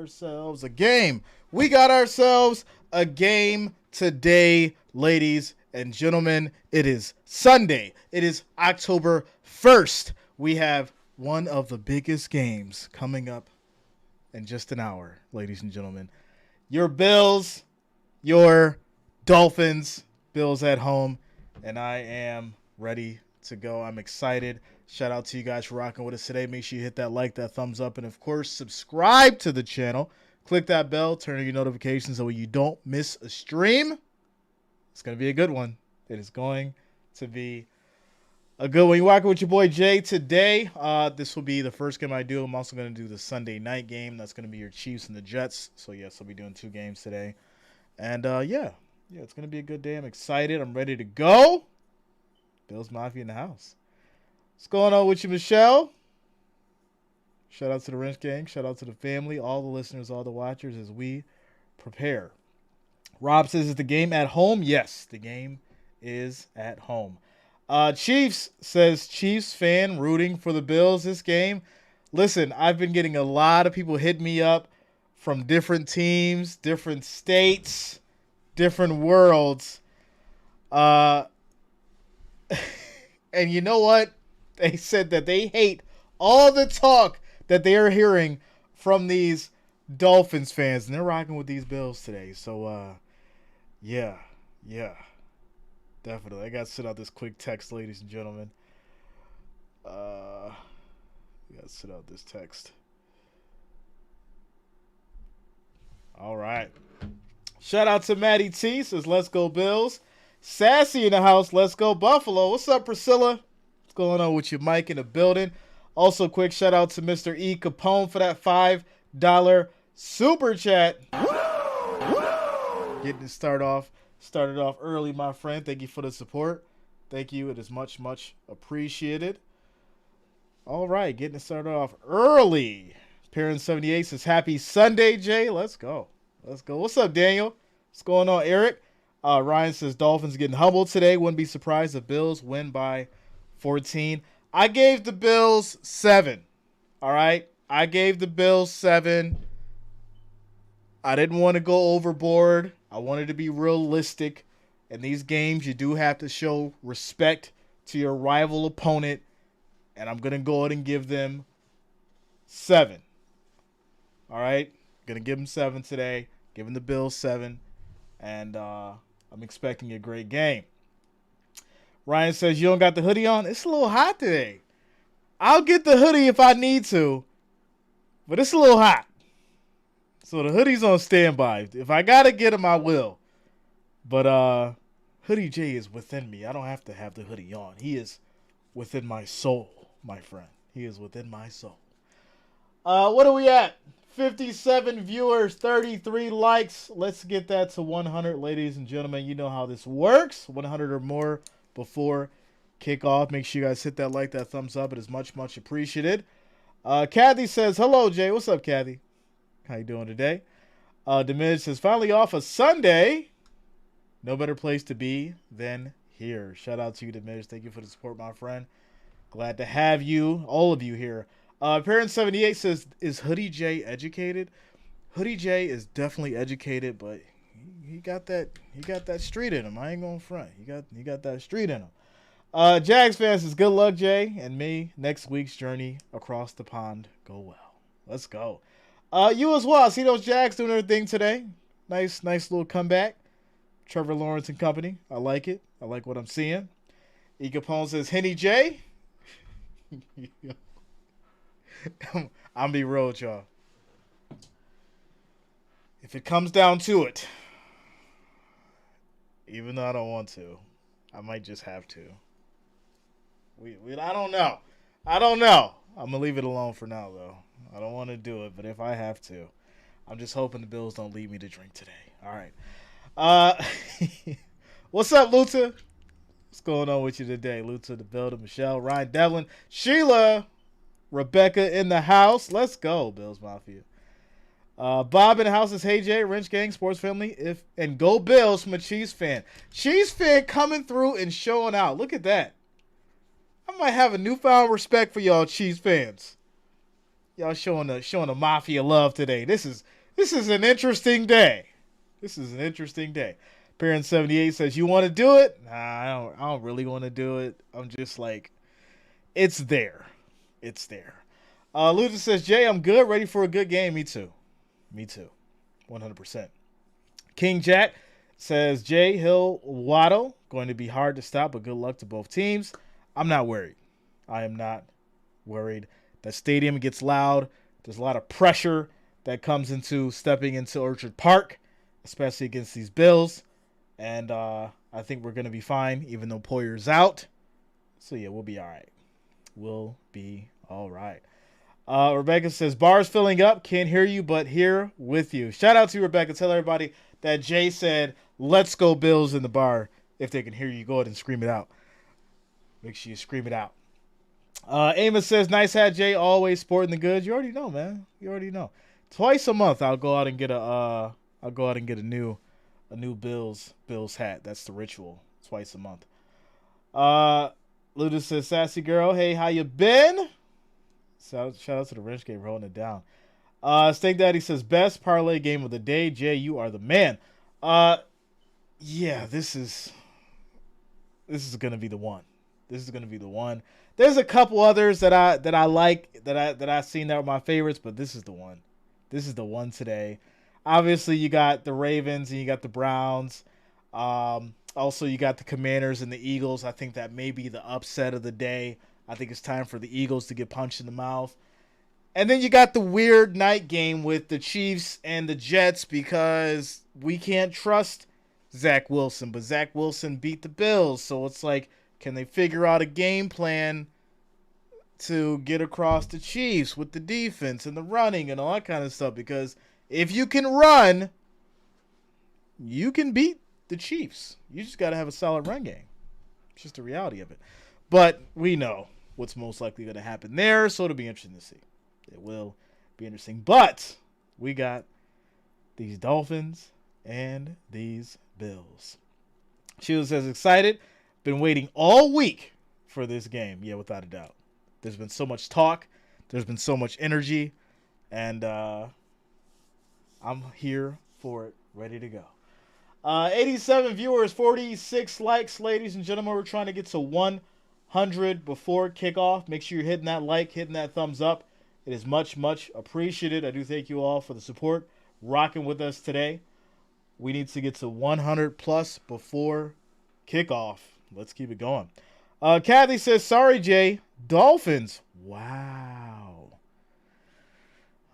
ourselves a game. We got ourselves a game today, ladies and gentlemen. It is Sunday. It is October 1st. We have one of the biggest games coming up in just an hour, ladies and gentlemen. Your Bills, your Dolphins, Bills at home, and I am ready to go. I'm excited. Shout out to you guys for rocking with us today. Make sure you hit that like, that thumbs up, and of course, subscribe to the channel. Click that bell, turn on your notifications so you don't miss a stream. It's going to be a good one. It is going to be a good one. You're rocking with your boy Jay today. This will be the first game I do. I'm also going to do the Sunday night game. That's going to be your Chiefs and the Jets. So, yes, I'll be doing 2 games today. And, yeah, it's going to be a good day. I'm excited. I'm ready to go. Bills Mafia in the house. What's going on with you, Michelle? Shout out to the Wrench Gang. Shout out to the family, all the listeners, all the watchers as we prepare. Rob says, is the game at home? Yes, the game is at home. Chiefs says, Chiefs fan rooting for the Bills this game. Listen, I've been getting a lot of people hit me up from different teams, different states, different worlds. And you know what? They said that they hate all the talk that they are hearing from these Dolphins fans. And they're rocking with these Bills today. So, yeah. Definitely. I got to send out this quick text, ladies and gentlemen. I got to send out this text. All right. Shout out to Maddie T. Says, let's go Bills. Sassy in the house. Let's go Buffalo. What's up, Priscilla? What's going on with you, Mike, in the building? Also, quick shout out to Mr. E. Capone for that $5 super chat. Getting it started off early, my friend. Thank you for the support. Thank you. It is much, much appreciated. All right, getting it started off early. Parent78 says, happy Sunday, Jay. Let's go. What's up, Daniel? What's going on, Eric? Ryan says, Dolphins getting humbled today. Wouldn't be surprised if Bills win by 14. I gave the Bills 7. All right? I gave the Bills 7. I didn't want to go overboard. I wanted to be realistic. In these games, you do have to show respect to your rival opponent. And I'm going to go ahead and give them 7. All right? Going to give them 7 today. Giving the Bills 7. And I'm expecting a great game. Ryan says, you don't got the hoodie on? It's a little hot today. I'll get the hoodie if I need to. But it's a little hot. So the hoodie's on standby. If I got to get him, I will. But Hoodie J is within me. I don't have to have the hoodie on. He is within my soul, my friend. He is within my soul. What are we at? 57 viewers, 33 likes. Let's get that to 100, ladies and gentlemen. You know how this works. 100 or more before kickoff. Make sure you guys hit that like, that thumbs up. It is much, much appreciated. Kathy says, hello, Jay. What's up, Kathy? How you doing today? Diminish says, finally off a Sunday. No better place to be than here. Shout out to you, Diminish. Thank you for the support, my friend. Glad to have you, all of you here. Parent78 says, is Hoodie J educated? Hoodie J is definitely educated, but he got that street in him. I ain't gonna front. He got that street in him. Jags fans says, good luck, Jay, and me. Next week's journey across the pond go well. Let's go. You as well. I see those Jags doing their thing today. Nice little comeback. Trevor Lawrence and company. I like it. I like what I'm seeing. E. Capone says, Henny J. I'm be real with y'all. If it comes down to it, even though I don't want to, I might just have to. I don't know. I'm going to leave it alone for now, though. I don't want to do it, but if I have to, I'm just hoping the Bills don't leave me to drink today. All right. What's up, Luta? What's going on with you today? Luta, the builder, Michelle, Ryan, Devlin, Sheila, Rebecca in the house. Let's go, Bills Mafia. Bob in the house says, hey, Jay, Wrench Gang, Sports Family, and go Bills from a Chiefs fan. Chiefs fan coming through and showing out. Look at that. I might have a newfound respect for y'all Chiefs fans. Y'all showing the mafia love today. This is an interesting day. This is an interesting day. Parent 78 says, you want to do it? Nah, I don't really want to do it. I'm just like, it's there. It's there. Luther says, Jay, I'm good. Ready for a good game. Me too. 100%. King Jack says, Jay, Hill, Waddle, going to be hard to stop, but good luck to both teams. I'm not worried. I am not worried. That stadium gets loud. There's a lot of pressure that comes into stepping into Orchard Park, especially against these Bills. And I think we're going to be fine, even though Poyer's out. So, yeah, we'll be all right. We'll be all right. Rebecca says, bars filling up. Can't hear you, but here with you. Shout out to you, Rebecca. Tell everybody that Jay said, let's go Bills in the bar. If they can hear you, go ahead and scream it out. Make sure you scream it out. Amos says, nice hat, Jay. Always sporting the goods. You already know, man. You already know. Twice a month, I'll go out and get a new Bills hat. That's the ritual. Twice a month. Luda says, sassy girl, hey, how you been? Shout out to the Wrench Game for holding it down. Steak Daddy says, best parlay game of the day. Jay, you are the man. Yeah, this is gonna be the one. This is gonna be the one. There's a couple others that I like that I've seen that were my favorites, but this is the one. This is the one today. Obviously, you got the Ravens and you got the Browns. Also, you got the Commanders and the Eagles. I think that may be the upset of the day. I think it's time for the Eagles to get punched in the mouth. And then you got the weird night game with the Chiefs and the Jets because we can't trust Zach Wilson. But Zach Wilson beat the Bills. So it's like, can they figure out a game plan to get across the Chiefs with the defense and the running and all that kind of stuff? Because if you can run, you can beat the Chiefs. You just got to have a solid run game. It's just the reality of it. But we know what's most likely going to happen there, so it'll be interesting to see. It will be interesting. But we got these Dolphins and these Bills. Sheila says, excited. Been waiting all week for this game. Yeah, without a doubt. There's been so much talk. There's been so much energy. And I'm here for it, ready to go. 87 viewers, 46 likes, ladies and gentlemen. We're trying to get to 100 before kickoff. Make sure you're hitting that like, hitting that thumbs up. It is much, much appreciated. I do thank you all for the support, rocking with us today. We need to get to 100 plus before kickoff. Let's keep it going. Kathy says, sorry, Jay. Dolphins. Wow.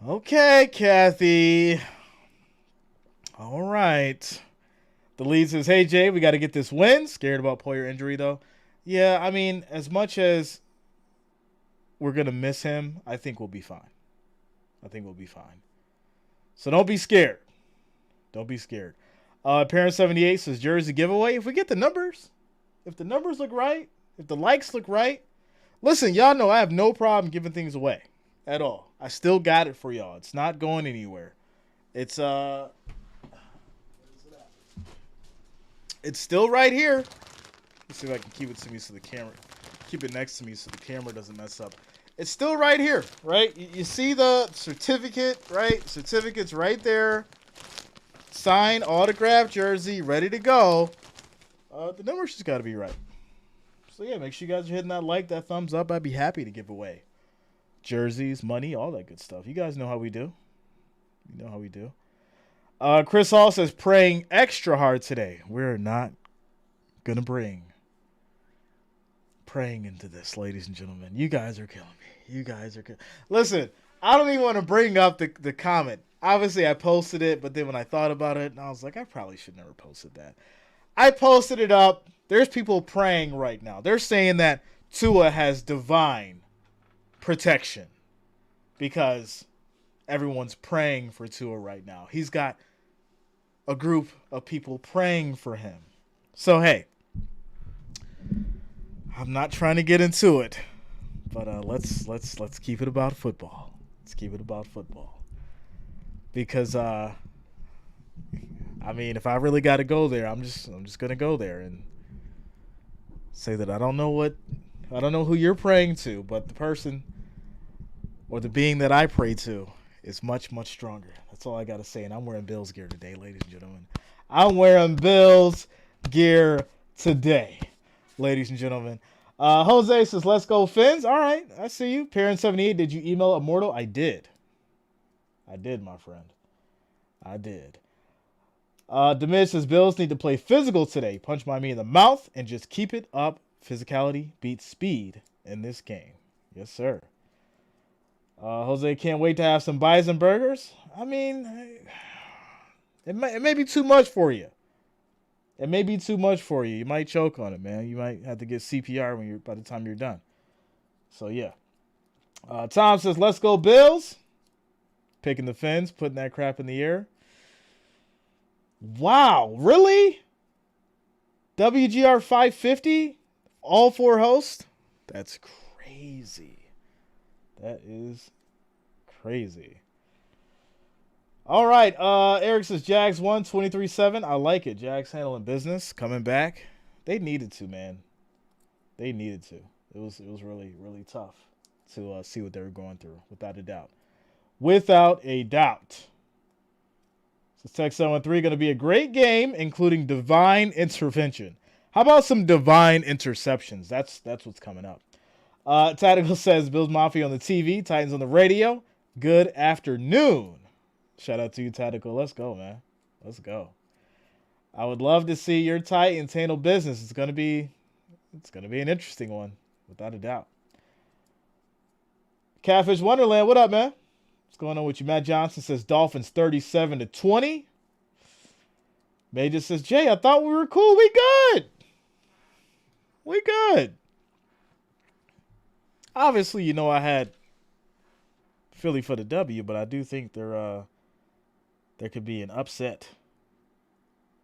Okay, Kathy. All right. The lead says, hey, Jay, we got to get this win. Scared about Poyer injury, though. Yeah, I mean, as much as we're going to miss him, I think we'll be fine. So don't be scared. Don't be scared. Parent 78 says, jersey giveaway. If we get the numbers, if the numbers look right, if the likes look right, listen, y'all know I have no problem giving things away at all. I still got it for y'all. It's not going anywhere. It's still right here. Let's see if I can keep it to me so the camera, keep it next to me so the camera doesn't mess up. It's still right here, right? You see the certificate, right? Certificate's right there. Signed, autographed jersey, ready to go. The numbers just got to be right. So, yeah, make sure you guys are hitting that like, that thumbs up. I'd be happy to give away jerseys, money, all that good stuff. You guys know how we do. You know how we do. Chris Hall says, praying extra hard today. We're not going to bring praying into this, ladies and gentlemen. You guys are killing me. You guys are killing. Listen, I don't even want to bring up the comment. Obviously, I posted it, but then when I thought about it, I was like, I probably should never posted that. I posted it up. There's people praying right now. They're saying that Tua has divine protection because everyone's praying for Tua right now. He's got a group of people praying for him. So, hey, I'm not trying to get into it, but let's keep it about football. Let's keep it about football. Because I mean, if I really got to go there, I'm just going to go there and say that I don't know who you're praying to, but the person or the being that I pray to is much, much stronger. That's all I got to say. And I'm wearing Bills gear today, ladies and gentlemen. I'm wearing Bills gear today, ladies and gentlemen. Jose says, let's go, Fins. All right, I see you. Parent78, did you email Immortal? I did. I did, my friend. I did. Dimish says, Bills need to play physical today. Punch Miami in the mouth and just keep it up. Physicality beats speed in this game. Yes, sir. Jose can't wait to have some bison burgers. I mean, it may be too much for you. It may be too much for you. You might choke on it, man. You might have to get CPR by the time you're done. So, yeah. Tom says, let's go Bills. Picking the Fins, putting that crap in the air. Wow, really? WGR 550? All 4 hosts? That's crazy. That is crazy. All right. Eric says Jags won 23-7. I like it. Jags handling business, coming back. They needed to, man. They needed to. It was really, really tough to see what they were going through, without a doubt. Without a doubt. So Tech 713 going to be a great game, including divine intervention. How about some divine interceptions? That's what's coming up. Tactical says Bills Mafia on the TV, Titans on the radio. Good afternoon. Shout out to you, Tactical. Let's go, man. Let's go. I would love to see your Titans handle business. It's gonna be an interesting one, without a doubt. Catfish Wonderland, what up, man? What's going on with you? Matt Johnson says Dolphins 37-20. Major says, Jay, I thought we were cool. We good. We good. Obviously, you know I had Philly for the W, but I do think there could be an upset.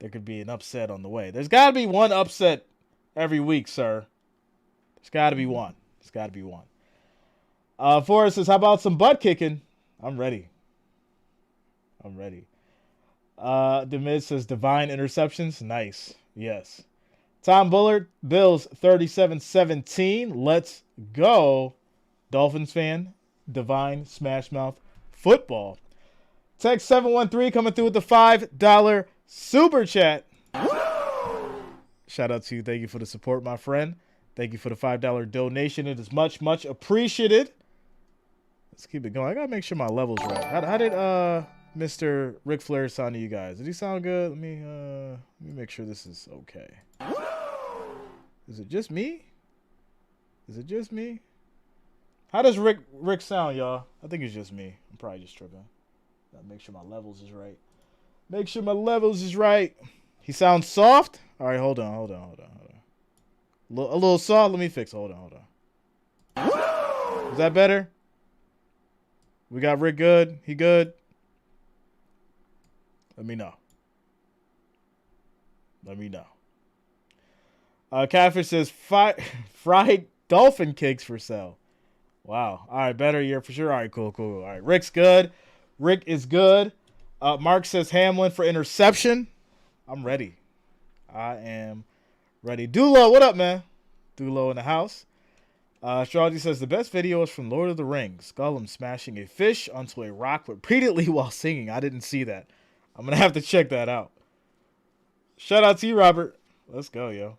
There could be an upset on the way. There's got to be one upset every week, sir. There's got to be one. There's got to be one. Forrest says, how about some butt kicking? I'm ready. I'm ready. Demiz says, divine interceptions. Nice. Yes. Tom Bullard, Bills 37-17. Let's go. Dolphins fan, divine smash mouth football. Text 713 coming through with the $5 super chat. Shout out to you. Thank you for the support, my friend. Thank you for the $5 donation. It is much, much appreciated. Let's keep it going. I got to make sure my level's right. How did Mr. Ric Flair sound to you guys? Did he sound good? Let me make sure this is okay. Is it just me? Is it just me? How does Rick sound, y'all? I think it's just me. I'm probably just tripping. Gotta make sure my levels is right. Make sure my levels is right. He sounds soft? All right, hold on. A little soft. Let me fix it. Hold on. Is that better? We got Rick good. He good? Let me know. Catfish says fried dolphin cakes for sale. Wow. All right, better year for sure. All right, cool. All right, Rick's good. Rick is good. Mark says Hamlin for interception. I'm ready. I am ready. Dulo, what up, man? Dulo in the house. Astrology says the best video is from Lord of the Rings. Gollum smashing a fish onto a rock repeatedly while singing. I didn't see that. I'm going to have to check that out. Shout out to you, Robert. Let's go, yo.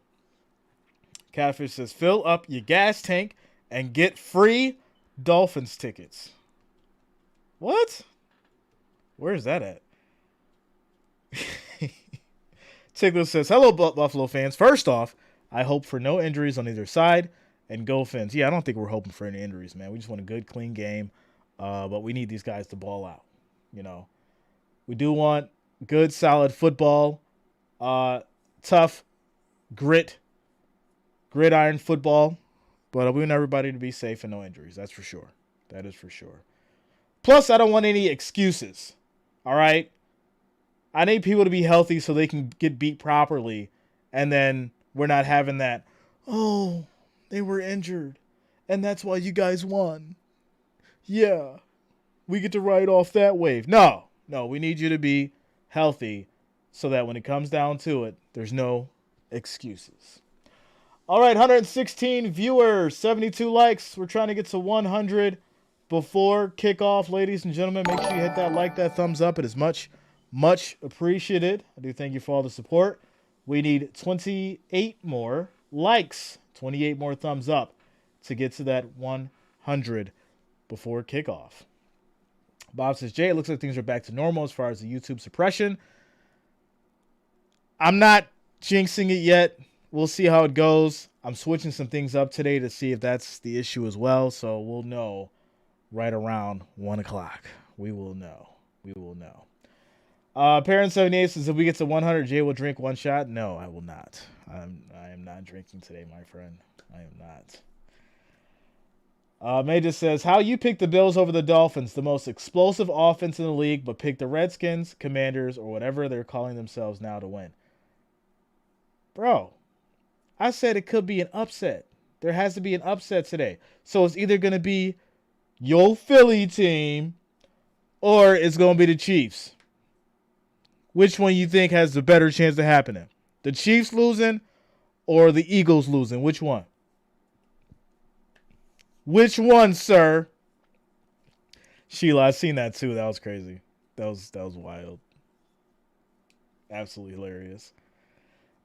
Catfish says fill up your gas tank and get free Dolphins tickets. What? Where's that at? Tickler says, hello, Buffalo fans. First off, I hope for no injuries on either side. And go Fins. Yeah, I don't think we're hoping for any injuries, man. We just want a good, clean game. But we need these guys to ball out. You know, we do want good, solid football. Tough, gridiron football. But we want everybody to be safe and no injuries. That's for sure. That is for sure. Plus, I don't want any excuses. All right? I need people to be healthy so they can get beat properly. And then we're not having that, oh, they were injured, and that's why you guys won. Yeah, we get to ride off that wave. No, we need you to be healthy so that when it comes down to it, there's no excuses. All right, 116 viewers, 72 likes. We're trying to get to 100 before kickoff, ladies and gentlemen. Make sure you hit that like, that thumbs up. It is much, much appreciated. I do thank you for all the support. We need 28 more likes, 28 more thumbs up to get to that 100 before kickoff. Bob says, Jay, it looks like things are back to normal as far as the YouTube suppression. I'm not jinxing it yet. We'll see how it goes. I'm switching some things up today to see if that's the issue as well. So we'll know right around 1 o'clock. We will know. We will know. Parent78 says, if we get to 100, Jay will drink one shot. No, I will not. I am not drinking today, my friend. I am not. May just says, how you pick the Bills over the Dolphins, the most explosive offense in the league, but pick the Redskins, Commanders, or whatever they're calling themselves now to win. Bro, I said it could be an upset. There has to be an upset today. So it's either going to be your Philly team or it's going to be the Chiefs. Which one you think has the better chance of happening? The Chiefs losing or the Eagles losing? Which one? Which one, sir? Sheila, I seen that too. That was crazy. That was wild. Absolutely hilarious.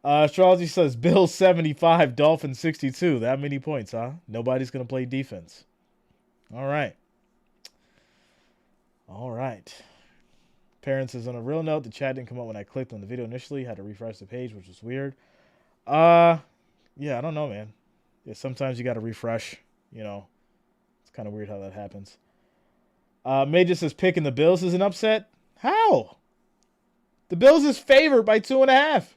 Astrology says Bills 75, Dolphins 62. That many points, huh? Nobody's going to play defense. All right. All right. Parents says, on a real note, the chat didn't come up when I clicked on the video initially. Had to refresh the page, which was weird. Yeah, I don't know, man. Yeah, sometimes you got to refresh. You know, it's kind of weird how that happens. Major says picking the Bills is an upset. How? The Bills is favored by 2.5.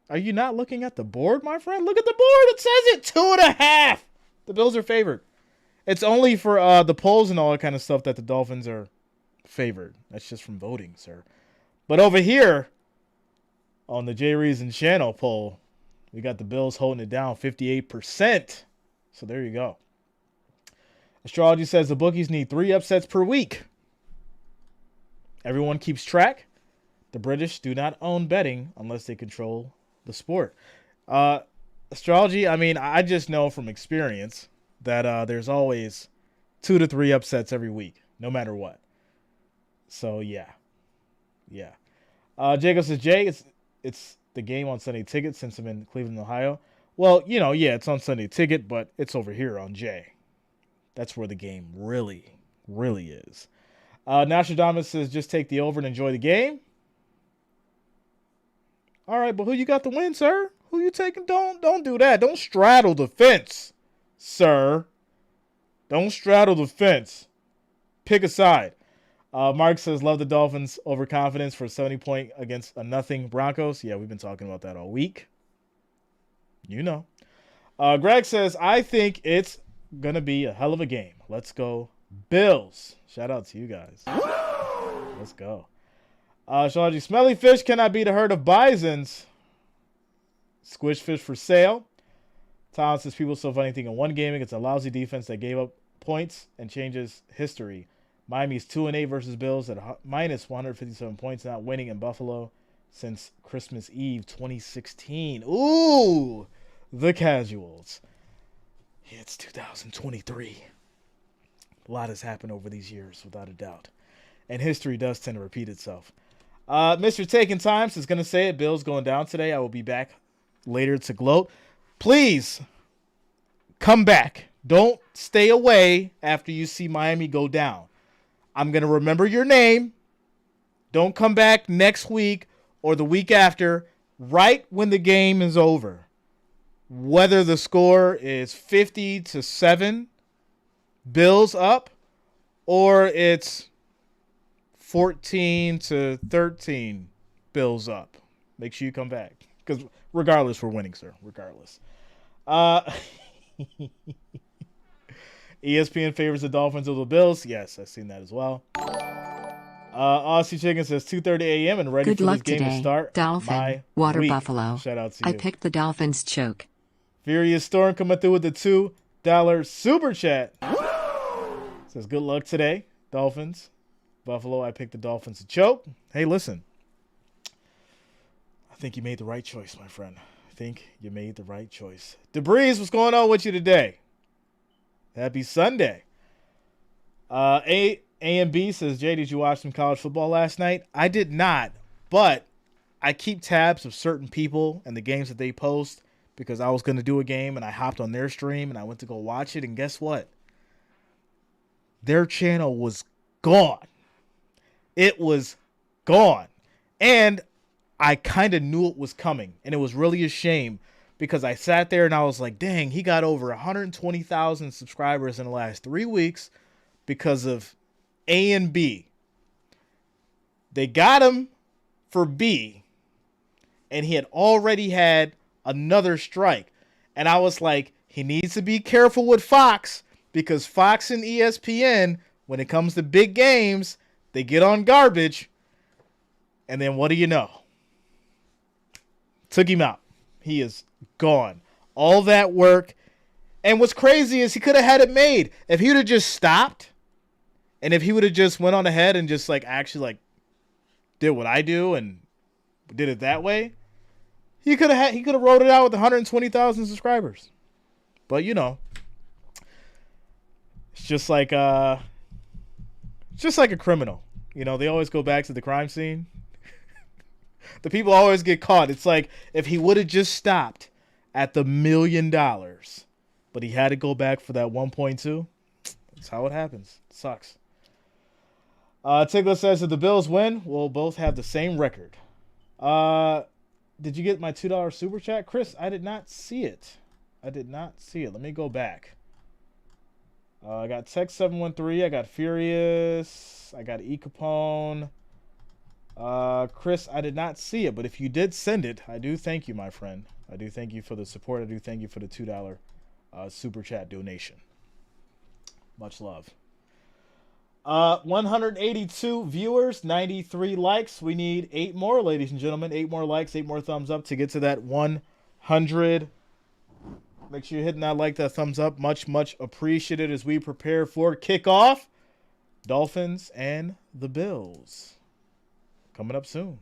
Are you not looking at the board, my friend? Look at the board. It says it 2.5. The Bills are favored. It's only for the polls and all that kind of stuff that the Dolphins are favored. That's just from voting, sir. But over here on the Jay Reason channel poll, we got the Bills holding it down 58%. So there you go. Astrology says the bookies need 3 upsets per week. Everyone keeps track. The British do not own betting unless they control the sport. Astrology, I mean, I just know from experience that there's always 2 to 3 upsets every week, no matter what. So, yeah. Yeah. Jacob says, Jay, it's the game on Sunday Ticket since I'm in Cleveland, Ohio. Well, you know, yeah, it's on Sunday Ticket, but it's over here on Jay. That's where the game really, really is. Nostradamus says, just take the over and enjoy the game. All right, but who you got to win, sir? Who you taking? Don't do that. Don't straddle the fence, sir. Don't straddle the fence. Pick a side. Mark says, love the Dolphins overconfidence for a 70-point against a nothing Broncos. Yeah, we've been talking about that all week. You know. Greg says, I think it's going to be a hell of a game. Let's go Bills. Shout out to you guys. Let's go. Shalaji, smelly fish cannot beat a herd of bisons. Squish fish for sale. Tom says, people still find anything in one game against a lousy defense that gave up points and changes history. Miami's 2-8 versus Bills at minus 157 points, not winning in Buffalo since Christmas Eve 2016. Ooh, the casuals. Yeah, it's 2023. A lot has happened over these years, without a doubt. And history does tend to repeat itself. Mr. Taking Times is going to say it. Bills going down today. I will be back later to gloat. Please come back. Don't stay away after you see Miami go down. I'm going to remember your name. Don't come back next week or the week after, right when the game is over. Whether the score is 50-7, Bills up, or it's 14-13, Bills up. Make sure you come back. Because regardless, we're winning, sir. Regardless. ESPN favors the Dolphins over the Bills. Yes, I've seen that as well. Aussie Chicken says 2:30 a.m. and ready for this game to start. Dolphin, Water week. Buffalo. Shout out to you. I picked the Dolphins choke. Furious Storm coming through with the $2 super chat. Says good luck today, Dolphins. Buffalo, I picked the Dolphins to choke. Hey, listen. I think you made the right choice, my friend. I think you made the right choice. Debris, what's going on with you today? Happy Sunday. A and B says, Jay, did you watch some college football last night? I did not, but I keep tabs of certain people and the games that they post because I was going to do a game and I hopped on their stream and I went to go watch it. And guess what? Their channel was gone. It was gone. And I kind of knew it was coming. And it was really a shame because I sat there and I was like, dang, he got over 120,000 subscribers in the last 3 weeks because of A and B. They got him for B, and he had already had another strike. And I was like, he needs to be careful with Fox because Fox and ESPN, when it comes to big games, they get on garbage. And then what do you know? Took him out. He is gone. All that work. And what's crazy is he could have had it made. If he would have just stopped, and if he would have just went on ahead and just actually did what I do and did it that way, he could have rolled it out with 120,000 subscribers. But it's just like a criminal. They always go back to the crime scene. The people always get caught. It's like if he would have just stopped at the $1 million, but he had to go back for that 1.2. That's how it happens. It sucks. Tickler says if the Bills win, we'll both have the same record. Did you get my $2 super chat, Chris? I did not see it. Let me go back. I got Tech 713. I got Furious. I got E Capone. Chris, I did not see it, but if you did send it, I do thank you, my friend. I do thank you for the support. I do thank you for the $2 super chat donation. Much love. 182 viewers, 93 likes. We need 8 more, ladies and gentlemen. 8 more likes, 8 more thumbs up to get to that 100. Make sure you're hitting that thumbs up. Much, much appreciated as we prepare for kickoff. Dolphins and the Bills. Coming up soon.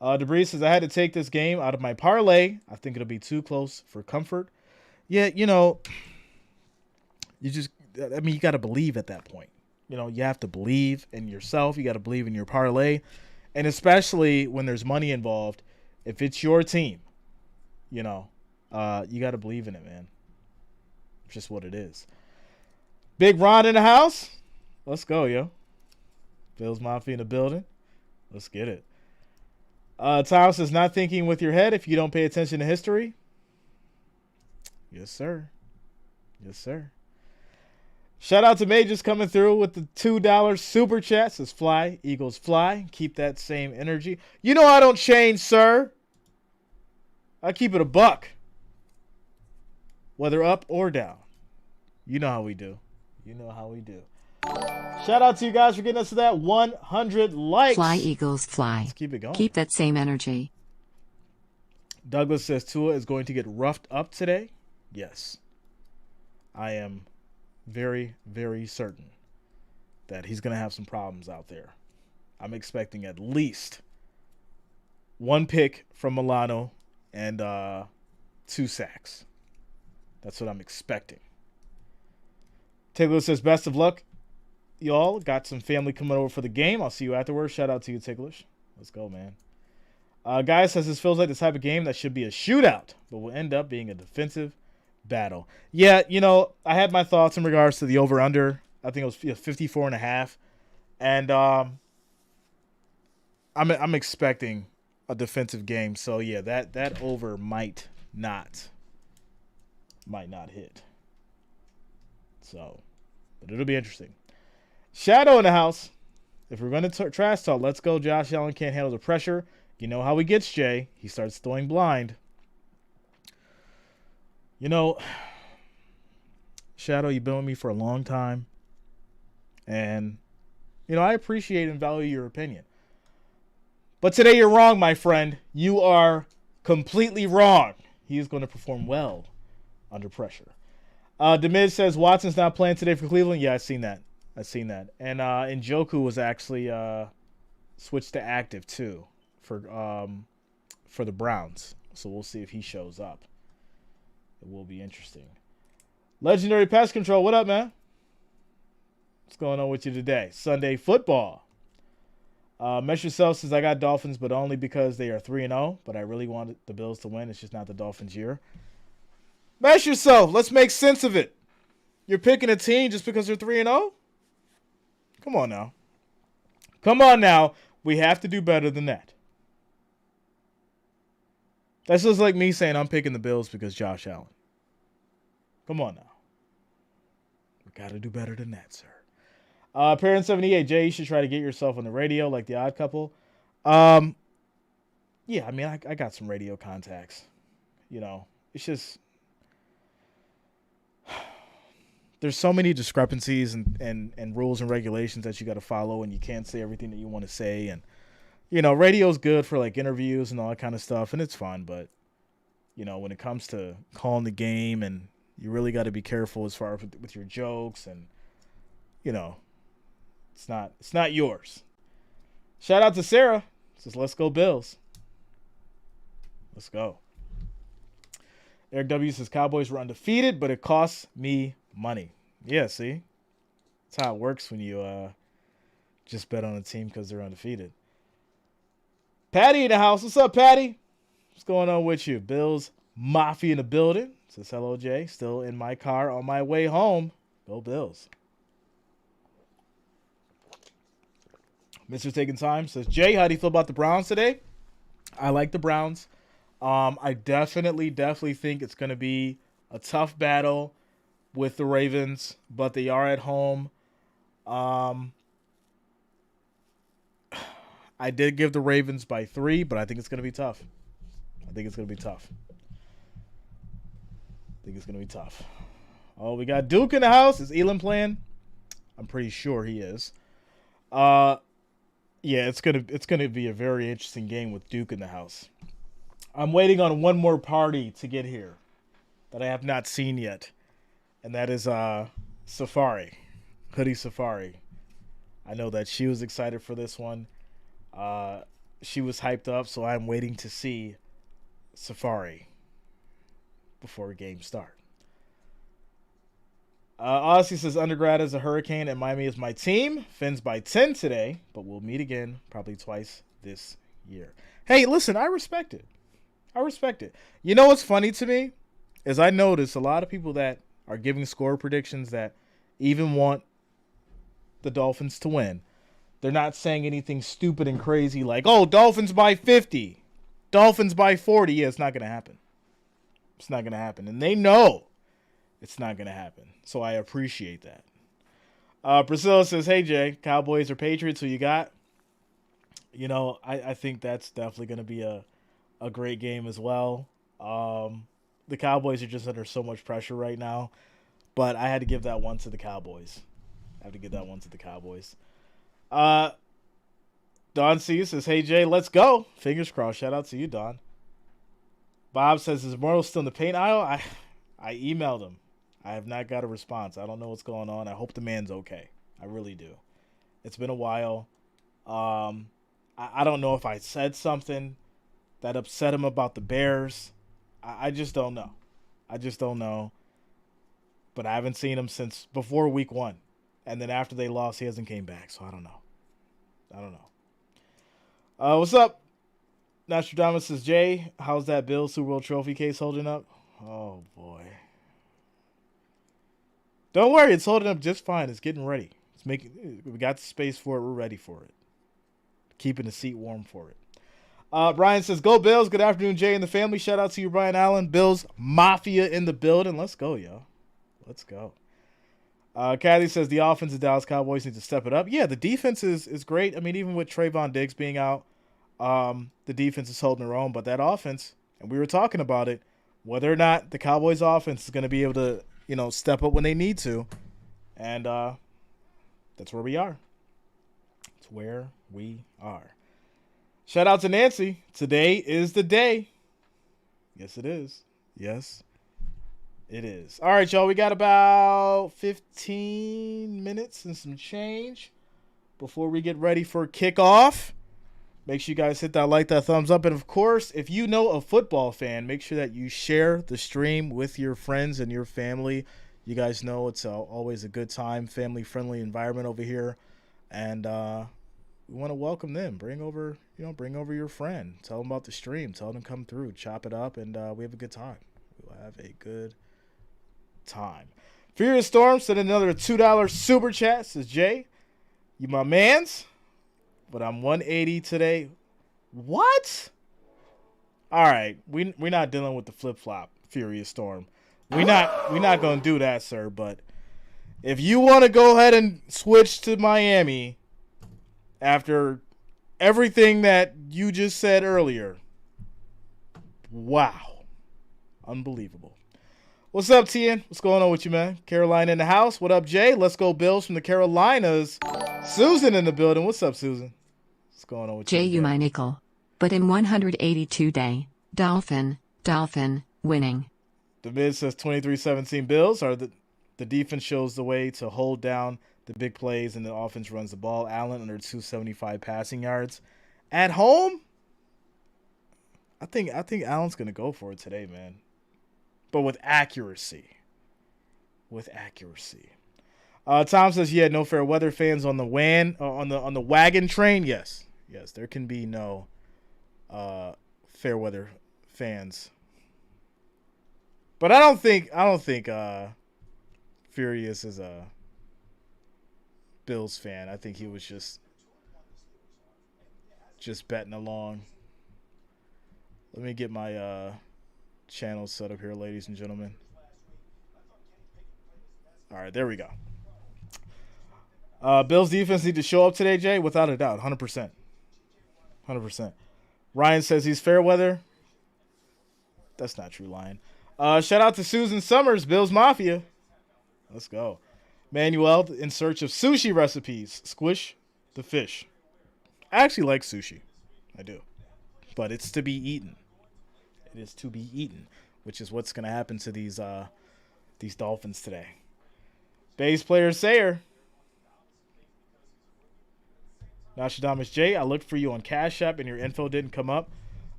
Debris says, I had to take this game out of my parlay. I think it'll be too close for comfort. Yeah, you got to believe at that point. You have to believe in yourself. You got to believe in your parlay. And especially when there's money involved, if it's your team, you got to believe in it, man. It's just what it is. Big Ron in the house. Let's go, yo. Bills Mafia in the building. Let's get it. Tom says, not thinking with your head if you don't pay attention to history. Yes, sir. Shout out to Majors coming through with the $2 super chat. Says fly, Eagles fly. Keep that same energy. I don't change, sir. I keep it a buck. Whether up or down. You know how we do. Shout out to you guys for getting us to that 100 likes. Fly, Eagles, fly. Let's keep it going. Keep that same energy. Douglas says Tua is going to get roughed up today. Yes. I am very, very certain that he's going to have some problems out there. I'm expecting at least 1 pick from Milano and 2 sacks. That's what I'm expecting. Taylor says, best of luck, y'all. Got some family coming over for the game. I'll see you afterwards. Shout out to you, Ticklish. Let's go, man. Guy says this feels like the type of game that should be a shootout, but will end up being a defensive battle. Yeah, I had my thoughts in regards to the over-under. I think it was 54.5. And I'm expecting a defensive game. So, yeah, that over might not hit. So, but it'll be interesting. Shadow in the house. If we're going to trash talk, let's go. Josh Allen can't handle the pressure. You know how he gets, Jay. He starts throwing blind. Shadow, you've been with me for a long time. And, I appreciate and value your opinion. But today you're wrong, my friend. You are completely wrong. He is going to perform well under pressure. Demiz says Watson's not playing today for Cleveland. Yeah, I've seen that. And Njoku was actually switched to active too for the Browns. So we'll see if he shows up. It will be interesting. Legendary Pest Control, what up, man? What's going on with you today? Sunday football. Mesh Yourself says, I got Dolphins, but only because they are 3-0. But I really wanted the Bills to win. It's just not the Dolphins' year. Mesh Yourself. Let's make sense of it. You're picking a team just because they're 3-0? Come on now. Come on now. We have to do better than that. That's just like me saying I'm picking the Bills because Josh Allen. Come on now. We got to do better than that, sir. Parent 78, Jay, you should try to get yourself on the radio like the Odd Couple. Yeah, I mean, I got some radio contacts. You know, it's just there's so many discrepancies and rules and regulations that you got to follow, and you can't say everything that you want to say. And you know, radio's good for like interviews and all that kind of stuff, and it's fun. But you know, when it comes to calling the game, and you really got to be careful as far as with your jokes, and you know. It's not yours. Shout out to Sarah. Says, let's go Bills. Let's go. Eric W. says, Cowboys were undefeated, but it costs me money. Yeah, see? That's how it works when you just bet on a team because they're undefeated. Patty in the house. What's up, Patty? What's going on with you? Bills Mafia in the building. Says, hello, Jay. Still in my car on my way home. Go Bills. Mr. Taking Time says, Jay, how do you feel about the Browns today? I like the Browns. I definitely think it's going to be a tough battle with the Ravens, but they are at home. I did give the Ravens by 3, but I think it's going to be tough. Oh, we got Duke in the house. Is Elam playing? I'm pretty sure he is. Yeah, it's gonna be a very interesting game with Duke in the house. I'm waiting on one more party to get here that I have not seen yet, and that is Safari, Hoodie Safari. I know that she was excited for this one. She was hyped up, so I'm waiting to see Safari before games start. Odyssey says, undergrad is a hurricane and Miami is my team. Fins by 10 today, but we'll meet again probably twice this year. Hey, listen, I respect it. You know what's funny to me is I notice a lot of people that are giving score predictions that even want the Dolphins to win. They're not saying anything stupid and crazy like, oh, Dolphins by 50, Dolphins by 40. Yeah, it's not going to happen. And they know it's not going to happen. So I appreciate that. Priscilla says, hey, Jay, Cowboys or Patriots, who you got? You know, I think that's definitely going to be a great game as well. The Cowboys are just under so much pressure right now. But I had to give that one to the Cowboys. Don C says, hey, Jay, let's go. Fingers crossed. Shout out to you, Don. Bob says, is Mortal still in the paint aisle? I emailed him. I have not got a response. I don't know what's going on. I hope the man's okay. I really do. It's been a while. I don't know if I said something that upset him about the Bears. I just don't know. But I haven't seen him since before week 1. And then after they lost, he hasn't came back. So I don't know. What's up? Nostradamus says, Jay, how's that Bills Super Bowl trophy case holding up? Oh, boy. Don't worry, it's holding up just fine. It's getting ready. We got the space for it. We're ready for it. Keeping the seat warm for it. Brian says, go Bills. Good afternoon, Jay and the family. Shout out to you, Brian Allen. Bills Mafia in the building. Let's go, yo. Let's go. Kathy says, the offense of Dallas Cowboys need to step it up. Yeah, the defense is great. I mean, even with Trayvon Diggs being out, the defense is holding their own. But that offense, and we were talking about it, whether or not the Cowboys offense is going to be able to, you know, step up when they need to. And that's where we are. Shout out to Nancy. Today is the day. Yes, it is. All right, y'all. We got about 15 minutes and some change before we get ready for kickoff. Make sure you guys hit that like, that thumbs up. And, of course, if you know a football fan, make sure that you share the stream with your friends and your family. You guys know it's always a good time, family-friendly environment over here, and we want to welcome them. Bring over your friend. Tell them about the stream. Tell them to come through, chop it up, and we have a good time. We'll have a good time. Furious Storm sent another $2 super chat. Says Jay, you my mans, but I'm 180 today. What? All right, we're not dealing with the flip flop, Furious Storm. We're not gonna do that, sir. But if you want to go ahead and switch to Miami after everything that you just said earlier, wow, unbelievable. What's up, Tien? What's going on with you, man? Carolina in the house. What up, Jay? Let's go Bills from the Carolinas. Susan in the building. What's up, Susan? What's going on with Jay, you? you my nickel. But in 182 day, Dolphin, winning. The mid says 23-17 Bills. The defense shows the way to hold down the big plays, and the offense runs the ball. Allen under 275 passing yards. At home, I think Allen's going to go for it today, man. But with accuracy. Tom says, yeah, no fair weather fans on the on the wagon train. Yes, there can be no fair weather fans. But I don't think Furious is a Bills fan. I think he was just betting along. Let me get my channel set up here, ladies and gentlemen. All right, there we go. Bills defense need to show up today, Jay, without a doubt, 100%. 100%. Ryan says he's fair weather. That's not true, Lion. Shout out to Susan Summers, Bills Mafia. Let's go. Manuel in search of sushi recipes. Squish the fish. I actually like sushi. I do. But it's to be eaten. It is to be eaten, which is what's going to happen to these Dolphins today. Base player Sayer. Nostradamus J, I looked for you on Cash App and your info didn't come up.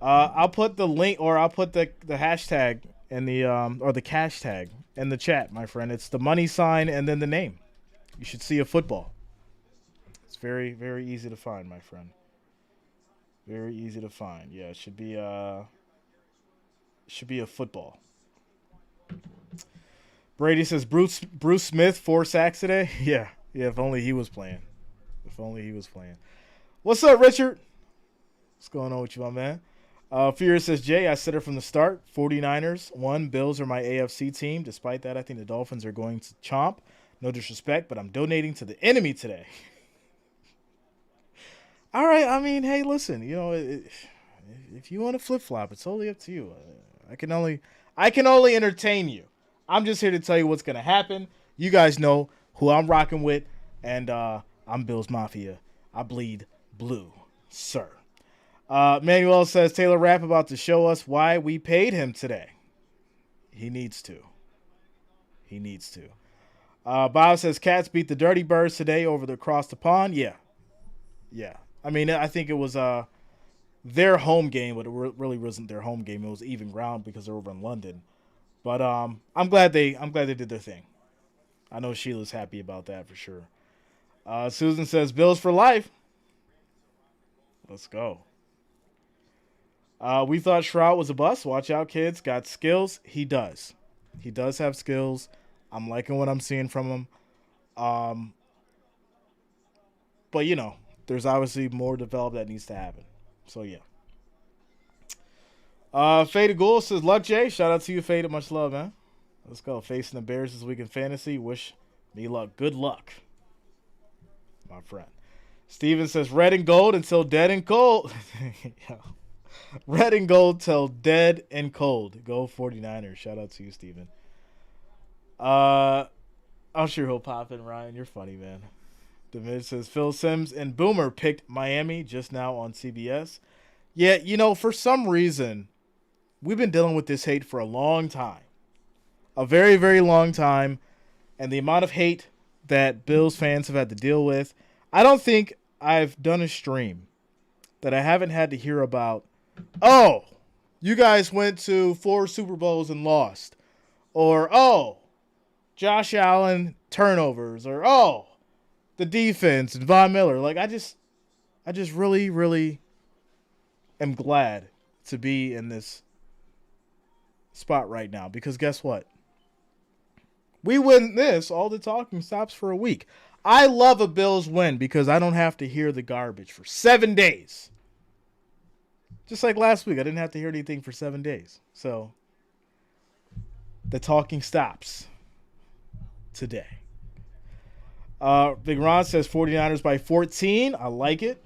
I'll put the link, or I'll put the hashtag and or the cash tag in the chat, my friend. It's the money sign and then the name. You should see a football. It's very, very easy to find, my friend. Very easy to find. Yeah, it should be a football. Brady says Bruce Smith 4 sacks today. Yeah, if only he was playing. What's up, Richard? What's going on with you, my man? Fear says, Jay, I said it from the start. 49ers won. Bills are my AFC team. Despite that, I think the Dolphins are going to chomp. No disrespect, but I'm donating to the enemy today. All right. I mean, hey, listen. If you want to flip-flop, it's totally up to you. I can only entertain you. I'm just here to tell you what's going to happen. You guys know who I'm rocking with, and I'm Bills Mafia. I bleed blue, sir. Manuel says, Taylor Rapp about to show us why we paid him today. He needs to. Bob says, Cats beat the Dirty Birds today across the pond. Yeah. I mean, I think it was their home game, but it really wasn't their home game. It was even ground because they're over in London. But I'm glad they did their thing. I know Sheila's happy about that for sure. Susan says, Bills for life. Let's go. We thought Shroud was a bust. Watch out, kids. Got skills. He does. He does have skills. I'm liking what I'm seeing from him. But, there's obviously more developed that needs to happen. So, yeah. Faded Ghoul says, luck, Jay. Shout out to you, Faded. Much love, man. Let's go. Facing the Bears this week in fantasy. Wish me luck. Good luck, my friend. Steven says, red and gold until dead and cold. Red and gold till dead and cold. Go 49ers. Shout out to you, Steven. I'm sure he'll pop in, Ryan. You're funny, man. David says, Phil Simms and Boomer picked Miami just now on CBS. Yeah, for some reason, we've been dealing with this hate for a long time. A very, very long time. And the amount of hate that Bills fans have had to deal with, I don't think I've done a stream that I haven't had to hear about, oh, you guys went to 4 Super Bowls and lost. Or, oh, Josh Allen turnovers, or oh, the defense and Von Miller. Like I just really, really am glad to be in this spot right now because guess what? We win this, all the talking stops for a week. I love a Bills win because I don't have to hear the garbage for 7 days. Just like last week, I didn't have to hear anything for 7 days. So the talking stops today. Big Ron says 49ers by 14. I like it.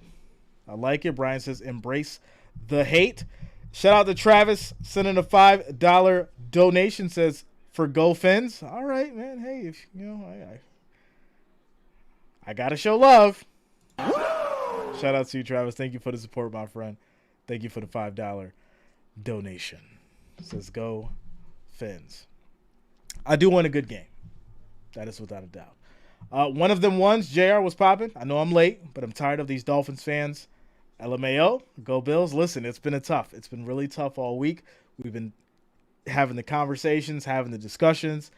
Brian says embrace the hate. Shout out to Travis sending a $5 donation. Says for Go Fins. All right, man. Hey, if you know, I gotta show love. Shout out to you, Travis. Thank you for the support, my friend. Thank you for the $5 donation. Says Go Fins. I do want a good game. That is without a doubt. One of them ones, JR was popping. I know I'm late, but I'm tired of these Dolphins fans. LMAO, go Bills. Listen, it's been really tough all week. We've been having the conversations, having the discussions.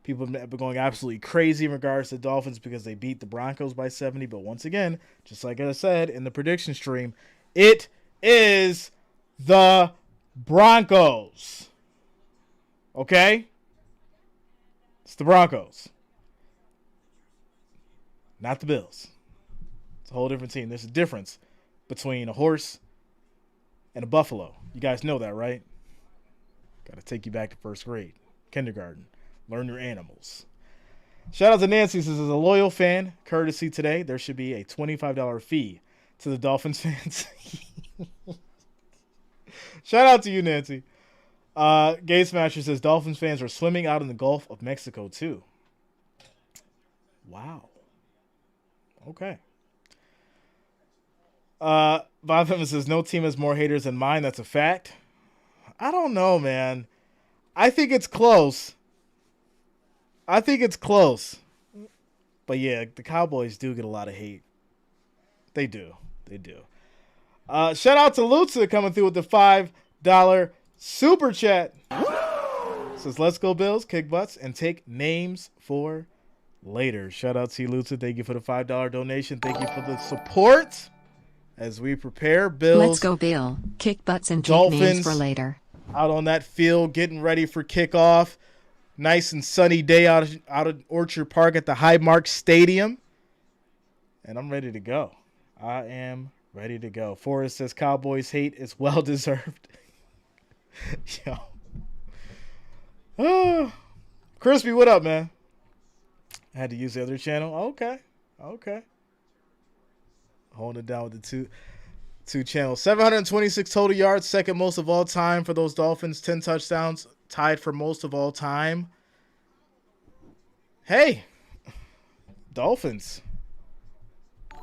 People have been going absolutely crazy in regards to the Dolphins because they beat the Broncos by 70. But once again, just like I said in the prediction stream, it is the Broncos. Okay? It's the Broncos. Not the Bills. It's a whole different team. There's a difference between a horse and a buffalo. You guys know that, right? Got to take you back to first grade, kindergarten. Learn your animals. Shout out to Nancy. Says, as a loyal fan, courtesy today, there should be a $25 fee to the Dolphins fans. Shout out to you, Nancy. Gay Smasher says, Dolphins fans are swimming out in the Gulf of Mexico, too. Wow. Okay. Bob Pittman says, no team has more haters than mine. That's a fact. I don't know, man. I think it's close. But yeah, the Cowboys do get a lot of hate. They do. Shout out to Lutza coming through with the $5 super chat. Says, let's go Bills, kick butts, and take names for later. Shout out to you, Lutza. Thank you for the $5 donation. Thank you for the support as we prepare. Bills. Let's go Bill, kick butts, and take Dolphins names for later. Out on that field, getting ready for kickoff. Nice and sunny day out of Orchard Park at the Highmark Stadium. And I'm ready to go. I am ready to go. Forrest says Cowboys hate is well-deserved. Yo. Oh. Crispy, what up, man? I had to use the other channel. Okay. Holding it down with the two channels. 726 total yards, second most of all time for those Dolphins. 10 touchdowns, tied for most of all time. Hey, Dolphins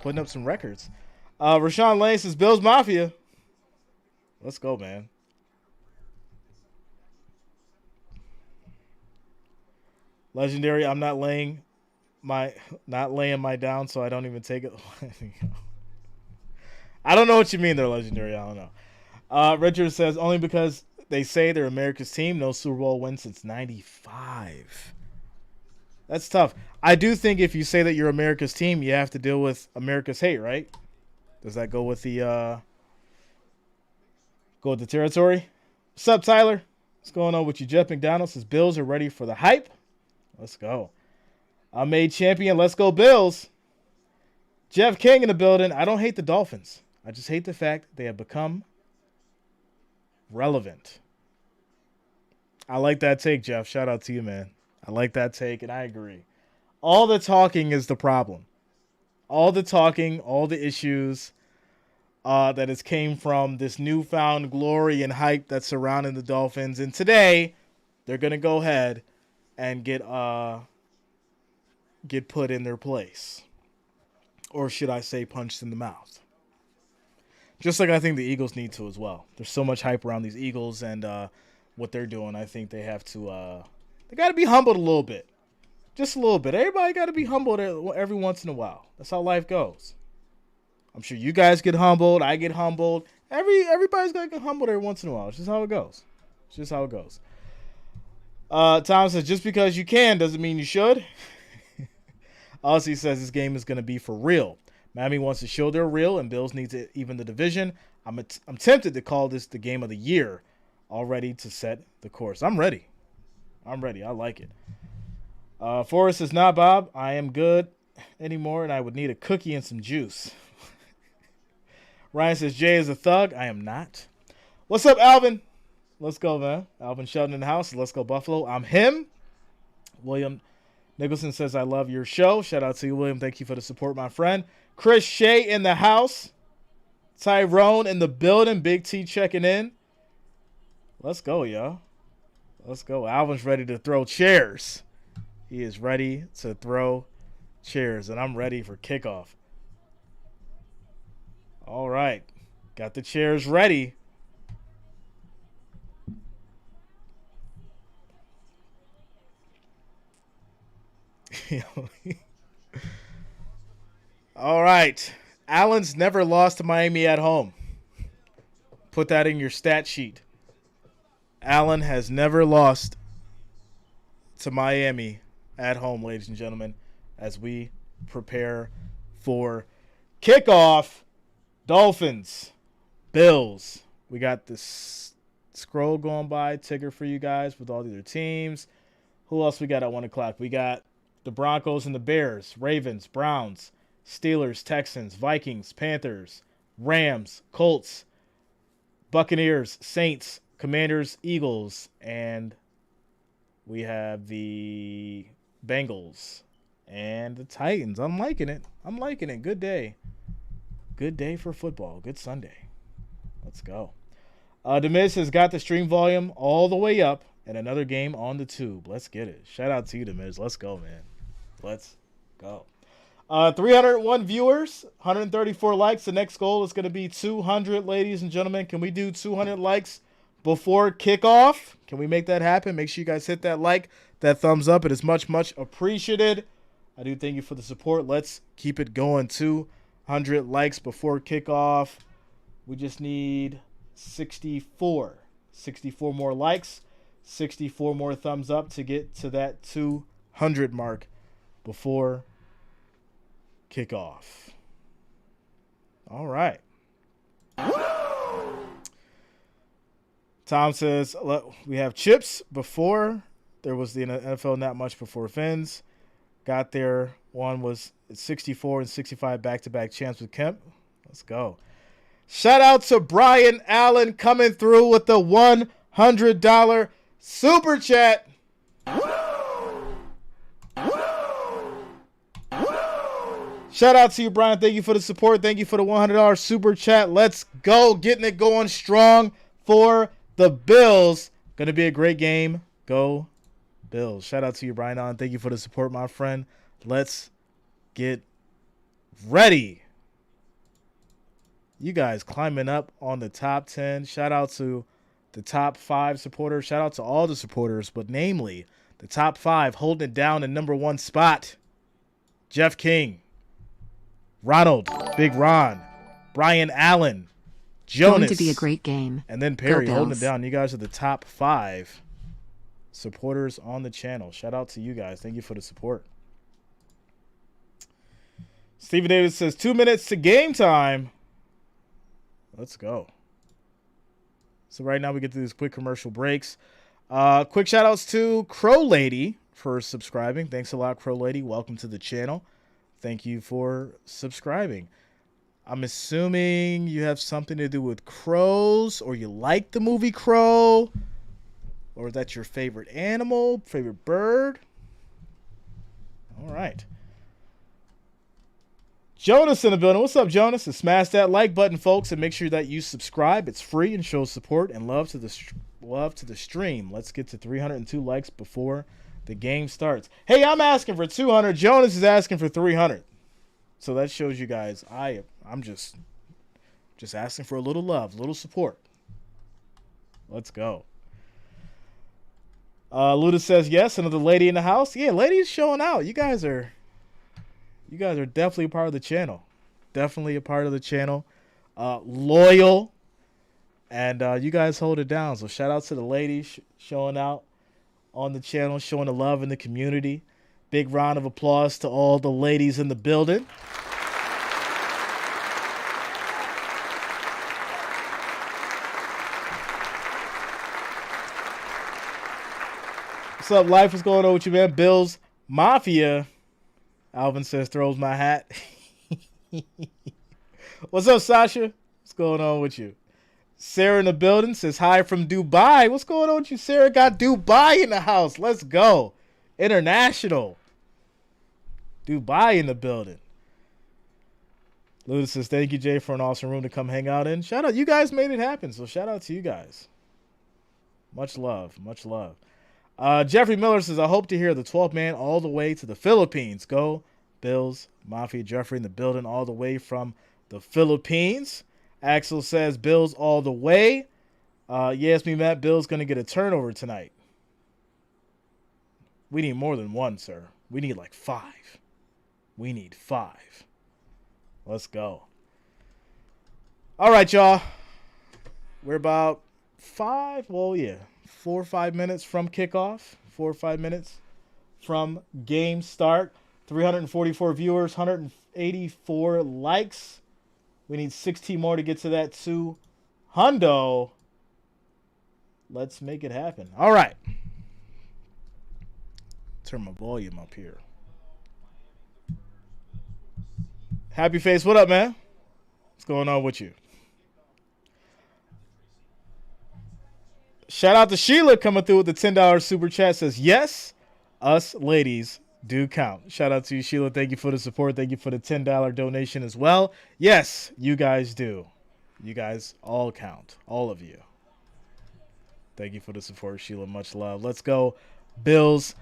putting up some records. Rashawn Lane says, Bills Mafia. Let's go, man. Legendary, I'm not laying my down, so I don't even take it. I don't know what you mean there, Legendary. I don't know. Richard says, only because they say they're America's team. No Super Bowl win since 95. That's tough. I do think if you say that you're America's team, you have to deal with America's hate, right? Does that go with the territory? What's up, Tyler? What's going on with you? Jeff McDonald says, Bills are ready for the hype. Let's go. I made champion. Let's go, Bills. Jeff King in the building. I don't hate the Dolphins. I just hate the fact they have become relevant. I like that take, Jeff. Shout out to you, man. I like that take, and I agree. All the talking is the problem. All the talking, all the issues that has came from this newfound glory and hype that's surrounding the Dolphins. And today, they're going to go ahead and get put in their place. Or should I say punched in the mouth? Just like I think the Eagles need to as well. There's so much hype around these Eagles and what they're doing. I think they have to they got to be humbled a little bit. Just a little bit. Everybody got to be humbled every once in a while. That's how life goes. I'm sure you guys get humbled. I get humbled. Everybody's got to get humbled every once in a while. It's just how it goes. Tom says, just because you can doesn't mean you should. Aussie says this game is going to be for real. Miami wants to show they're real, and Bills need to even the division. I'm tempted to call this the game of the year, all ready to set the course. I'm ready. I like it. Forrest says, nah, Bob, I am good anymore, and I would need a cookie and some juice. Ryan says, Jay is a thug. I am not. What's up, Alvin? Let's go, man. Alvin Sheldon in the house. Let's go, Buffalo. I'm him. William Nicholson says, I love your show. Shout out to you, William. Thank you for the support, my friend. Chris Shea in the house. Tyrone in the building. Big T checking in. Let's go, y'all. Let's go. Alvin's ready to throw chairs. He is ready to throw chairs, and I'm ready for kickoff. All right. Got the chairs ready. All right. Allen's never lost to Miami at home. Put that in your stat sheet. Allen has never lost to Miami at home, ladies and gentlemen, as we prepare for kickoff. Dolphins, Bills. We got this scroll going by, ticker for you guys with all the other teams. Who else we got at 1 o'clock? We got the Broncos and the Bears, Ravens, Browns, Steelers, Texans, Vikings, Panthers, Rams, Colts, Buccaneers, Saints, Commanders, Eagles, and we have the Bengals and the Titans. I'm liking it. Good day. Good day for football. Good Sunday. Let's go. Demiz has got the stream volume all the way up and another game on the tube. Let's get it. Shout out to you, Demiz. Let's go, man. Let's go. 301 viewers, 134 likes. The next goal is going to be 200, ladies and gentlemen. Can we do 200 likes before kickoff? Can we make that happen? Make sure you guys hit that like, that thumbs up. It is much, much appreciated. I do thank you for the support. Let's keep it going. 200 likes before kickoff. We just need 64 more likes, 64 more thumbs up to get to that 200 mark before kickoff. All right. Tom says, we have chips before. There was the NFL Not Much Before Fins. Got there. One was 64 and 65 back-to-back champs with Kemp. Let's go. Shout out to Brian Allen coming through with the $100 super chat. Shout out to you, Brian. Thank you for the support. Thank you for the $100 super chat. Let's go. Getting it going strong for the Bills. Going to be a great game. Go Bills. Shout out to you, Brian Allen. Thank you for the support, my friend. Let's get ready. You guys climbing up on the top 10. Shout out to the top 5 supporters. Shout out to all the supporters, but namely the top 5 holding it down in number 1 spot. Jeff King, Ronald, Big Ron, Brian Allen, Jonas. Going to be a great game. And then Perry holding it down. You guys are the top 5 supporters on the channel. Shout out to you guys. Thank you for the support. Stephen Davis says 2 minutes to game time. Let's go. So right now we get to these quick commercial breaks. Quick shout outs to Crow Lady for subscribing. Thanks a lot, Crow Lady. Welcome to the channel. Thank you for subscribing. I'm assuming you have something to do with crows, or you like the movie Crow, or that's your favorite animal, favorite bird. All right. Jonas in the building. What's up, Jonas? And smash that like button, folks, and make sure that you subscribe. It's free and shows support and love to the stream. Let's get to 302 likes before the game starts. Hey, I'm asking for 200. Jonas is asking for 300. So that shows you guys I'm just asking for a little love, a little support. Let's go. Luda says yes. Another lady in the house. Yeah, ladies showing out. You guys are definitely a part of the channel. Definitely a part of the channel. Loyal. And you guys hold it down. So shout out to the ladies showing out. on the channel, showing the love in the community. Big round of applause to all the ladies in the building. What's up, Life? What's going on with you, man? Bills Mafia. Alvin says, throws my hat. What's up, Sasha? What's going on with you? Sarah in the building says, hi from Dubai. What's going on with you, Sarah? Got Dubai in the house. Let's go. International. Dubai in the building. Luda says, thank you, Jay, for an awesome room to come hang out in. Shout out. You guys made it happen, so shout out to you guys. Much love. Much love. Jeffrey Miller says, I hope to hear the 12th man all the way to the Philippines. Go Bills Mafia. Jeffrey in the building all the way from the Philippines. Axel says, Bills all the way. Yes, me, Matt. Bills going to get a turnover tonight. We need more than one, sir. We need like 5. We need 5. Let's go. All right, y'all. We're about 4 or 5 minutes from kickoff. 4 or 5 minutes from game start. 344 viewers, 184 likes. We need 16 more to get to that 200. Let's make it happen. All right. Turn my volume up here. Happy Face, what up, man? What's going on with you? Shout out to Sheila coming through with the $10 super chat. Says, yes, us ladies do count. Shout out to you, Sheila. Thank you for the support. Thank you for the $10 donation as well. Yes, you guys do. You guys all count. All of you. Thank you for the support, Sheila. Much love. Let's go, Bills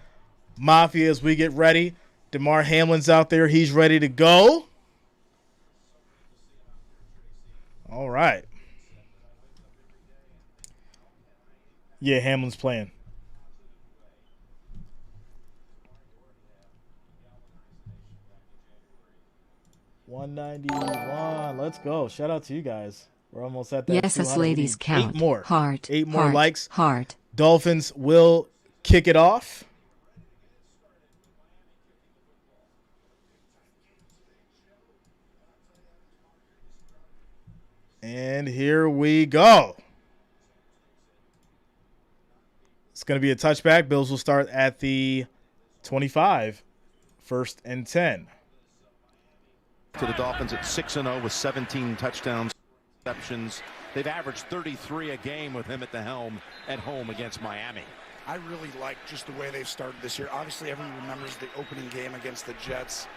Mafia, as we get ready. DeMar Hamlin's out there. He's ready to go. All right. Yeah, Hamlin's playing. $191. Let's go. Shout out to you guys. We're almost at that. Yes, us ladies count. 8 more. Heart. 8 more heart, likes. Heart. Dolphins will kick it off. And here we go. It's going to be a touchback. Bills will start at the 25. 1st and 10. To the Dolphins at 6-0 with 17 touchdowns, interceptions. They've averaged 33 a game with him at the helm at home against Miami. I really like just the way they've started this year. Obviously, everyone remembers the opening game against the Jets.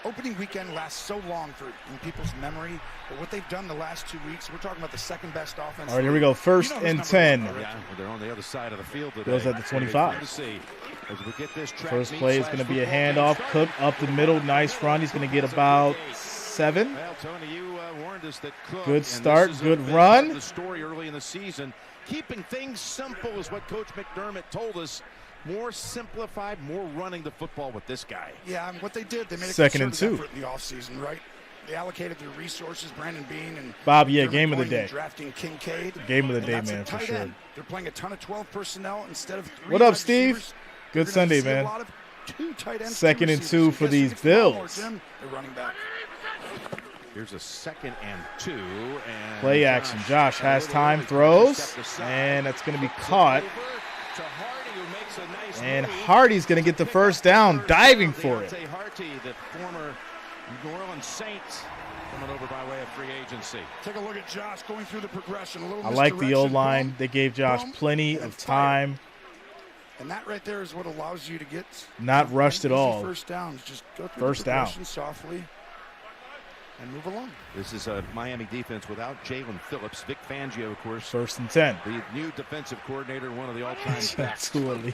Opening weekend lasts so long in people's memory, but what they've done the last 2 weeks, we're talking about the second best offense. All right, here we go. 1st and 10. Yeah, they're on the other side of the field today. Goes at the 25. As we get this First play is going to be a handoff. Cook up the middle. Nice run. He's going to get about 7. Well, Tony, you warned us that Cook, good start. Good run. The story early in the season, keeping things simple is what Coach McDermott told us. More simplified, more running the football with this guy. Yeah, and what they did, they made a 2nd and 2 effort in the offseason, right? They allocated their resources, Brandon Bean and Bob. Yeah, game of the day. Drafting Kincaid. Game of the day, man, for sure. They're playing a ton of 12 personnel instead of 3. What up, Steve? Good Sunday, man. 2nd and 2 for these Bills. They're running back. Here's a 2nd and 2. And play action. Josh has time, throws, and that's going to be caught. And Hardy's going to get the first down, diving for it. Hardy, the former New Orleans Saints, coming over by way of free agency. Take a look at Josh going through the progression. A little I like the O-line. They gave Josh plenty of time. And that right there is what allows you to get not rushed at all. First downs. Just go through first the down softly and move along. This is a Miami defense without Jalen Phillips. Vic Fangio, of course. 1st and 10. The new defensive coordinator, one of the all-time best. And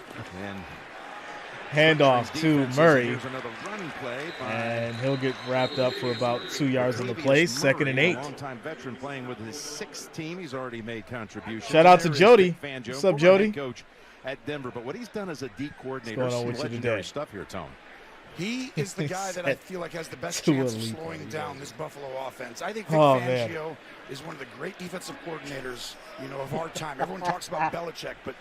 handoff to defenses. Murray. Here's another run play and he'll get wrapped up for about 2 yards on the play. 2nd and 8. Long-time veteran playing with his 6th team. He's already made contributions. Shout out to Jody. What's up, Jody? Coach at Denver, but what he's done as a D coordinator, what's going on with you today? Stuff here, Tone. He is the guy that I feel like has the best chance of slowing down this Buffalo offense. I think Vic Fangio is one of the great defensive coordinators, of our time. Everyone talks about Belichick, but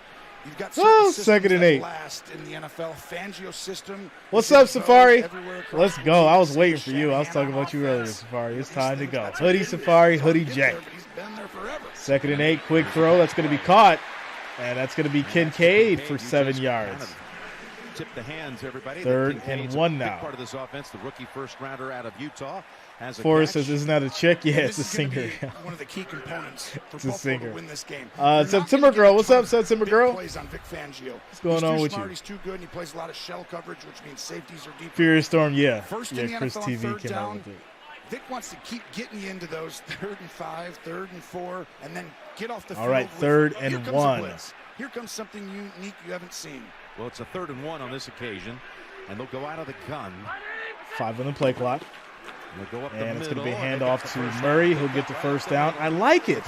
You've got certain second and 8. Last in the NFL Fangio system. What's up, Safari? Let's go. I was waiting for you. I was talking about you earlier, Safari. It's time to go. Hoodie Safari, hoodie Jack. Second and 8, quick throw. That's going to be caught. And that's going to be Kincaid for 7 yards. Tip the hands, everybody. Third and 1 now. Part of this offense, the rookie first rounder out of Utah. Forrest says, "Isn't that a chick?" Yeah, it's a singer. One of the key components for it's a Buffalo singer. to win this game. September Girl, what's up, September Girl? Plays on Vic Fangio. What's going on with you? He's too good, and he plays a lot of shell coverage, which means safeties are deep. Furious Storm, yeah. First yeah, in the Chris NFL TV third came down. out with it. Vic wants to keep getting you into those 3rd and 5, 3rd and 4, and then get off the field. All right, 3rd and 1. Here comes something unique you haven't seen. Well, it's a 3rd and 1 on this occasion, and they'll go out of the gun. 5 on the play clock. Go up and it's going to be a handoff to Murray. He'll get the first down. I like it.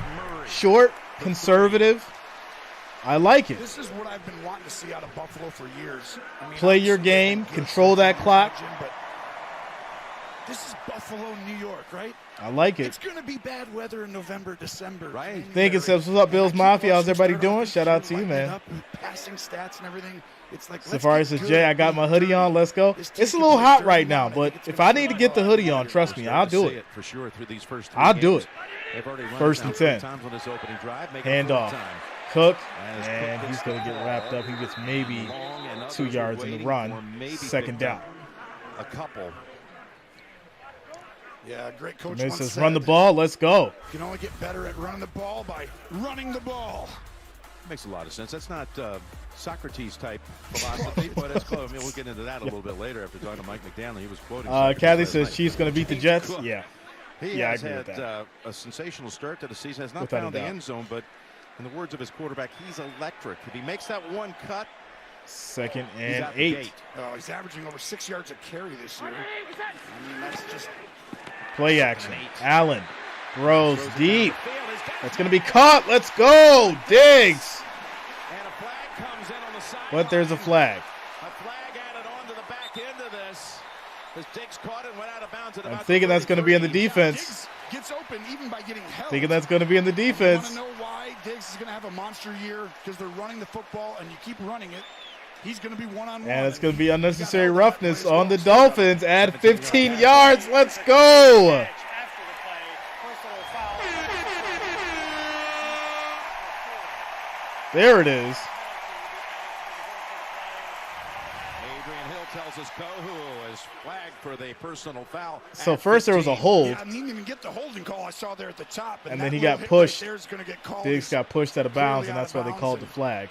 Short, conservative. I like it. This is what I've been wanting to see out of Buffalo for years. I mean, play your game, control that clock. But this is Buffalo, New York, right? I like it. It's going to be bad weather in November, December. Right. Thinking, what's up, Bills Mafia? How's everybody doing? Shout out to you, man. Passing stats and everything. It's like Safari says, Jay, I got my hoodie on. Let's go. It's a little hot right now, but if I need to get the hoodie on, trust me, I'll do it. For sure through these first I'll do it. 1st and 10. Handoff. Cook, and he's going to get wrapped up. He gets maybe 2 yards in the run. 2nd down. A couple. Yeah, great coach. He says, run the ball. Let's go. You can only get better at running the ball by running the ball. Makes a lot of sense. That's not Socrates type philosophy, but it's close. I mean, we'll get into that a little bit later after talking to Mike McDaniel. He was quoting. Kathy says Chiefs going to beat the Jets. Yeah. He I has agree had with that. A sensational start to the season. Has not Without found the end zone, but in the words of his quarterback, he's electric. If he makes that one cut. 2nd and 8. Oh, he's averaging over 6 yards a carry this year. I mean, that's just play action. Allen throws deep. That's going to be caught. Let's go, Diggs. But there's a flag. A flag added on to the back end of this. As Diggs caught it and went out of bounds at I'm thinking that's going to be in the defense. Gets open even by getting held. Thinking that's going to be in the defense. You want to know why Diggs is going to have a monster year? Because they're running the football and you keep running it. He's going to be one-on-one. And it's going to be unnecessary roughness on the Dolphins. Add 15 yards. Let's go. There it is. Tells us Kohu is flagged for the personal foul. So first there was a hold. Yeah, I didn't even get the holding call I saw there at the top. And then he got pushed. Right Diggs got pushed out of bounds, and that's why they called the flag.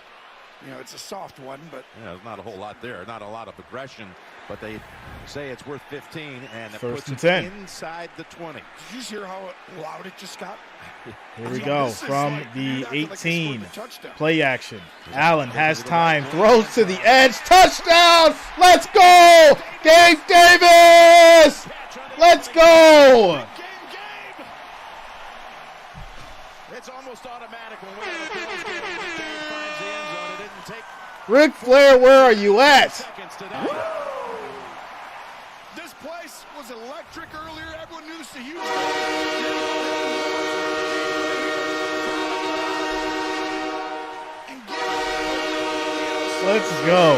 You know, it's a soft one, but yeah, there's not a whole lot there. Not a lot of aggression, but they say it's worth 15, and it 1st puts and it 10. inside the 20. Did you hear how loud it just got? Here we go from the 18. Play action. Allen has time. Throws to the edge. Touchdown! Let's go! Gabe Davis! Let's go! It's almost automatic when we have a Bills game. Dave finds the end zone. It didn't take Ric Flair, where are you at? seconds to that. This place was electric earlier. Everyone knew this is a huge. Let's go.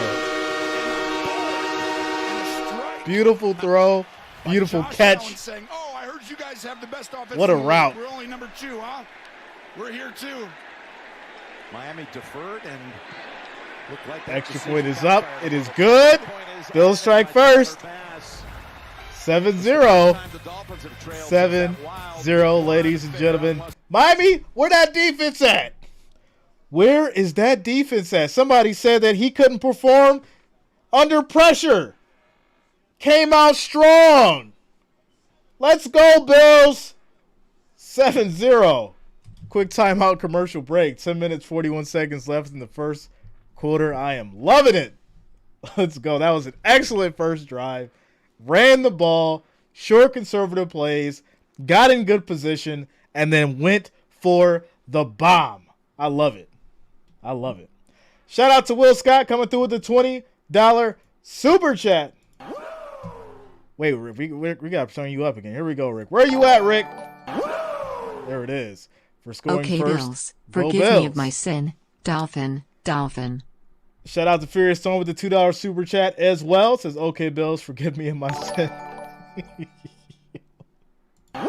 Beautiful throw. Beautiful catch. Saying, oh, I heard you guys have the best offense. What a route. We're only number 2, huh? We're here too. Miami deferred and looked like extra point is up. It is good. Bills strike first. 7-0. 7-0, ladies and gentlemen. Miami, where that defense at? Where is that defense at? Somebody said that he couldn't perform under pressure. Came out strong. Let's go, Bills. 7-0. Quick timeout commercial break. 10 minutes, 41 seconds left in the first quarter. I am loving it. Let's go. That was an excellent first drive. Ran the ball, short conservative plays, got in good position, and then went for the bomb. I love it. I love it. Shout out to Will Scott coming through with the $20 super chat. Wait, Rick, we got to turn you up again. Here we go, Rick. Where are you at, Rick? There it is. For scoring okay, first. Bills. Forgive me of my sin. Dolphin. Dolphin. Shout out to Furious Stone with the $2 super chat as well. Says, okay, Bills, forgive me and my sin.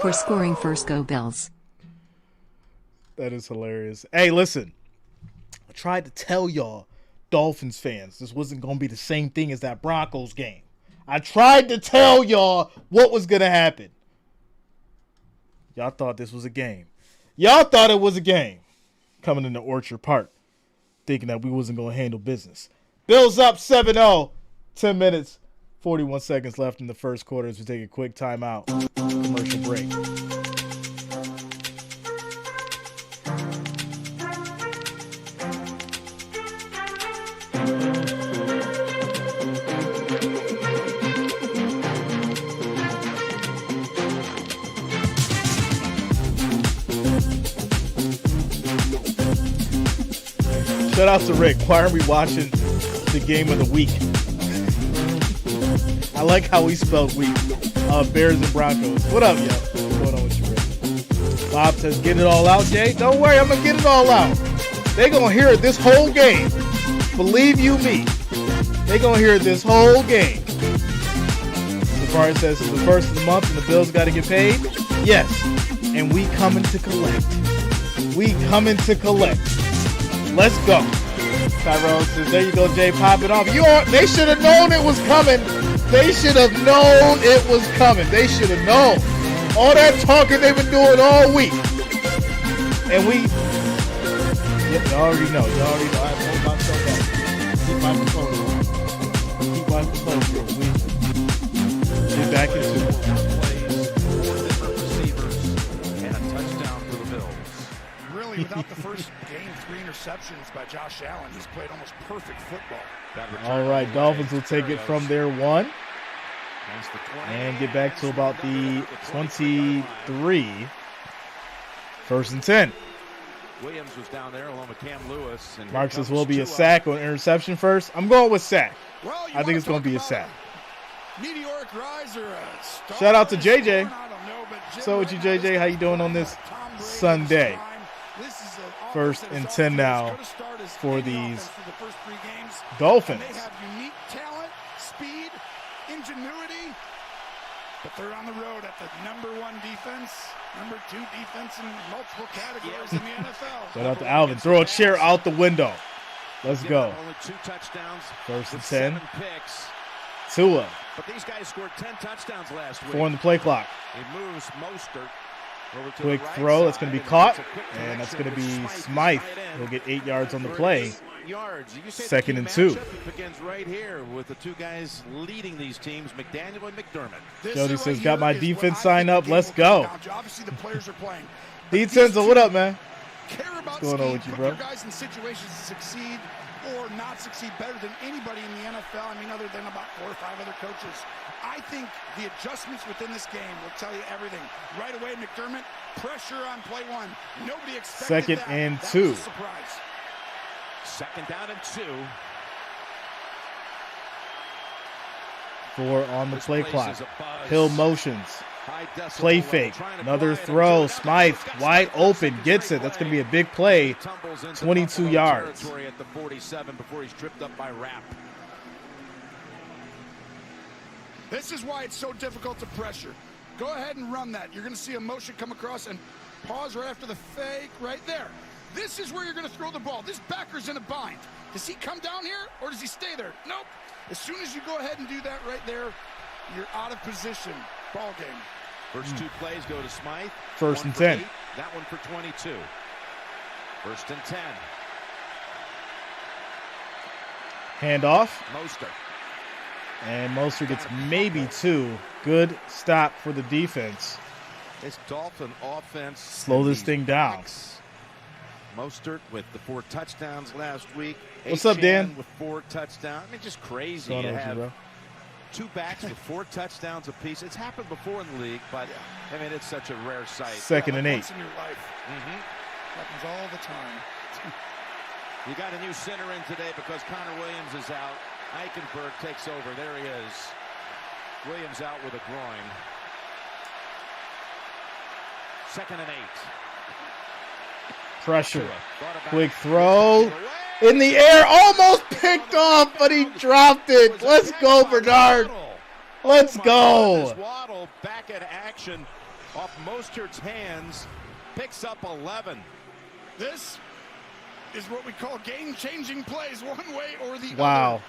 For scoring first, go Bills. That is hilarious. Hey, listen. I tried to tell y'all, Dolphins fans, this wasn't going to be the same thing as that Broncos game. I tried to tell y'all what was going to happen. Y'all thought this was a game. Y'all thought it was a game. Coming into Orchard Park, thinking that we wasn't going to handle business. Bills up 7-0. 10 minutes, 41 seconds left in the first quarter as we take a quick timeout. Commercial break. Shout out to Rick. Why aren't we watching the game of the week? I like how he spelled week. Bears and Broncos. What up, yo? What's going on with you, Rick? Bob says, get it all out, Jay. Don't worry, I'm going to get it all out. They going to hear it this whole game. Believe you me. They going to hear it this whole game. Safari says, it's the first of the month and the Bills got to get paid. Yes. And we coming to collect. We coming to collect. Let's go. Tyrone says, there you go, Jay, pop it off. They should have known it was coming. They should have known it was coming. They should have known. All that talking they've been doing all week. And we, yep, you already know. You already know. I hold myself back. Keep my composure. Keep my composure. We get back into it. Without the first game, 3 interceptions by Josh Allen. He's played almost perfect football. All right, Dolphins will take it from their 1 and get back to about the 23. First and 10. Williams was down there along with Cam Lewis. And Mark says, will be a sack or interception first. I'm going with sack. Well, I think it's going to be a sack. Meteoric rise or a shout out to JJ. Know, so with you, JJ, how you doing on this Sunday? First and 10 now for these Dolphins. They have unique talent, speed, ingenuity, but they're on the road at the #1 defense, #2 defense in multiple categories in the NFL. Shout out to Alvin. Throw a chair out the window. Let's go. Only 2 touchdowns. First and 10. 7 picks. Tua. But these guys scored 10 touchdowns last week. 4 on the play clock. He moves Mostert. Quick throw, that's going to be caught, and that's going to be Smythe. He'll get 8 yards on the play. Second and 2. Begins right here with the 2 guys leading these teams, McDaniel and McDermott. Jody says, got my defense sign up. Let's go. Obviously, the players are playing. D-Tenzel, what up, man? What's going on with you, bro? Guys in situations to succeed or not succeed better than anybody in the NFL. I mean, other than about 4 or 5 other coaches. I think the adjustments within this game will tell you everything. Right away, McDermott, pressure on play 1. Nobody expected Second that. and That 2. was a surprise. Second down and 2. 4 on the play clock. Hill motions. Play fake. Another throw. Smythe wide open. Gets it. That's going to be a big play. 22 yards. At the 47 before he's tripped up by Rapp. This is why it's so difficult to pressure. Go ahead and run that. You're going to see a motion come across and pause right after the fake right there. This is where you're going to throw the ball. This backer's in a bind. Does he come down here or does he stay there? Nope. As soon as you go ahead and do that right there, you're out of position. Ball game. First 2 plays go to Smythe. First and 10. 8, that one for 22. First and 10. Handoff. Mostert. And Mostert gets maybe 2. Good stop for the defense. This Dolphin offense. Slow this thing down. Mostert with the 4 touchdowns last week. What's up, Dan? With 4 touchdowns. I mean, just crazy What's to going on with you, have bro? 2 backs with 4 touchdowns apiece. It's happened before in the league, but I mean, it's such a rare sight. Second and 8. Once in your life. Happens all the time. You got a new center in today because Connor Williams is out. Eichenberg takes over. There he is. Williams out with a groin. Second and 8. Pressure. Quick throw. In the air, almost picked off, but he dropped it. Let's go, Bernard. Let's go. Waddle back at action off Mostert's hands, picks up 11. This is what we call game-changing plays, one way or the other. Wow.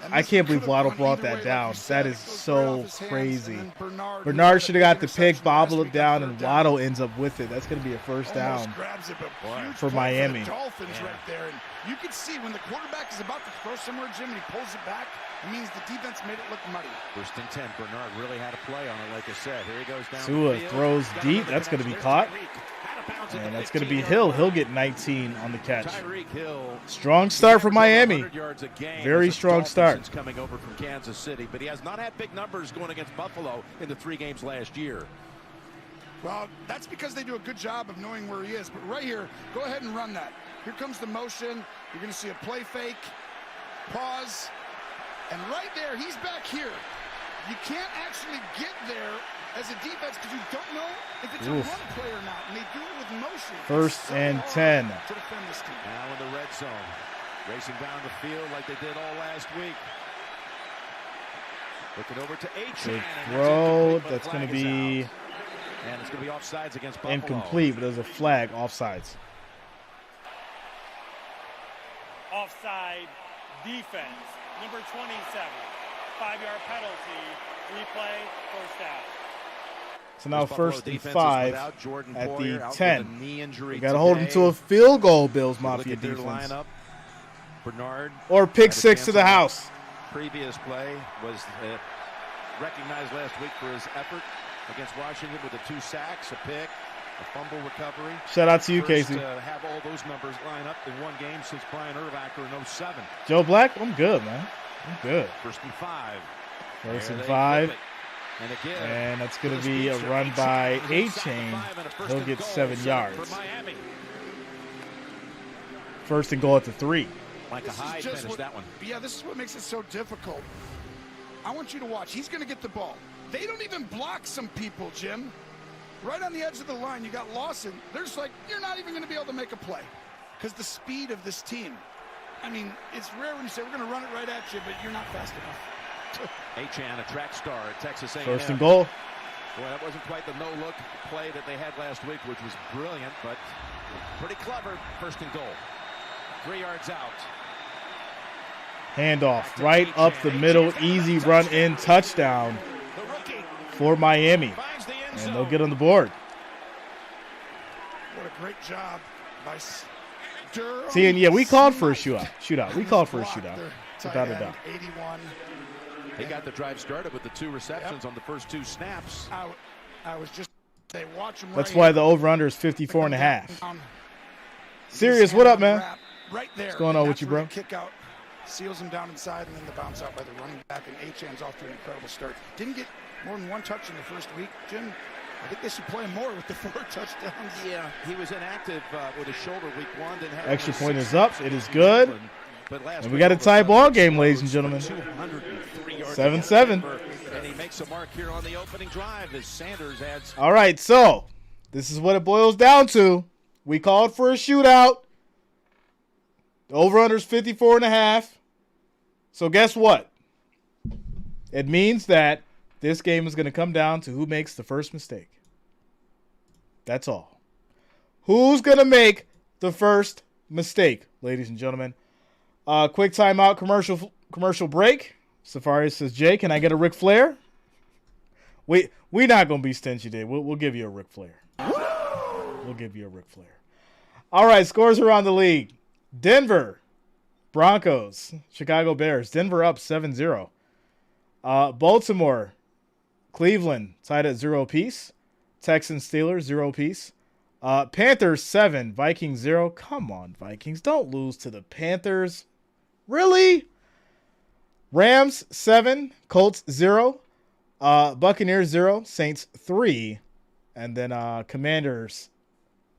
And I this can't believe could have Waddle gone brought either way, that like down. you said. That It is goes right so off his hands, crazy. and then Bernard who should have had got the interception pick, last bobbled week it on down, third and down. Waddle ends up with it. That's going to be a first Almost down. grabs it, but huge for play Miami. For the Dolphins right there. And you can see when the quarterback is about to throw somewhere, Jim, and he pulls it back, it means the defense made it look muddy. First and 10. Bernard really had a play on it, like I said. Here he goes down Tua the field. throws Got deep. another That's going to be connection. caught. There's Tyreek. Out of bounds at And the that's going to be 15-yard Hill. line. He'll get 19 on the catch. Tyreek Hill. Strong start for Miami. 100 yards a game Very as the strong Dolphins start. coming over from Kansas City, but he has not had big numbers going against Buffalo in the 3 games last year. Well, that's because they do a good job of knowing where he is. But right here, go ahead and run that. Here comes the motion. You're going to see a play fake, pause, and right there, he's back here. You can't actually get there as a defense because you don't know if it's a Oof. run play or not, and they do it with motion. First It's so and hard 10. to defend this team. Now in the red zone, racing down the field like they did all last week. Looking over to H. Big throw. That's going to be And it's going to be offsides against Buffalo. incomplete, but there's a flag, offsides. Offside defense, number 27. 5-yard penalty, replay, first down. So now Buffalo first and defense is 5 without Jordan at Poyer, the out with 10. a knee injury We got to hold him today. to a field goal, Bills Look Mafia at their defense. lineup. Bernard. Or pick had a 6 to chance the on house. Previous play was recognized last week for his effort against Washington with the 2 sacks, a pick, a fumble recovery. Shout out to you, First Casey. to have all those numbers line up in one game since Brian Urlacher in 07. Joe Black, I'm good, man. I'm good. First and 5. First There and they 5. flip it. And again, And that's going for to the be a speedster, run by H-Chain A-Chain. inside the 5 and a first He'll and get goal 7 set yards. For Miami. First and goal at the 3. Micah This is Hyde just finished what- that one. Yeah, this is what makes it so difficult. I want you to watch. He's going to get the ball. They don't even block some people, Jim. Right on the edge of the line, you got Lawson. There's like, you're not even going to be able to make a play because the speed of this team. I mean, it's rare when you say, we're going to run it right at you, but you're not fast enough. Achan, a track star at Texas A&M. First and goal. Boy, that wasn't quite the no-look play that they had last week, which was brilliant, but pretty clever. First and goal. 3 yards out. Handoff right up the middle. Easy run in touchdown The rookie for Miami. finds the end And zone. they'll get on the board. What a great job by Durham. See, and yeah, we called for a shootout. We called for a Block shootout. there. Without Tight a end, doubt. 81. He got the drive started with the 2 receptions on the first 2 snaps. I was just, they watch him That's right why here. the over-under is 54 and a half. Down. Serious, what up, man? Wrap right there. What's going on And with that's you, where bro? the kick out seals him down inside, and then the bounce out by the running back, and Achan's off to an incredible start. Didn't get more than 1 touch in the first week. Jim, I think they should play him more with the 4 touchdowns. Yeah, he was inactive with his shoulder week 1. Didn't have Extra only point 6 is up. snaps It is against good. Cleveland. But last And we week, got a all of tie sudden, ball it game, ladies and explodes gentlemen. for 203 yards 7-7. against Denver. And he makes a mark here on the opening drive as Sanders adds. All right, so this is what it boils down to. We called for a shootout. The over-under is 54 and a half. So guess what? It means that this game is going to come down to who makes the first mistake. That's all. Who's going to make the first mistake, ladies and gentlemen? Quick timeout, commercial break. Safari says, Jay, can I get a Ric Flair? We not going to be stingy today. We'll give you a Ric Flair. We'll give you a Ric Flair. All right, scores around the league. Denver Broncos, Chicago Bears. Denver up 7-0. Baltimore, Cleveland tied at 0 apiece. Texans, Steelers 0 apiece. Panthers 7, Vikings 0. Come on, Vikings. Don't lose to the Panthers. Really? Rams 7, Colts 0. Buccaneers 0, Saints 3. And then Commanders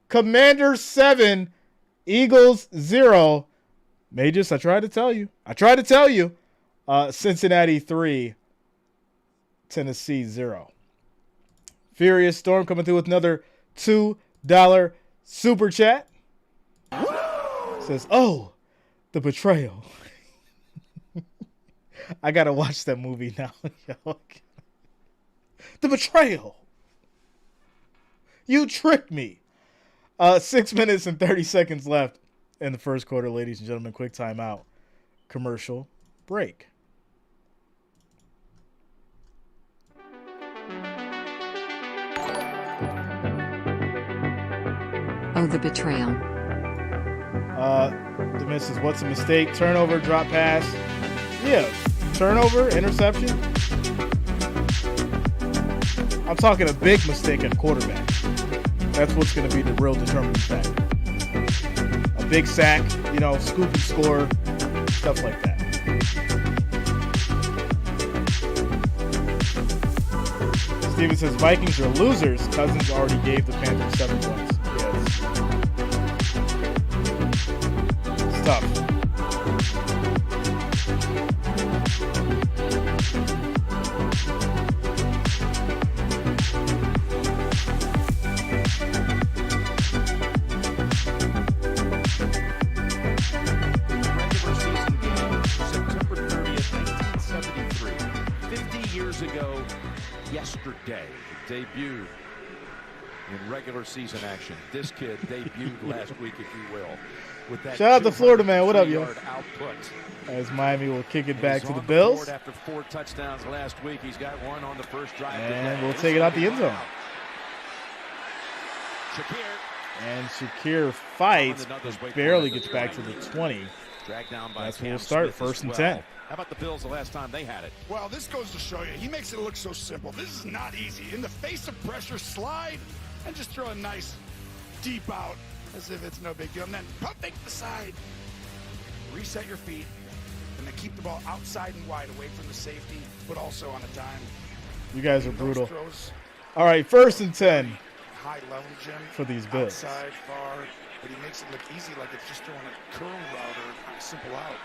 7, Eagles 0. Magus, I tried to tell you. Cincinnati 3, Tennessee 0. Furious Storm coming through with another $2 super chat. Says, "Oh, the betrayal." I gotta watch that movie now. The betrayal. You tricked me. 6 minutes and 30 seconds left in the first quarter, ladies and gentlemen. Quick timeout. Commercial break. Oh, the betrayal. The misses. What's a mistake? Turnover, drop pass. Yeah, turnover, interception. I'm talking a big mistake at quarterback. That's what's going to be the real determining factor. A big sack, scoop and score, stuff like that. Steven says Vikings are losers. Cousins already gave the Panthers 7 points. Yes. It's tough. Ago yesterday, debuted in regular season action. This kid debuted last week, if you will, with that. Shout out to Florida, man. What up, yo? Output. As Miami will kick it back to the Bills. After 4 touchdowns last week, he's got one on the first drive. And we'll take it out the end zone. Shakir. And Shakir fights, but barely gets back to the 20. Dragged down by That's where we'll start, first and 10. How about the Bills the last time they had it? Well, this goes to show you, he makes it look so simple. This is not easy. In the face of pressure, slide and just throw a nice deep out as if it's no big deal. And then pump fake the side, reset your feet, and then keep the ball outside and wide away from the safety, but also on a dime. You guys are brutal. Throws, all right, first and 10 high level, Jim, for these Bills. Outside, far, but he makes it look easy, like it's just throwing a curl route or a simple out.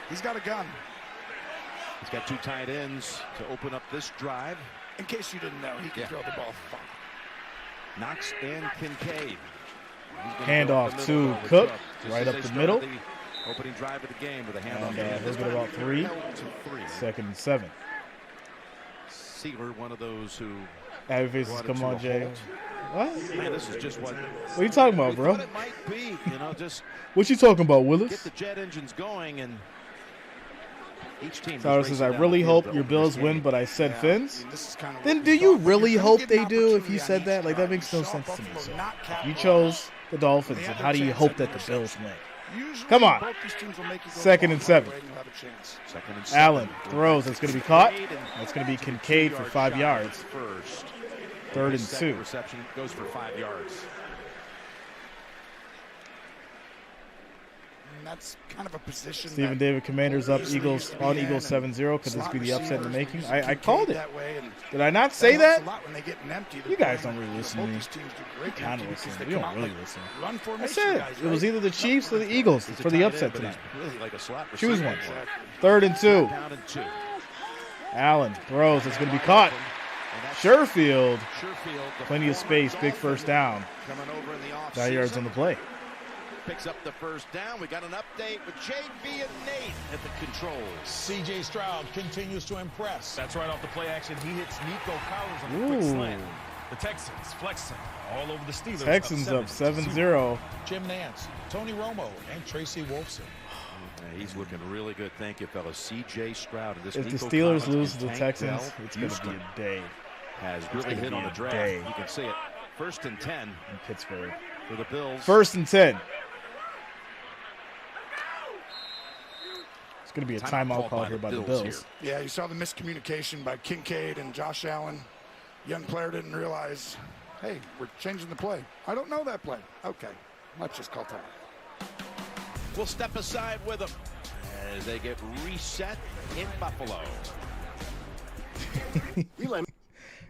He's got a gun. He's got 2 tight ends to open up this drive. In case you didn't know, he can throw the ball far. Knox and Kincaid. Handoff to Cook, right up the middle. The opening drive of the game with a handoff. And he'll get about 3. Second and 7. Sealer, one of those who. Happy faces, come on, Jay. What? Man, this is just what are you talking about, bro? It might be, just what you talking about, Willis? Get the jet engines going, and each team. Tyler says, I really hope your Bills win, but I said Fins. Kind of then do you really hope they do if you said that? Like, that makes no sense to me. So you chose the Dolphins, and how do you hope that the Bills win? Come on. Second and 7. Allen throws. That's going to be caught. That's going to be Kincaid for 5 yards. Third and 2. Reception goes for 5 yards. And that's kind of a position. Stephen David Commanders up Eagles on Eagles 7-0. Could this be the upset in the making? I called it. Did I not say that? You guys don't really listen to me. You kind of listen. You don't really listen. I said it was either the Chiefs or the Eagles for the upset tonight. Choose one. Third and 2. Allen throws. It's going to be caught. Sherfield, plenty of space, big first down. 9 yards on the play. Picks up the first down. We got an update with JV and Nate at the controls. C.J. Stroud continues to impress. That's right off the play action. He hits Nico Collins on the quick slant. The Texans flexing all over the Steelers. Texans up 7-0. Jim Nance, Tony Romo, and Tracy Wolfson. He's looking really good. Thank you, fellas. C.J. Stroud. If the Steelers lose to the Texans, it's going to be a day. Has really hit on the draft. You can see it. First and 10 in Pittsburgh for the Bills. First and 10. It's going to be a timeout call here by the Bills. Yeah, you saw the miscommunication by Kincaid and Josh Allen. Young player didn't realize, hey, we're changing the play. I don't know that play. Okay, let's just call time. We'll step aside with them as they get reset in Buffalo.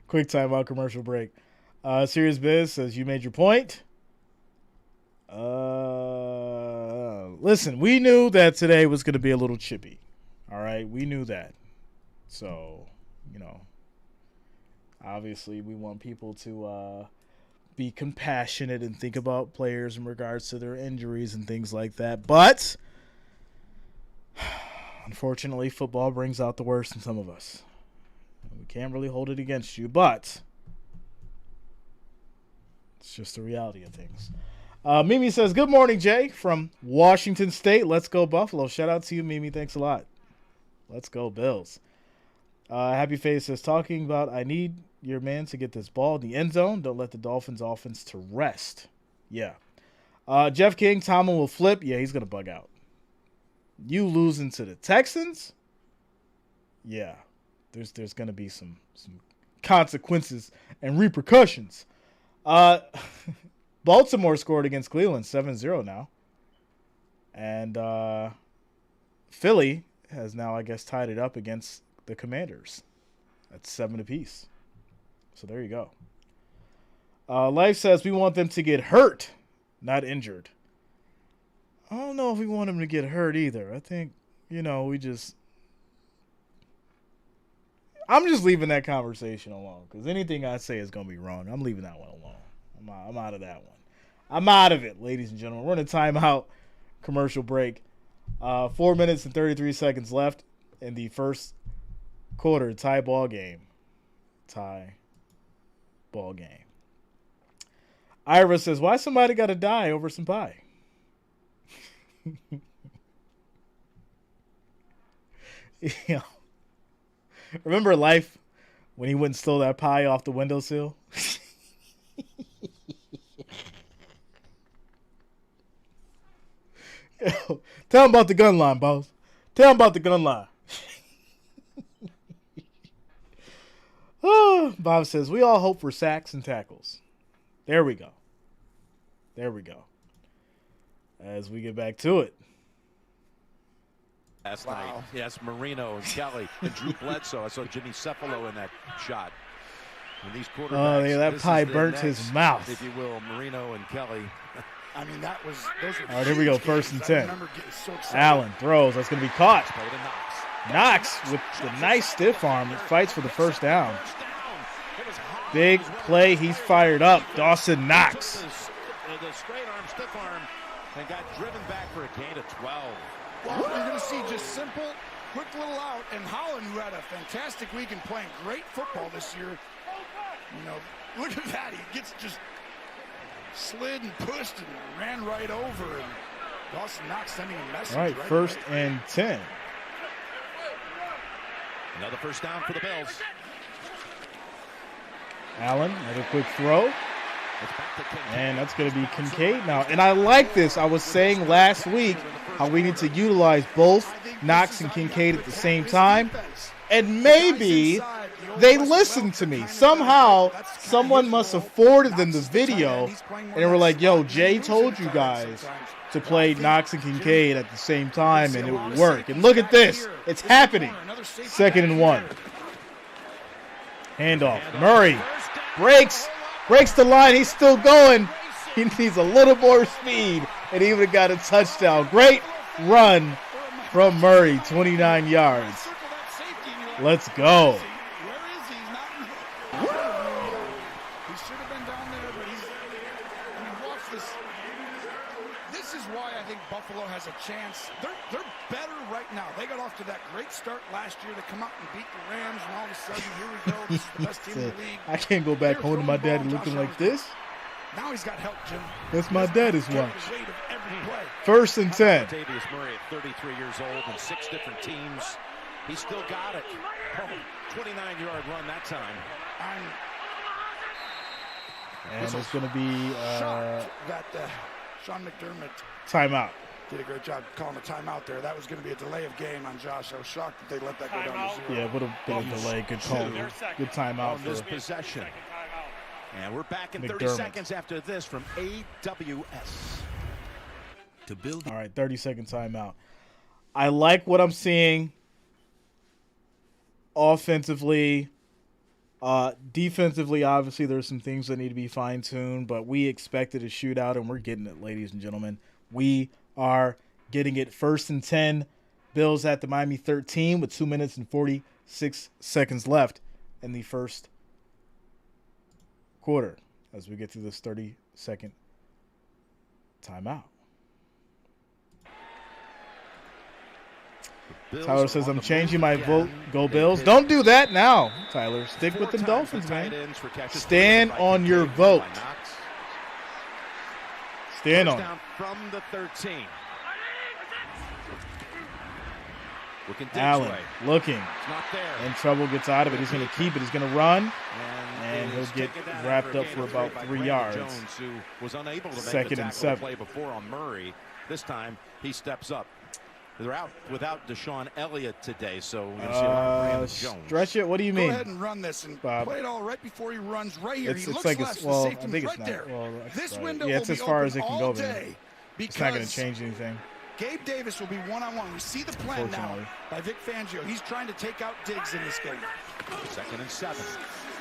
Quick timeout, commercial break. Serious Biz says, you made your point. Listen, we knew that today was going to be a little chippy. All right, we knew that. So, obviously we want people to be compassionate and think about players in regards to their injuries and things like that. But unfortunately, football brings out the worst in some of us. We can't really hold it against you, but it's just the reality of things. Mimi says, good morning, Jay, from Washington State. Let's go Buffalo. Shout out to you, Mimi. Thanks a lot. Let's go Bills. Happy Face says, talking about I need your man to get this ball in the end zone. Don't let the Dolphins offense to rest. Yeah. Jeff King, Tomlin will flip. Yeah, he's going to bug out. You losing to the Texans? Yeah. There's going to be some consequences and repercussions. Baltimore scored against Cleveland 7-0 now. And Philly has now, I guess, tied it up against the Commanders. That's 7 apiece. So there you go. Life says we want them to get hurt, not injured. I don't know if we want them to get hurt either. I think, I'm just leaving that conversation alone because anything I say is going to be wrong. I'm leaving that one alone. I'm out of that one. I'm out of it, ladies and gentlemen. We're in a timeout commercial break. 4 minutes and 33 seconds left in the first quarter. Tie ball game. Ira says, why somebody got to die over some pie? Remember Life when he went and stole that pie off the windowsill? Tell him about the gun line, boss. Tell him about the gun line. Bob says, we all hope for sacks and tackles. There we go. As we get back to it. Last night, yes, Marino and Kelly and Drew Bledsoe. I saw Jimmy Cephalo in that shot. And these quarterbacks, oh, yeah, that pie burnt his mouth. If you will, Marino and Kelly. I mean, those are all right, here we go, first and 10. So Allen throws. That's going to be caught. Knox with the nice stiff arm. Fights for the first down. Big play. He's fired up. Dawson Knox. The straight arm, stiff arm, and got driven back for a gain of 12. Well, you're going to see just simple, quick little out. And Holland, who had a fantastic week and playing great football this year, look at that. He gets just slid and pushed and ran right over. And Dawson Knox sending a message. All right, first and 10. Another first down for the Bills. Allen, another quick throw. And that's going to be Kincaid now. And I like this. I was saying last week how we need to utilize both Knox and Kincaid at the same time. And maybe they listened to me. Somehow, someone must have forwarded them the video. And they were like, yo, Jay told you guys to play Knox and Kincaid at the same time, and it would work. And look at this. It's happening. 2nd and 1. Handoff. Murray breaks the line. He's still going. He needs a little more speed, and he would have got a touchdown. Great run from Murray, 29 yards. Let's go. He should have been down there, but watch this. This is why I think Buffalo has a chance. They're better right now. They got off to that great start last year to come out and beat the Rams, and all of a sudden, here we go. This is the best team in the league. I can't go back home to my daddy looking like this. Now he's got help, Jim. That's my daddy's watch. First and 10. Davius Murray at 33 years old and 6 different teams. He still got it. 29-yard run that time. And it's going to be Sean McDermott timeout. Did a great job calling a timeout there. That was going to be a delay of game on Josh. I was shocked that they let that go down to 0. Yeah, it would have been a delay. Good call. Good timeout on this possession. And we're back in 30 seconds after this from AWS. To build. All right, 30-second timeout. I like what I'm seeing offensively. Defensively, obviously, there's some things that need to be fine-tuned, but we expected a shootout, and we're getting it, ladies and gentlemen. We are getting it. 1st and 10. Bills at the Miami 13 with 2 minutes and 46 seconds left in the first quarter. as we get through this 30-second timeout. Tyler says, I'm changing my vote. Go Bills. Don't do that now, Tyler. Stick with them Dolphins, man. Stand on your vote. Stand on it. From the 13. Allen looking. Not there. In trouble, gets out of it. He's going to keep it. He's going to run. And he'll get wrapped up for about 3 yards. Jones, who was unable to make Second the and tackle 7. play before on Murray. This time he steps up. They're out without Deshaun Elliott today, so we're going to see a lot of Brandon Jones. Stretch it. What do you mean? Go ahead and run this and Bob. play it all right before he runs right here. He looks like left. well, The I safety's think it's right not. there. Well, this right. window Yeah, will it's be as far open as it can all go, day man. because It's not going to change anything. Gabe Davis will be one-on-one. We see the plan now by Vic Fangio. He's trying to take out Diggs in this game. 2nd and 7.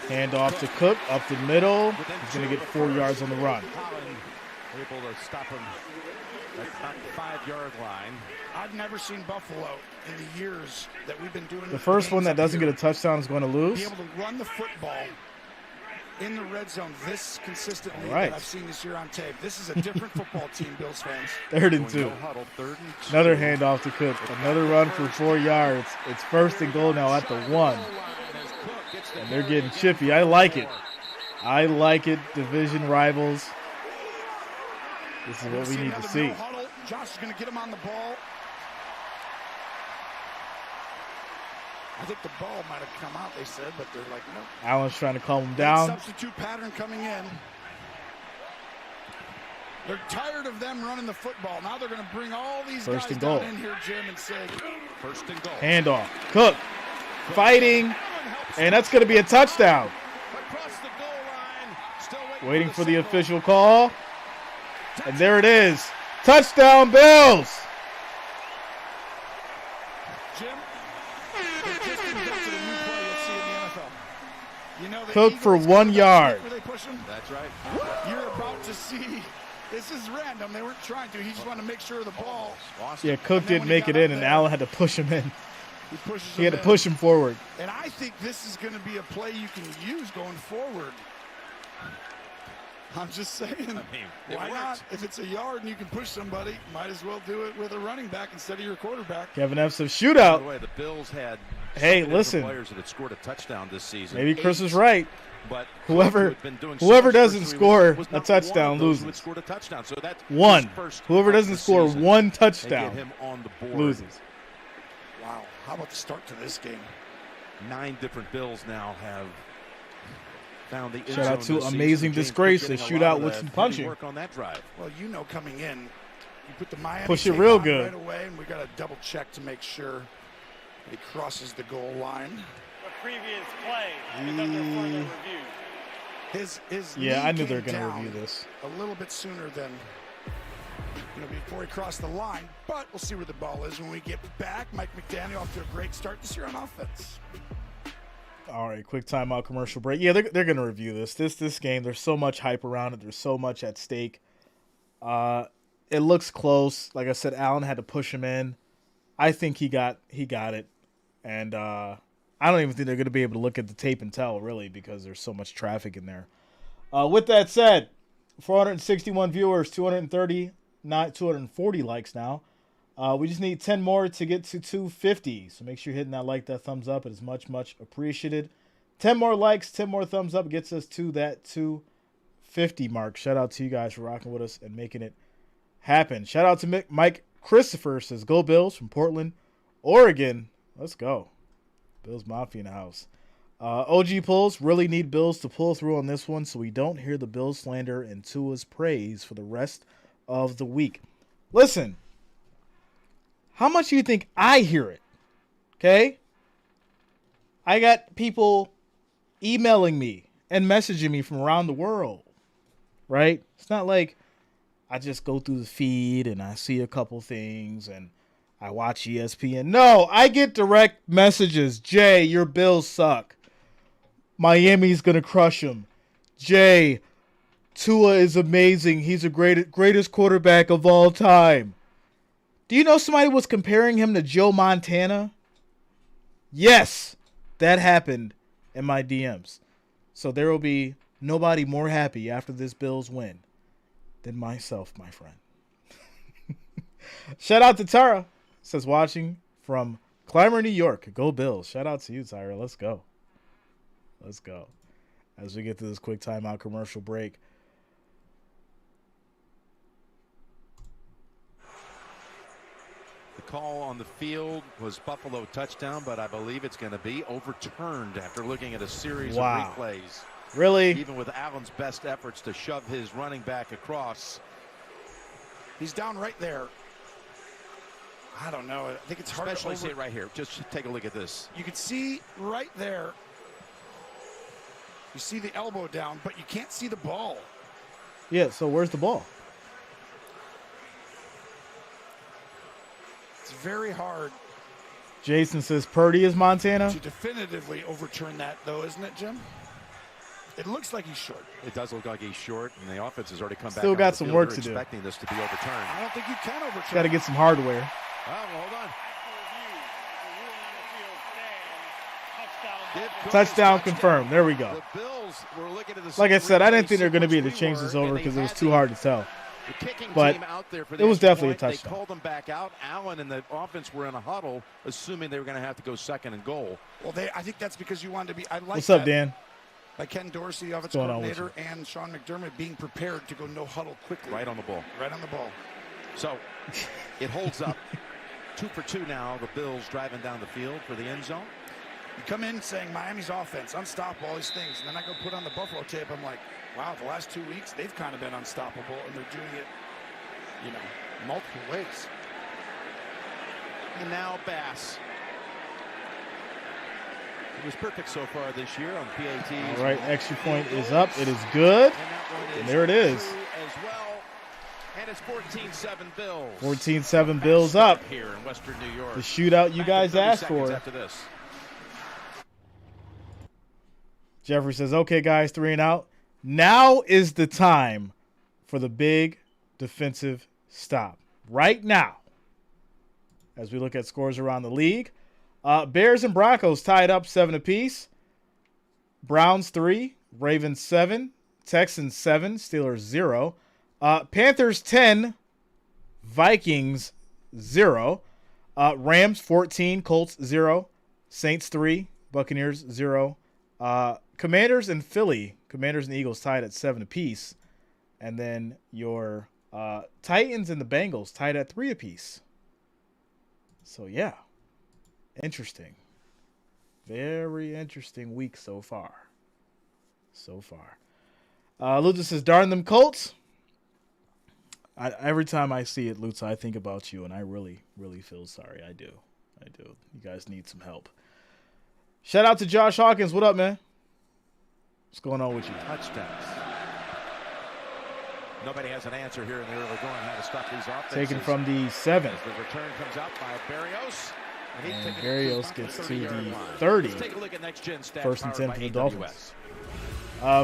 Hand off to Cook, up the middle. He's going to get 4 yards on the run. Holland able to stop him at about the 5-yard line. I've never seen Buffalo in the years that we've been doing. The first one that doesn't get a touchdown is going to lose. Be able to run the football in the red zone this consistently right. that I've seen this year on tape. This is a different football team, Bills fans. 3rd and 2. Another handoff to Cook. Another run for 4 yards. It's 1st and goal now at the 1. And they're getting chippy. I like it. I like it. Division rivals. This is what we need to see. Josh is going to get him on the ball. I think the ball might have come out, they said, but they're like, no. Allen's trying to calm him down. Substitute pattern coming in. They're tired of them running the football. Now they're going to bring all these guys down in here, Jim, and say, 1st and goal. Handoff. Cook fighting, and that's going to be a touchdown. Across the goal line, still Waiting for the official call. And there it is. Touchdown, Bills. Jim, they just invented a new play you'll see in the NFL. You know, the Cook for 1 yard. Where they push him? That's right. You're about to see. This is random. They weren't trying to. He just wanted to make sure of the ball. Yeah, Cook didn't make it in, and Allen had to push him in. He had to push him forward. And I think this is going to be a play you can use going forward. I'm just saying, why not? If it's a yard and you can push somebody, might as well do it with a running back instead of your quarterback. Kevin F. says shootout. By the way, the Bills had listen. players that had scored a touchdown this season. Maybe Chris is right. But whoever doesn't score a touchdown loses. A touchdown. So that's one. Whoever doesn't score one touchdown him on the board. loses. Wow. How about the start to this game? 9 different Bills now have found the end Shout out zone to this Amazing season. Disgrace. They James shoot out with some punching. Work on that drive. Well, you know, coming in, you put the Miami push it tape real on good right away, and we got to double check to make sure he crosses the goal line. The previous play is under further review. His yeah, I knew they were going to review this a little bit sooner than before he crossed the line. But we'll see where the ball is when we get back. Mike McDaniel off to a great start this year on offense. All right, quick timeout, commercial break. Yeah, they're going to review this. This game, there's so much hype around it. There's so much at stake. It looks close. Like I said, Allen had to push him in. I think he got it. And I don't even think they're going to be able to look at the tape and tell, really, because there's so much traffic in there. With that said, 461 viewers, 230, not 240 likes now. We just need 10 more to get to 250. So make sure you're hitting that thumbs up. It is much, much appreciated. 10 more likes, 10 more thumbs up gets us to that 250 mark. Shout out to you guys for rocking with us and making it happen. Shout out to Mike Christopher, says, go Bills from Portland, Oregon. Let's go. Bills Mafia in the house. OG Pulls really need Bills to pull through on this one so we don't hear the Bills slander and Tua's praise for the rest of the week. Listen, how much do you think I hear it? Okay? I got people emailing me and messaging me from around the world, right? It's not like I just go through the feed and I see a couple things and I watch ESPN. No, I get direct messages. Jay, your Bills suck. Miami's going to crush them. Jay, Tua is amazing. He's the greatest quarterback of all time. Do you know somebody was comparing him to Joe Montana? Yes, that happened in my DMs. So there will be nobody more happy after this Bills win than myself, my friend. Shout out to Tara. Says watching from Clymer, New York. Go Bills. Shout out to you, Tyra. Let's go. Let's go. As we get to this quick timeout commercial break. The call on the field was Buffalo touchdown, but I believe it's going to be overturned after looking at a series of replays. Really? Even with Allen's best efforts to shove his running back across. He's down right there. I don't know. I think it's hard to especially see it right here. Just take a look at this. You can see right there. You see the elbow down, but you can't see the ball. Yeah, so where's the ball? It's very hard. Jason says Purdy is Montana. To definitively overturn that, though, isn't it, Jim? It looks like he's short. It does look like he's short, and the offense has already come back. Still got some work to do. Expecting this to be overturned. I don't think you can overturn. Got to get some hardware. Well, hold on. Touchdown confirmed. There we go. The Bills were looking at the like I said, I didn't think they were going to be able to change this over because it was too hard to tell. The kicking but team out there for it was definitely a touchdown. They called them back out. Allen and the offense were in a huddle, assuming they were going to have to go second and goal. Well, I think that's because you wanted to be. I like What's up, Dan? By Ken Dorsey, offensive coordinator, and Sean McDermott being prepared to go no huddle quickly. Right on the ball. Right on the ball. So it holds up. 2 for 2 now. The Bills driving down the field for the end zone. You come in saying Miami's offense, unstoppable, all these things, and then I go put on the Buffalo tape. I'm like, wow, the last 2 weeks they've kind of been unstoppable, and they're doing it, multiple ways. And now Bass. It was perfect so far this year on PATs. All right, extra point is up. It is good. And there it is. As well. And it's 14-7 Bills. 14-7 Bills up. Here in Western New York. The shootout you guys asked for. After this. Jeffrey says, okay, guys, 3 and out. Now is the time for the big defensive stop. Right now, as we look at scores around the league. Bears and Broncos tied up 7 apiece. Browns 3, Ravens 7, Texans 7, Steelers 0. Panthers 10, Vikings 0. Rams 14, Colts 0. Saints 3, Buccaneers 0. Commanders and Philly, Commanders and Eagles tied at 7 apiece. And then your Titans and the Bengals tied at 3 apiece. So, yeah. Interesting. Very interesting week so far. Luther says, darn them Colts. Every time I see it, Luther, I think about you, and I really, really feel sorry. I do. You guys need some help. Shout out to Josh Hawkins. What up, man? What's going on with you? Touchdowns. Nobody has an answer here in the early going how to stop these offenses. Taken from the 7. As the return comes out by Barrios. And Barrios gets to the 30. Take a look at next gen stats. First and 10 for the Dolphins.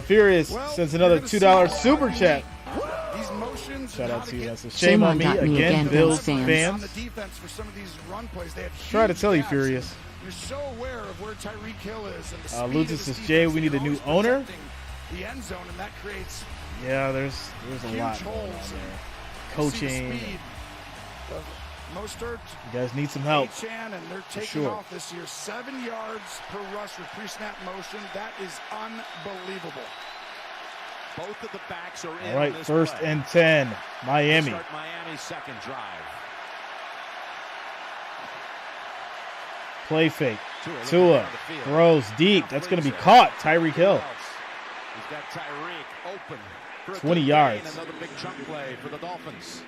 Furious sends another $2 super chat. Shout out to you. That's a shame on me again, Bills fans. Try to tell you, Furious. You're so aware of where Tyreek Hill is. Lucas says, Jay, we need a new owner. The end zone, and that creates there's a lot going on there. Coaching. Mostert, you guys need some help. And they're taking off this year. 7 yards per rush with pre-snap motion. That is unbelievable. Both of the backs are in. All right, first and 10, Miami. Start Miami's second drive. Play fake. Tua throws deep. That's going to be caught. Tyreek Hill. He's got Tyreek open. 20 yards. Another big chunk play for the Dolphins.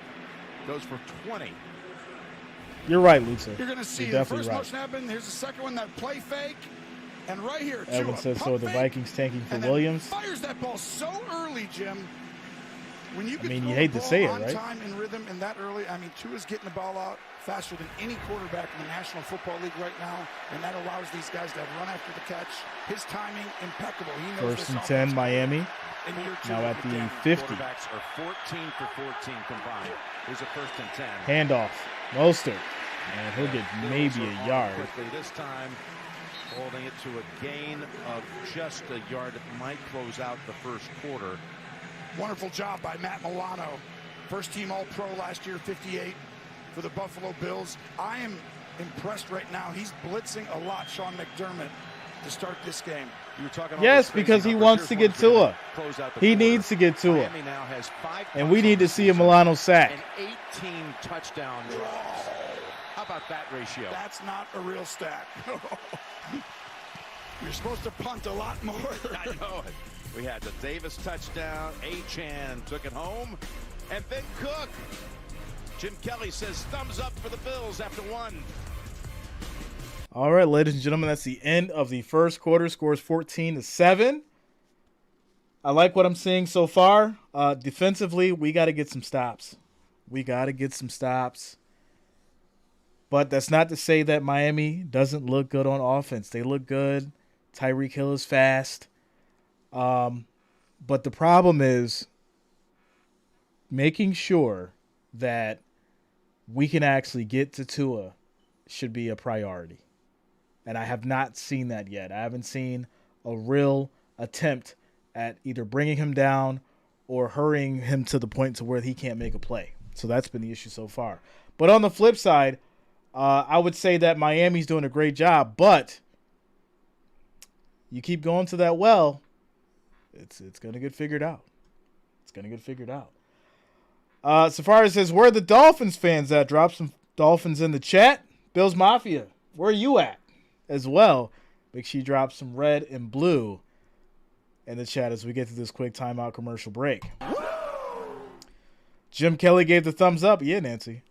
Goes for 20. You're right, Luther. You're going to see the first motion happen. Here's the second one, that play fake. And right here, Evan says, so the Vikings tanking for Williams. Fires that ball so early, Jim. When you you hate to say it, right? Time and rhythm and that early. Tua's getting the ball out faster than any quarterback in the National Football League right now, and that allows these guys to run after the catch. His timing, impeccable. He knows first and 10, Miami. Now at the 50. Quarterbacks are 14 for 14 combined. Here's a first and 10. Handoff. Mostert. And he'll get maybe a yard. Quickly this time. Holding it to a gain of just a yard. It might close out the first quarter. Wonderful job by Matt Milano. First team All-Pro last year, 58 for the Buffalo Bills. I am impressed right now. He's blitzing a lot, Sean McDermott, to start this game. You were talking Yes, because he wants to get Tua. He needs to get Tua. Miami now has 5 And we need to see a Milano sack. and 18 touchdown drives. How about that ratio? That's not a real stat. You're supposed to punt a lot more. I know it. We had the Davis touchdown. Achan took it home. And then Cook. Jim Kelly says thumbs up for the Bills after 1. All right, ladies and gentlemen, that's the end of the first quarter. Scores 14-7. I like what I'm seeing so far. Defensively, we got to get some stops. But that's not to say that Miami doesn't look good on offense. They look good. Tyreek Hill is fast. But the problem is making sure that we can actually get to Tua should be a priority. And I have not seen that yet. I haven't seen a real attempt at either bringing him down or hurrying him to the point to where he can't make a play. So that's been the issue so far. But on the flip side, I would say that Miami's doing a great job, but you keep going to that well, it's going to get figured out. Safari says, where are the Dolphins fans at? Drop some Dolphins in the chat. Bills Mafia, where are you at as well? Make sure you drop some red and blue in the chat as we get to this quick timeout commercial break. Jim Kelly gave the thumbs up. Yeah, Nancy.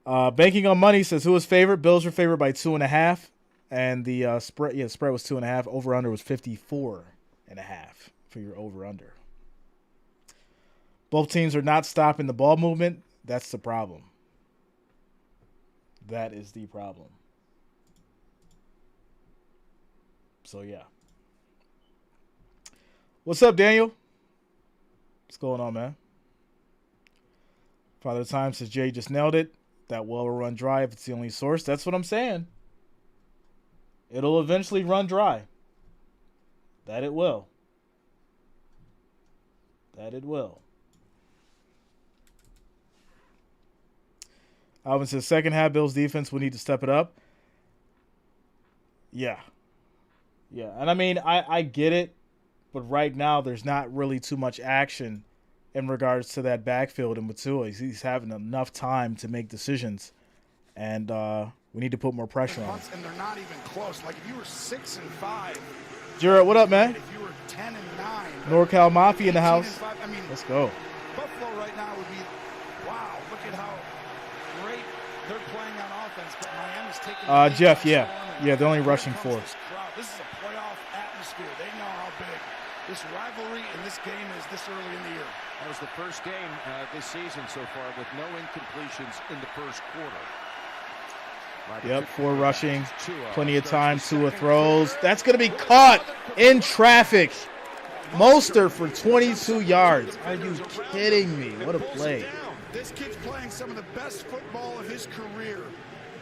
Banking on Money says, who was favorite? Bills were favored by 2.5. And the spread was 2.5. Over-under was 54.5 for your over-under. Both teams are not stopping the ball movement. That's the problem. That is the problem. So, yeah. What's up, Daniel? What's going on, man? Father Time says, Jay just nailed it. That well will run dry if it's the only source. That's what I'm saying. It'll eventually run dry. That it will. Alvin says, second half, Bills defense will need to step it up. Yeah. And I mean, I get it, but right now there's not really too much action in regards to that backfield and Matua. He's having enough time to make decisions, and we need to put more pressure on him. And they're not even close. Like if you were 6-5. Jarrett, what up, man? If you were 10-9. NorCal Mafia in the house. I mean, let's go. Buffalo right now would be, wow, look at how great they're playing on offense. But Miami's taking Jeff, yeah, they're only rushing 4. This is a playoff atmosphere. They know how big this rivalry and this game is this early in the year. That was the first game this season so far with no incompletions in the first quarter. Yep, 4 rushing, plenty of time. Tua throws. That's going to be caught in traffic. Mostert for 22 yards. Are you kidding me? What a play. This kid's playing some of the best football of his career.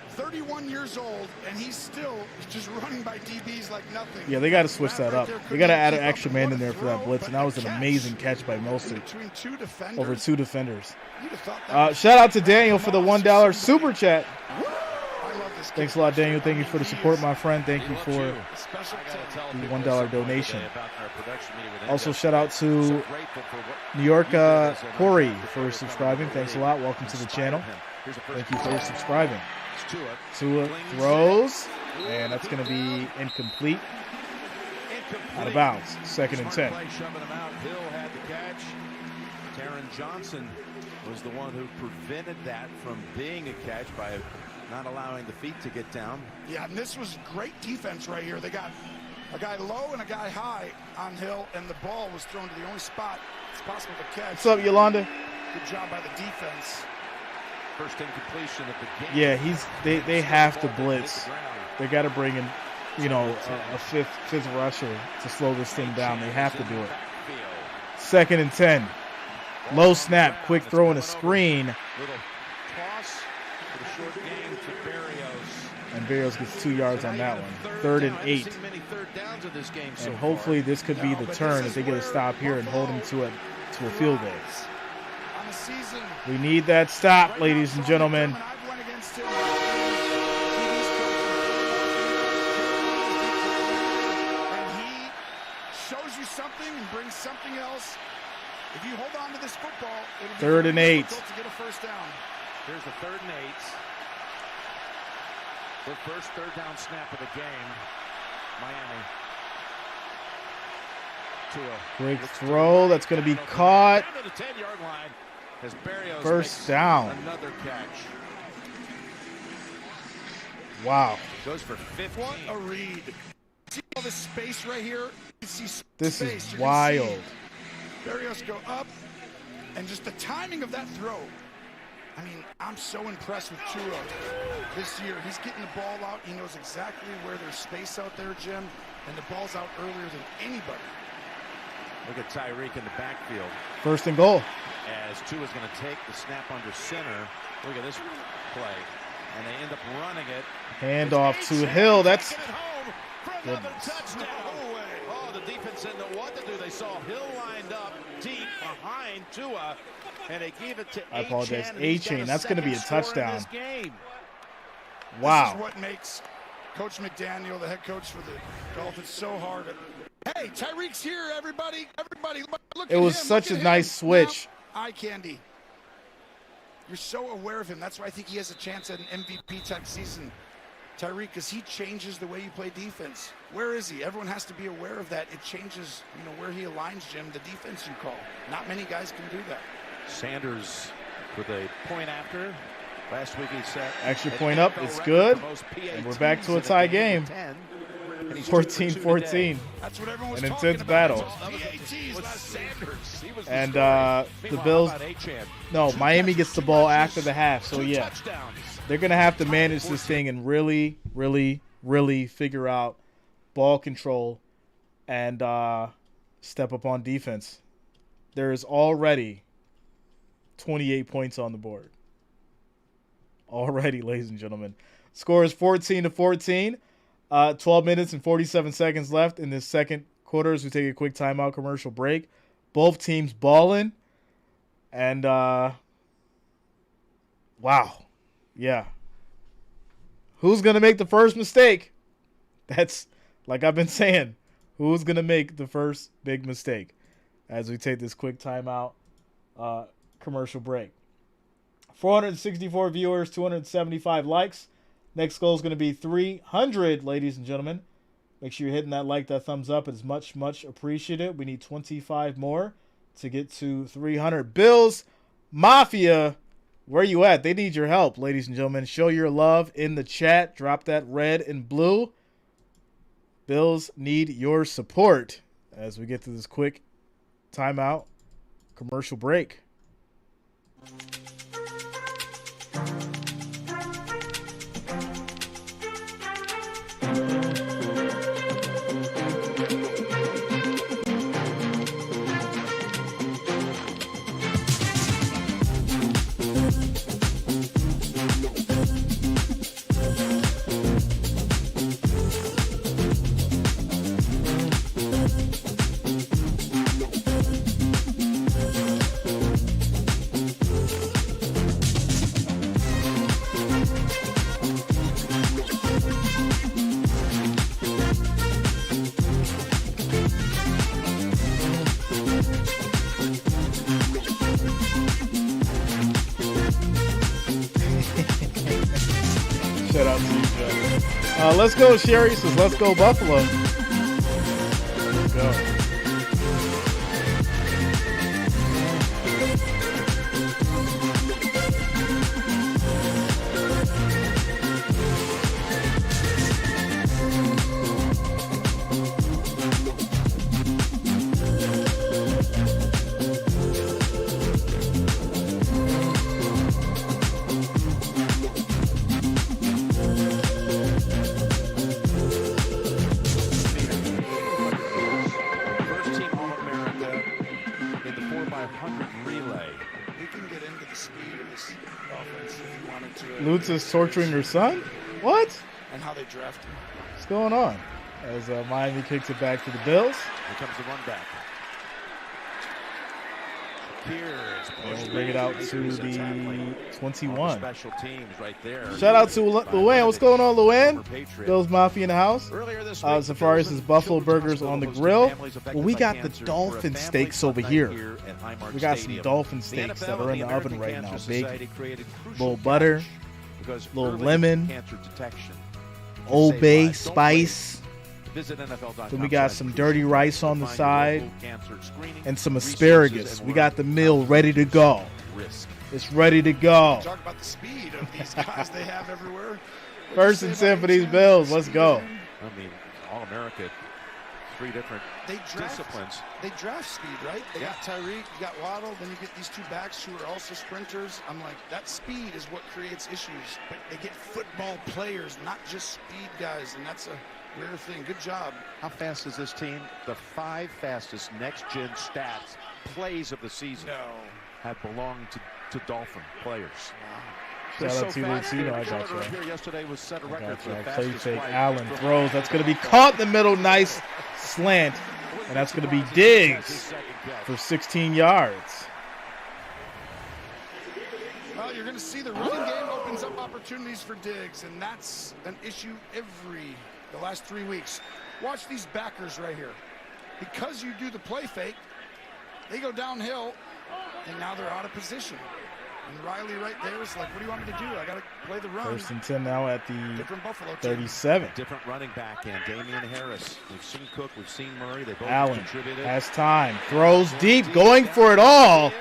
31 years old, and he's still just running by DBs like nothing. Yeah, they got to switch that up. They got to add an extra man in there for that blitz, and that was an amazing catch by Mostert over 2 defenders. Shout out to Daniel for the $1 super chat. Thanks a lot, Daniel. Thank you for the support, my friend. Thank you for the $1 donation. Also, shout out to New York Corey for subscribing. Thanks a lot. Welcome to the channel. Thank you for subscribing. Tua throws, and that's going to be incomplete. Out of bounds. 2nd and 10. Hill had the catch. Taron Johnson was the one who prevented that from being a catch by not allowing the feet to get down. Yeah, and this was great defense right here. They got a guy low and a guy high on Hill, and the ball was thrown to the only spot it's possible to catch. What's up, Yolanda? Good job by the defense. First incompletion of the game. Yeah, they have to blitz. They got to bring in, a fifth rusher to slow this thing down. They have to do it. 2nd and 10. Low snap, quick throw and a screen. Little toss for the short game to Berrios. And Barrios gets 2 yards on that one. 3rd and 8. And hopefully this could be the turn if they get a stop here and hold them to a field goal. We need that stop, ladies and gentlemen. Shows you something and brings something else. If you hold on to this football, it'll be 3rd and 8. to get a first down. Here's the 3rd and 8. The first 3rd down snap of the game. Miami. Quick throw. That's going to be caught. Down to the 10-yard line as Barrios First down. Another catch. Wow. Goes for 15. What a read. See all this space right here? You see This space. is You're gonna see wild. Barrios go up, and just the timing of that throw. I mean, I'm so impressed with Tua this year. He's getting the ball out. He knows exactly where there's space out there, Jim, and the ball's out earlier than anybody. Look at Tyreek in the backfield. 1st and goal. As Tua's going to take the snap under center. Look at this play. And they end up running it. Handoff to Hill. That's Another touchdown. Oh, the defense didn't know what to do. They saw Hill lined up deep behind Tua, and they gave it to I apologize. A-Chain, and he's got A-Chain. That's going to be a second score in touchdown. this game. Wow. This is what makes Coach McDaniel, the head coach for the Dolphins, so hard. Hey, Tyreek's here, everybody. Everybody, look It at was him. such Look a at nice him. switch. Now, eye candy. You're so aware of him. That's why I think he has a chance at an MVP type season. Tyreek, because he changes the way you play defense. Where is he? Everyone has to be aware of that. It changes, where he aligns, Jim, the defense you call. Not many guys can do that. Sanders with a point after. Last week he set Extra point up. It's good. And we're back to a tie game. 14-14. That's what everyone was An talking intense about. battle. And the Bills, no, Miami gets the ball after the half. So, yeah, they're going to have to manage this thing and really, really, really figure out ball control and step up on defense. There is already 28 points on the board. Already, ladies and gentlemen. Score is 14-14. 12 minutes and 47 seconds left in this second quarter as we take a quick timeout commercial break. Both teams balling. And, wow. Yeah. Who's going to make the first mistake? That's, like I've been saying, who's going to make the first big mistake as we take this quick timeout commercial break. 464 viewers, 275 likes. Next goal is going to be 300, ladies and gentlemen. Make sure you're hitting that like, that thumbs up. It is much, much appreciated. We need 25 more to get to 300. Bills Mafia, where you at? They need your help, ladies and gentlemen. Show your love in the chat. Drop that red and blue. Bills need your support as we get to this quick timeout commercial break. Shout out to you, Joe. Let's go, Sherry says, let's go, Buffalo. Let's go. First team All-America in the 4x100 relay. We can get into the speed of this offense if you wanted to. Lutz is torturing her son? What? and how they draft him. What's going on? As Miami kicks it back to the Bills. Here comes the run back. We'll bring it out to the 21. Special teams right there. Shout out to Luann. What's going on, Luann? Bills Mafia in the house. Safari's Buffalo Burgers on the grill. Well, we got the Dolphin steaks over here. We got some Dolphin steaks that are in the oven right now. Big, little butter, little lemon, Old Bay spice. Then we got some dirty rice on the side and some asparagus. We got the meal ready to go. It's ready to go. Talk about the speed of these guys they have everywhere. First and 10 for these Bills. Let's go. I mean, All-America, 3 different disciplines. They draft speed, right? They got Tyreek, you got Waddle, then you get these 2 backs who are also sprinters. I'm like, that speed is what creates issues. But they get football players, not just speed guys, and that's a rare thing. Good job. How fast is this team? The 5 fastest next-gen stats, plays of the season have belonged to Dolphin players. Shout out to Lucino. I got you. Here yesterday was set a record for the Play fastest fake. play. Allen throws. That's going to be caught in the middle. Nice slant. And that's going to be Diggs for 16 yards. Well, you're going to see the running game opens up opportunities for Diggs, and that's an issue the last 3 weeks. Watch these backers right here. Because you do the play fake, they go downhill, and now they're out of position. And Riley right there is like, what do you want me to do? I got to play the run. First and 10 now at the Different Buffalo team. 37. Different running back in Damian Harris. We've seen Cook, we've seen Murray. They both Allen contributed. has time. Throws deep, going for it all.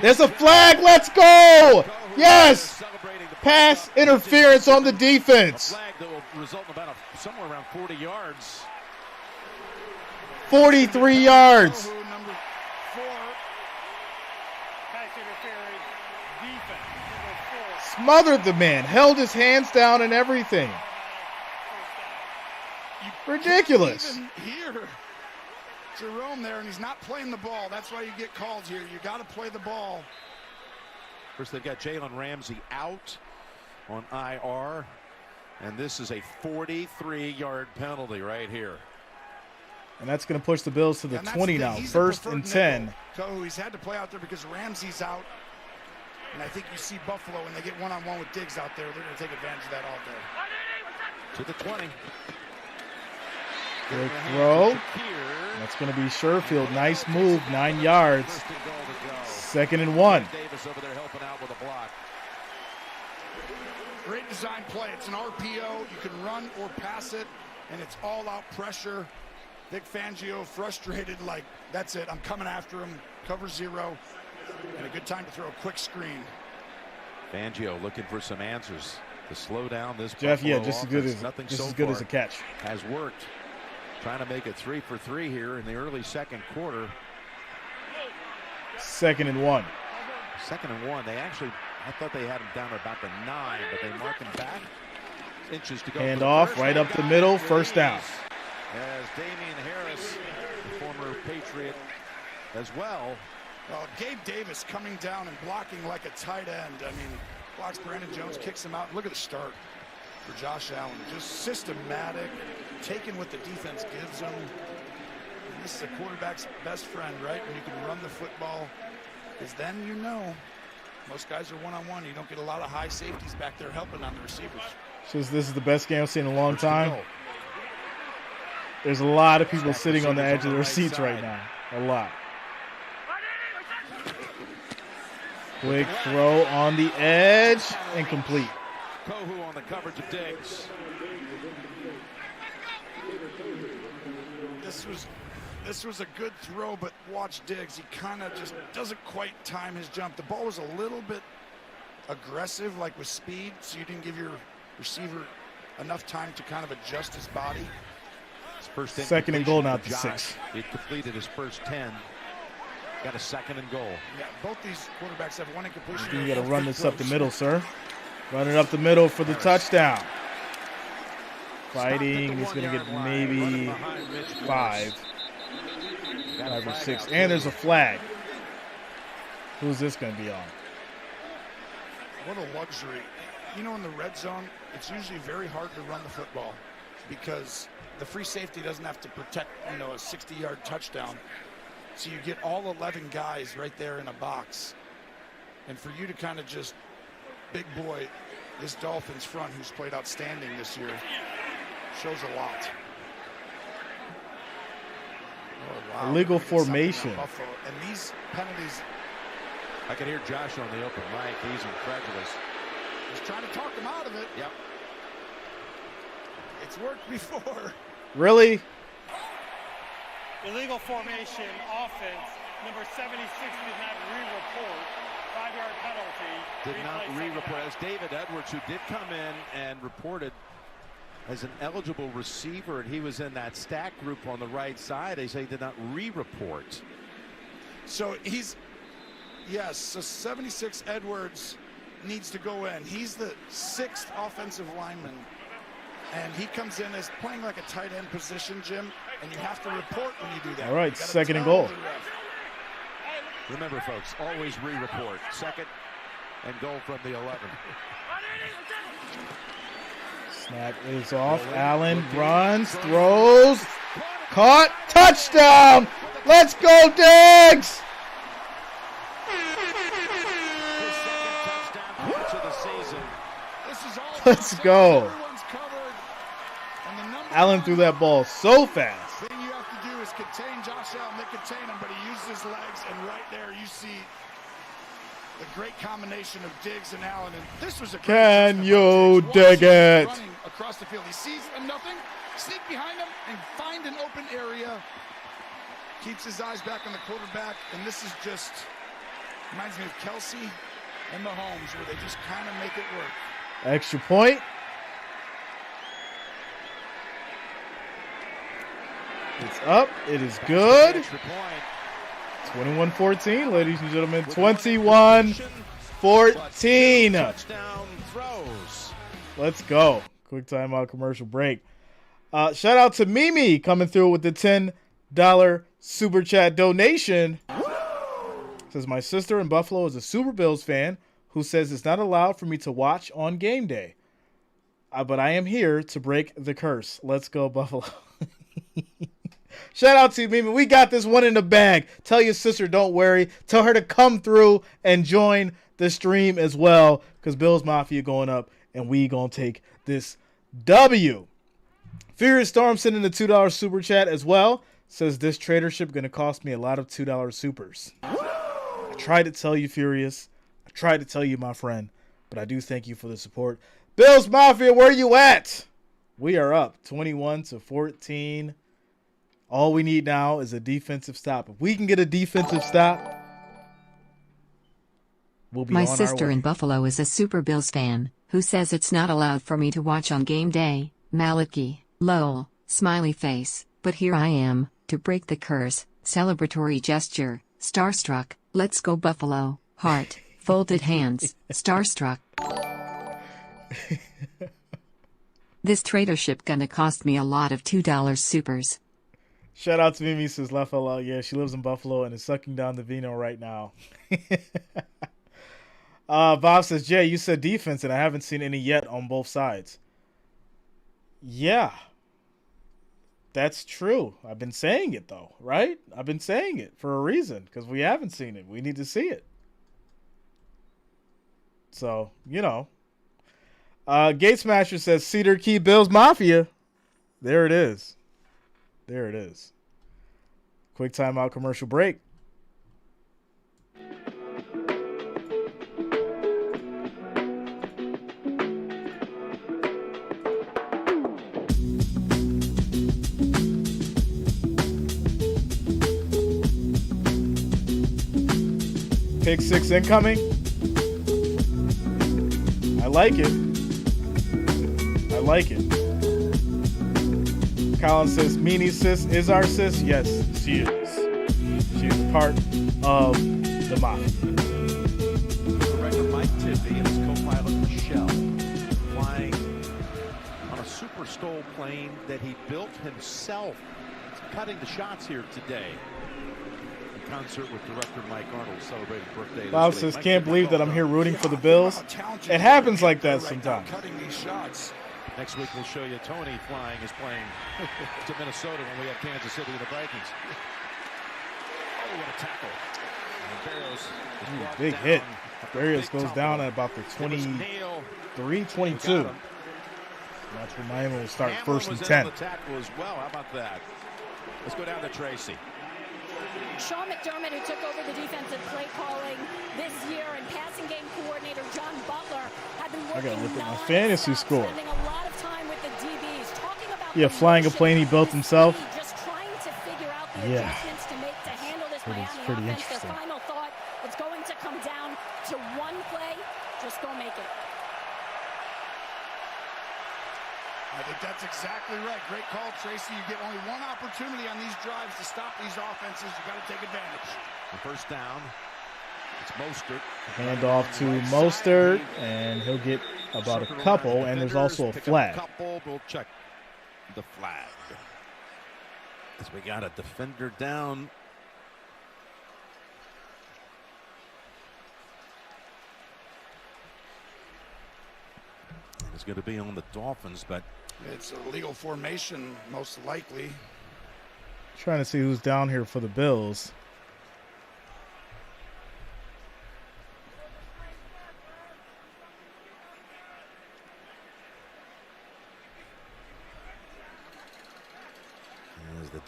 There's a flag. Let's go. Yes. Pass interference on the defense. A flag that will result in about somewhere around 40 yards. 43 yards. Number 4. Pass interference. Defense. Number 4. Smothered the man. Held his hands down and everything. Ridiculous. Even here, Jerome there, and he's not playing the ball. That's why you get called here. You got to play the ball. First, they've got Jalen Ramsey out on IR, and this is a 43-yard penalty right here. And that's going to push the Bills to the 20 now. First and 10. He's had to play out there because Ramsey's out. And I think you see Buffalo when they get one-on-one with Diggs out there, they're going to take advantage of that all day. To the 20. Good throw. That's going to be Sherfield. Nice move. 9 yards. Second and 1. Davis over there helping out with a block. Great design play. It's an RPO. You can run or pass it, and it's all-out pressure. Vic Fangio frustrated, like, that's it. I'm coming after him. Cover 0. And a good time to throw a quick screen. Fangio looking for some answers to slow down this Jeff, Buffalo just as good as a catch. Has worked. Trying to make it 3 for 3 here in the early second quarter. Second and 1. Second and 1. They actually, I thought they had him down at about the 9, but they mark him back. Inches to go. Hand off right up the middle. First down. As Damian Harris, the former Patriot, as well. Well, Gabe Davis coming down and blocking like a tight end. I mean, blocks Brandon Jones, kicks him out. Look at the start for Josh Allen. Just systematic, taking what the defense gives him. And this is a quarterback's best friend, right? When you can run the football, because then you know most guys are one-on-one. You don't get a lot of high safeties back there helping on the receivers. Says this is the best game I've seen in a long time. There's a lot of people sitting on the edge of their seats right now. A lot. Quick throw on the edge. Incomplete. Kohu on the coverage of Diggs. This was a good throw, but watch Diggs. He kind of just doesn't quite time his jump. The ball was a little bit aggressive, like with speed, so you didn't give your receiver enough time to kind of adjust his body. Second and goal now at the 6. He completed his first 10. Got a second and goal. Yeah, both these quarterbacks have one incompletion. You got to run this up the middle, sir. Run it up the middle for the touchdown. Fighting. He's going to get maybe 5 or 6. And there's a flag. Who's this going to be on? What a luxury. you know, in the red zone, it's usually very hard to run the football because the free safety doesn't have to protect, you know, a 60-yard touchdown. So you get all 11 guys right there in a box. And for you to kind of just, big boy, this Dolphins front, who's played outstanding this year, shows a lot. Oh, wow. Illegal formation. And these penalties. I can hear Josh on the open mic. He's incredulous. He's trying to talk them out of it. Yep. It's worked before. Really? Illegal formation offense. Number 76 did not re-report. 5-yard penalty. Did not re-report. As David Edwards, who did come in and reported as an eligible receiver, and he was in that stack group on the right side. They say he did not re-report. So he's, yes, so 76 Edwards needs to go in. He's the 6th offensive lineman, and he comes in as playing like a tight end position, Jim, and you have to report when you do that. All right, 2nd and goal. Remember, folks, always re-report. 2nd and goal from the 11. Snap is off. Allen runs, throws, caught, touchdown! Let's go, Diggs! Let's go. Allen threw that ball so fast. The thing you have to do is contain Josh Allen. They contain him, but he used his legs, and right there you see the great combination of Diggs and Allen. And this was a great Can you dig it? running across the field. He sees nothing, sneak behind him, and find an open area. Keeps his eyes back on the quarterback, and this is just reminds me of Kelsey and Mahomes, where they just kind of make it work. Extra point. It's up. It is good. 21-14, ladies and gentlemen. 21-14. Touchdown throws. Let's go. Quick timeout commercial break. Shout out to Mimi coming through with the $10 super chat donation. Says, my sister in Buffalo is a Super Bills fan who says it's not allowed for me to watch on game day. But I am here to break the curse. Let's go, Buffalo. Shout out to you, Mimi. We got this one in the bag. Tell your sister, don't worry. Tell her to come through and join the stream as well, because Bills Mafia going up, and we going to take this W. Furious Storm sending the $2 super chat as well. Says, this tradership going to cost me a lot of $2 supers. I tried to tell you, Furious. I tried to tell you, my friend. But I do thank you for the support. Bills Mafia, where you at? We are up 21-14. All we need now is a defensive stop. If we can get a defensive stop, we'll be on our way. My sister in Buffalo is a Super Bills fan, who says it's not allowed for me to watch on game day. Maliki, lol, smiley face, but here I am, to break the curse, celebratory gesture, starstruck, let's go Buffalo, heart, folded hands, starstruck. This tradership gonna cost me a lot of $2 supers. Shout out to Mimi, says LaFella. Yeah, she lives in Buffalo and is sucking down the vino right now. Bob says, Jay, you said defense, and I haven't seen any yet on both sides. Yeah, that's true. I've been saying it, though, right? I've been saying it for a reason, because we haven't seen it. We need to see it. So, you know. Gate Smasher says, Cedar Key Bills Mafia. There it is. There it is. Quick timeout commercial break. Pick 6 incoming. I like it. I like it. Colin says, Meanie sis is our sis. Yes, she is. She is part of the mafia. Director Mike Tippy and his co-pilot Michelle flying on a Super Stole plane that he built himself. He's cutting the shots here today. concert with director Mike Arnold celebrating birthday. Bob says, can't believe that I'm here rooting for the Bills. It happens like that sometimes. Next week we'll show you Tony flying his plane to Minnesota when we have Kansas City and the Vikings. Oh, what a tackle. Big hit. Barrios goes down at about the 23, 22. That's where Miami will start first and 10. Tackle as well. How about that? Let's go down to Tracy. Sean McDermott, who took over the defensive play calling this year, and passing game coordinator John Butler have been working. I gotta look at my fantasy score. Spending a lot of time with the DBs, talking about flying a plane he built himself. Just trying to figure out the adjustments to make to handle this Miami offense. Their final thought: it's going to come down to one play. Just go make it. I think that's exactly right. Great call, Tracy. You get only one opportunity on these drives to stop these offenses. You got to take advantage. The first down. It's Mostert. Hand off to Mostert, and he'll get about a couple, and there's also a flag. We'll check the flag. As we got a defender down. It's going to be on the Dolphins, but it's a legal formation, most likely. Trying to see who's down here for the Bills. As the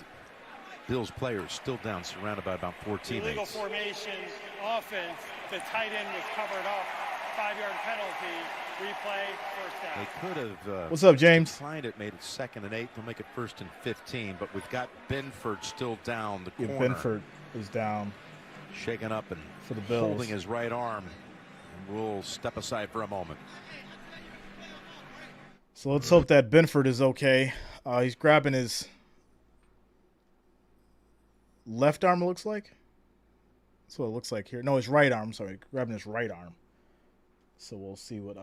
Bills players still down, surrounded by about 4 teammates. Illegal formation, offense, the tight end was covered up. 5-yard penalty, replay, first down. They could have. What's up, James? Find it, made it 2nd and 8. They'll make it 1st and 15, but we've got Benford still down the corner. Benford is down. Shaking up and for the Bills, holding his right arm. And we'll step aside for a moment. So let's hope that Benford is okay. He's grabbing his left arm, it looks like. That's what it looks like here. No, his right arm. Sorry, grabbing his right arm. So we'll see what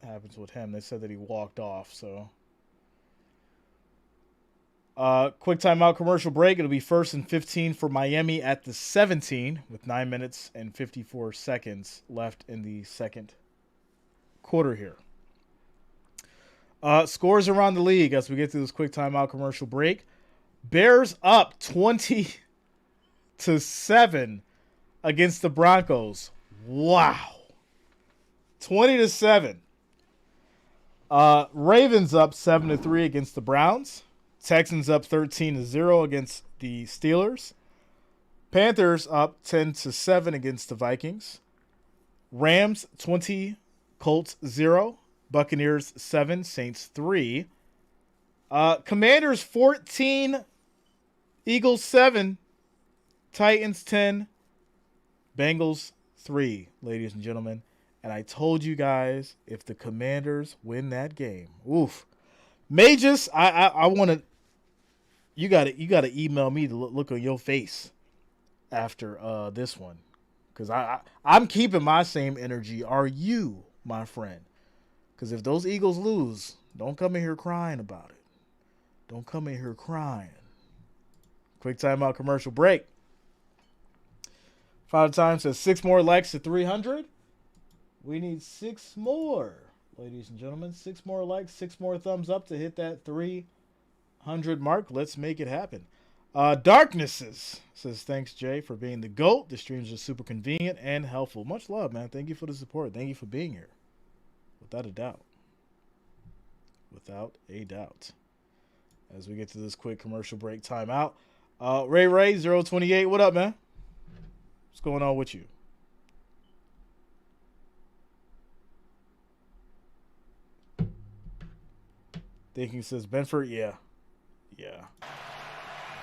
happens with him. They said that he walked off. So quick timeout, commercial break. It'll be 1st and 15 for Miami at the 17 with 9 minutes and 54 seconds left in the second quarter here. Scores around the league as we get to this quick timeout commercial break. Bears up 20-7 against the Broncos. Wow. 20-7. Ravens up 7-3 against the Browns. Texans up 13-0 against the Steelers. Panthers up 10-7 against the Vikings. Rams 20, Colts 0. Buccaneers 7, Saints 3. Commanders 14, Eagles 7, Titans 10, Bengals 3, ladies and gentlemen. And I told you guys, if the Commanders win that game, oof. Magus, I want to. You got to email me to look on your face after this one, because I'm keeping my same energy. Are you, my friend? Because if those Eagles lose, don't come in here crying about it. Don't come in here crying. Quick timeout, commercial break. Father Time says 6 more likes to 300. We need 6 more, ladies and gentlemen. 6 more likes, 6 more thumbs up to hit that 300 mark. Let's make it happen. Darknesses says, thanks, Jay, for being the GOAT. The streams are super convenient and helpful. Much love, man. Thank you for the support. Thank you for being here. Without a doubt. Without a doubt. As we get to this quick commercial break timeout. Ray 028, what up, man? What's going on with you? Thinking says Benford, yeah.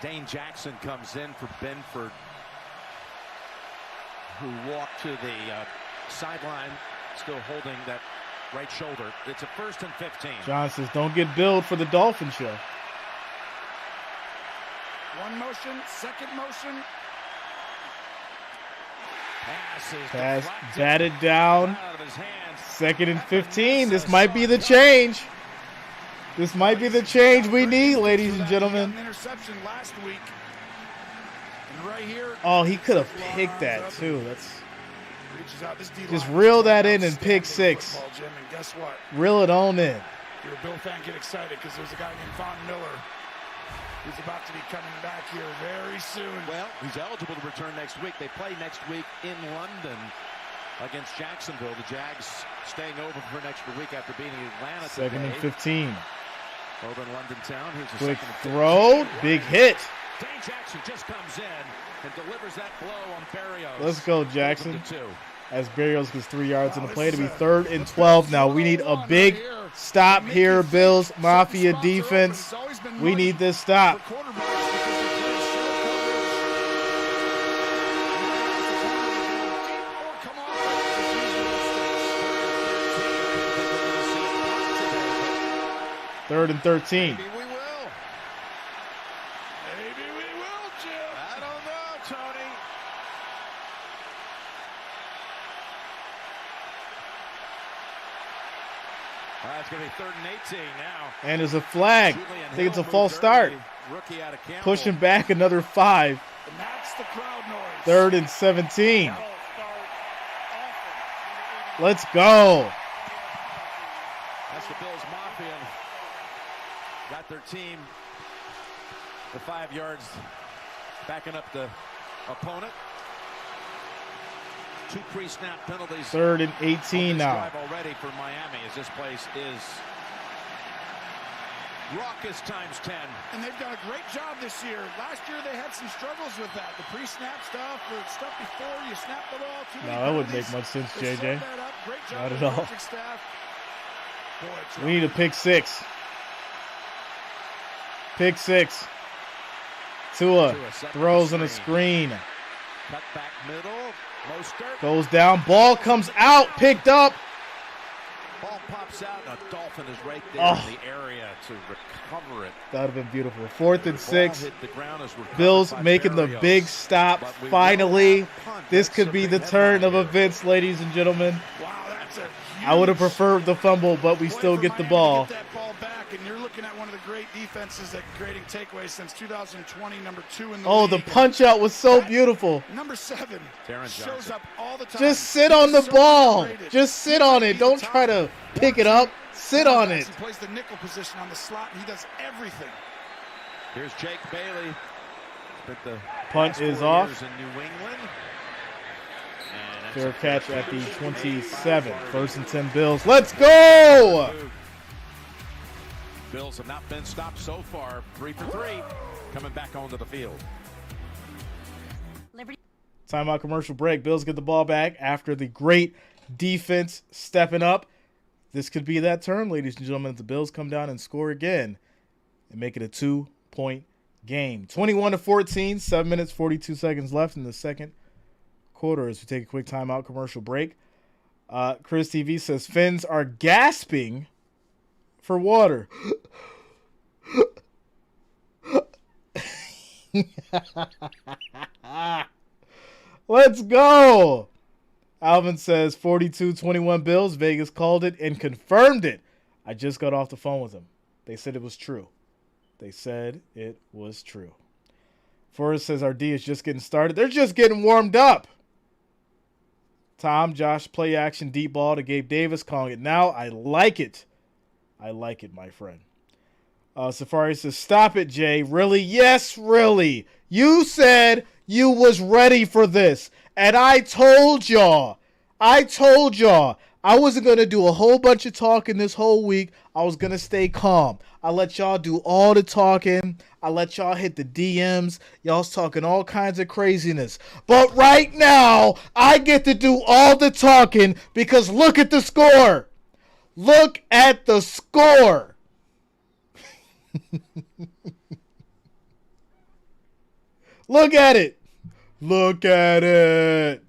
Dane Jackson comes in for Benford, who walked to the sideline, still holding that right shoulder. It's a 1st and 15. John says, don't get billed for the Dolphin show. One motion, second motion. Pass batted down. 2nd and 15. This might be the change. This might be the change we need, ladies and gentlemen. Interception last week. And right here, Oh, he could have picked that too. That's reaches out. This just reel that in and pick six. Football, Jim, and guess what? Reel it on in. You're a Bill fan, get excited because there's a guy named Von Miller who's about to be coming back here very soon. Well, he's eligible to return next week. They play next week in London against Jacksonville. The Jags staying over for an extra week after beating Atlanta today. 2nd and 15. Over in London town. Here's a Quick second throw. Big hit. Dane Jackson just comes in and delivers that blow on Berrios. Let's go, Jackson. 2. As Berrios gets 3 yards in the play to be 3rd and 12. Now we need a big stop here, Bills Mafia defense. We need this stop. Third and 13. Maybe we will. Maybe we will, Jim. I don't know, Tony. It's going to be 3rd and 18 now. And there's a flag. Julian I think it's a Hill false moved start. early. Rookie out of Campbell. Pushing back another 5. And that's the crowd noise. 3rd and 17. False start. Offense. Let's go. That's the Bills Mafia. Got their team the 5 yards, backing up the opponent. 2 pre-snap penalties. 3rd and 18 on this now. drive already for Miami, as this place is raucous times 10. And they've done a great job this year. Last year they had some struggles with that. The pre-snap stuff, the stuff before you snap the ball. No, that wouldn't make much sense, They JJ. sorted that up. Great job Not by at the all. coaching staff. Boy, We need a pick 6. Pick 6. Tua throws on a screen. Cut back middle. Mostert. Goes down. Ball comes out. Picked up. Ball pops out, and a Dolphin is right there Oh. in the area to recover it. That would have been beautiful. 4th and Ball 6. hit the ground as recovered Bills by making the Berrios. big stop. But we will Finally, have a punt. this That's could a be big the turn headline of here. events, ladies and gentlemen. wow, that's a huge I would have preferred the fumble, but we play still for get the Miami to ball. Get that ball back, and you're looking at one of the great defenses at creating takeaways since 2020, number 2 in the Oh, the league. punch out was so beautiful. Number 7 Taron shows Johnson. up all the time. Just sit on the So ball. underrated. Just sit on it. Don't try to pick it up. Sit on it. He plays the nickel position on the slot, and he does everything. Here's Jake Bailey. Spent the Punt past is 4 off. years in New England. And that's Fair a catch at the catch. 27. 1st and 10 Bills. Let's go! Bills have not been stopped so far. 3 for 3. Coming back onto the field. Liberty. Timeout commercial break. Bills get the ball back after the great defense stepping up. This could be that turn, ladies and gentlemen, if the Bills come down and score again and make it a 2-point game. 21-14, 7 minutes, 42 seconds left in the second quarter as we take a quick timeout commercial break. Chris TV says Finns are gasping for water. Let's go. Alvin says 42-21 Bills. Vegas called it and confirmed it. I just got off the phone with him. They said it was true. They said it was true. Forrest says our D is just getting started. They're just getting warmed up. Tom, Josh, play action, deep ball to Gabe Davis, calling it now. I like it. I like it, my friend. Safari says, stop it, Jay. Really? Yes, really. You said you was ready for this. And I told y'all I wasn't going to do a whole bunch of talking this whole week. I was going to stay calm. I let y'all do all the talking. I let y'all hit the DMs. Y'all's talking all kinds of craziness. But right now, I get to do all the talking because look at the score. Look at the score. Look at it. Look at it.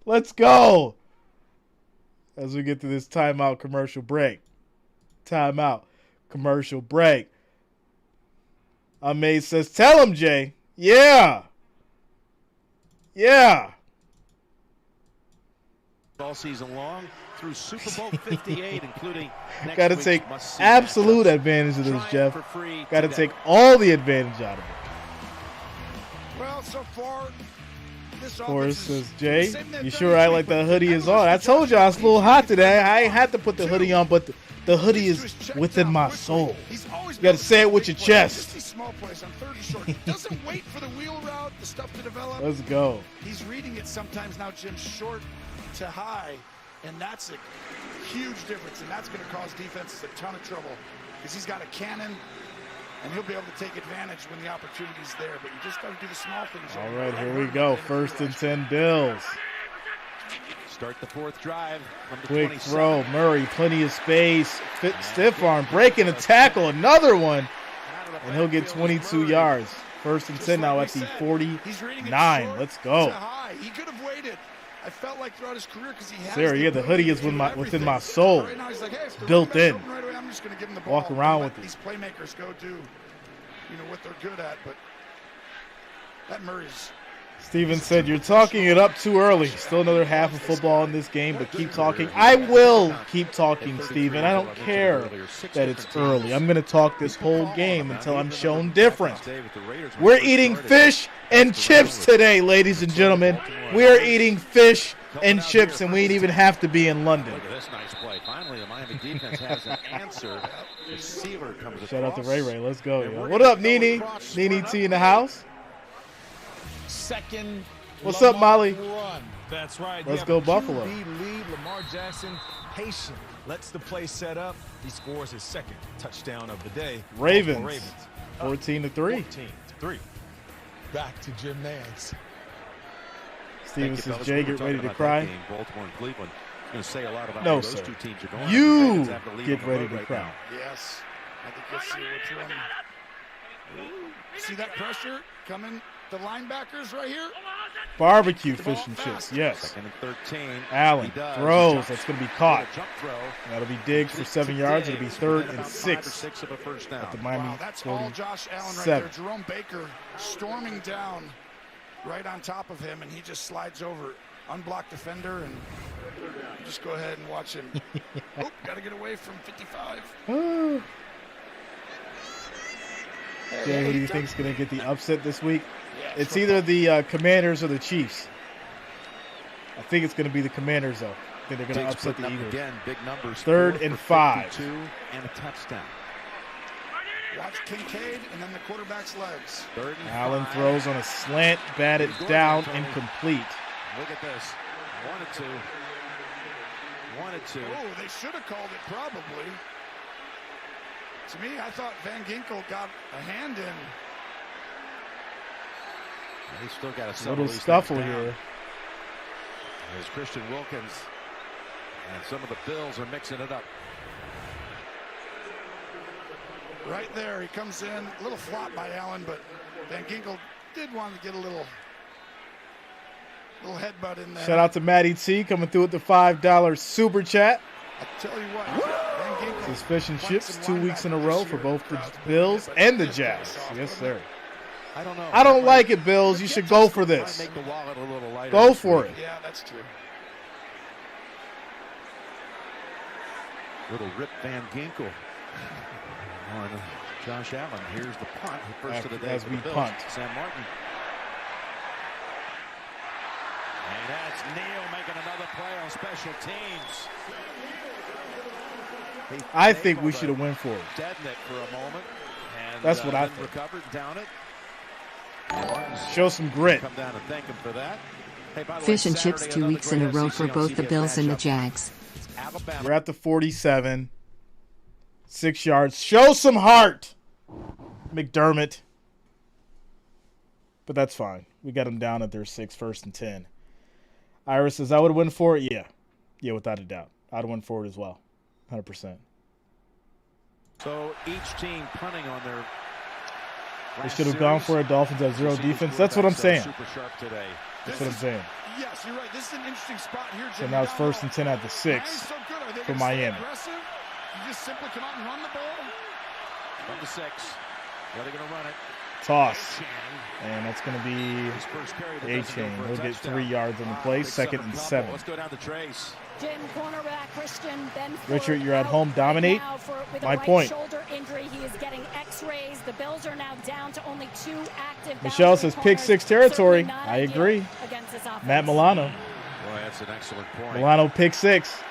Let's go. As we get to this timeout commercial break. Timeout commercial break. Amaze says, tell him, Jay. Yeah. Yeah. all season long through Super Bowl 58, including got to take absolute advantage of this, Jeff. Got to take all the advantage out of it. Well, so far, this of course, says Jay, you sure I like the hoodie is on? I told you I was a little hot today. I ain't had to put the hoodie on, but the hoodie is within my soul. You got to say it with your chest. Small place on 30 short. He doesn't wait for the wheel route, the stuff to develop. Let's go. He's reading it sometimes now, Jim, short to high, and that's a huge difference, and that's going to cause defenses a ton of trouble because he's got a cannon, and he'll be able to take advantage when the opportunity's there, but you just got to do the small things. All right, here we go. 1st and 10 Bills. Start the 4th drive. Quick throw. Murray, plenty of space. Stiff arm, breaking a tackle. Another one. And he'll get 22 yards. 1st and 10 now at the 49. Let's go. He could have waited. I felt like throughout his career because he has. There, yeah, the hoodie is within my soul. Right now he's like, hey, built in. Right away, I'm just going to give him the ball. Walk around with it. These playmakers go do, what they're good at. But that Murray's. Steven said, you're talking it up too early. Still another half of football in this game, but keep talking. I will keep talking, Steven. I don't care that it's early. I'm going to talk this whole game until I'm shown different. We're eating fish and chips today, ladies and gentlemen. We're eating fish and chips, and we ain't even have to be in London. Look at this nice play. Finally, the Miami defense has an answer. Receiver comes across. Shout out to Ray Ray. Let's go, yo. What up, Nene? Nene T in the house. Second. What's up, Molly? Run. That's right. Let's go, Buffalo. Lead. Lamar Jackson, patient, lets the play set up. He scores his 2nd touchdown of the day. Ravens. 14-3. 14-3. Back to Jim Nance. Steven says, Jay, get ready to cry. Baltimore and Cleveland. It's going to say a lot about no, those sir. two teams are going. You get ready to cry. Yes. I think you'll see which one. See that pressure coming? The linebackers right here. Barbecue fish and chips, yes. 2nd and 13. Allen throws. That's going to be caught. Jump throw. That'll be Diggs for 7 yards. It'll be 3rd and 6 of a first down. at the Miami. Wow, that's all Josh Allen right there. Jerome Baker storming down right on top of him, and he just slides over. Unblocked defender, and just go ahead and watch him. Oh, got to get away from 55. Jay, who do you think is going to get the upset this week? It's either the Commanders or the Chiefs. I think it's going to be the Commanders, though. I think they're going to upset the Eagles. Again, big numbers. 3rd and 5. And a touchdown. Watch Kincaid and then the quarterback's legs. 3rd and Allen 5. throws on a slant, batted down, incomplete. Look at this. 1-2. 1-2. Oh, they should have called it probably. To me, I thought Van Ginkel got a hand in. He's still got a little scuffle here. There's Christian Wilkins, and some of the Bills are mixing it up. Right there, he comes in. A little flop by Allen, but Van Ginkel did want to get a little headbutt in there. Shout out to Matty T coming through with the $5 super chat. I'll tell you what, Van Ginkel. This fish and chips 2 weeks in a row for both the Bills and the Jazz. Yes, sir. I don't know. I don't like it, Bills. You should go for this. Make the wallet a little lighter. Go for it. Yeah, that's true. Little Rip Van Ginkel on Josh Allen. Here's the punt. First of the day as for we the Bills. punt. Sam Martin. And that's Neal making another play on special teams. I think we should have went for it. Deadnick for a moment. And, that's what I think. Recovered, down it. Show some grit. Come down and thank him for that. Hey, by the Fish way, and chips Saturday, 2 weeks in a row SEC for both the CBS Bills and the matchup. Jags. Alabama. We're at the 47. 6 yards. Show some heart, McDermott. But that's fine. We got them down at their 6, 1st and 10. Iris says, I would have went for it. Yeah. Yeah, without a doubt. I'd have went for it as well. 100%. So each team punting on their They should have gone for it. Dolphins have 0 defense. That's what I'm saying. Super sharp today. That's what I'm saying. Yes, you're right. This is an interesting spot here, So now it's 1st and 10 at the 6 for Miami. You just simply come out and run the ball. From the 6. Where are they going to run it? toss. And that's going to be A-Chain. He'll get 3 yards on the play, 2nd and 7. Let's go down to Trace. Jim, cornerback Christian Benford Richard, you're at home. Dominate. With My a right point. Shoulder injury. He is getting X-rays. The Bills are now down to only 2 active. Michelle says pick 6 territory. I agree. Matt Milano. Boy, that's an excellent point. Milano pick 6.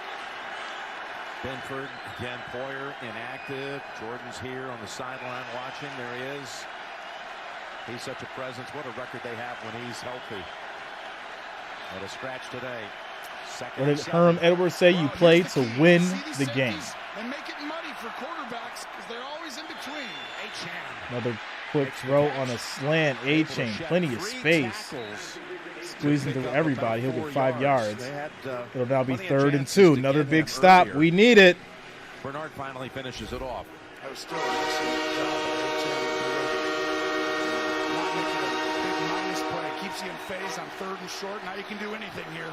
Benford, again, Poyer inactive. Jordan's here on the sideline watching. There he is. He's such a presence. What a record they have when he's healthy. At a scratch today. What did Herm Edwards say? You play to win the game. And make it muddy for quarterbacks because they're always in between. Another quick throw on a slant. A-Chain, plenty of space. Squeezing through everybody. He'll get 5 yards. It'll now be 3rd and 2. Another big stop. We need it. Bernard finally finishes it off. That was still an excellent job by A-Chain. Not making a big minus play. Keeps you in phase on 3rd and short. Now you can do anything here.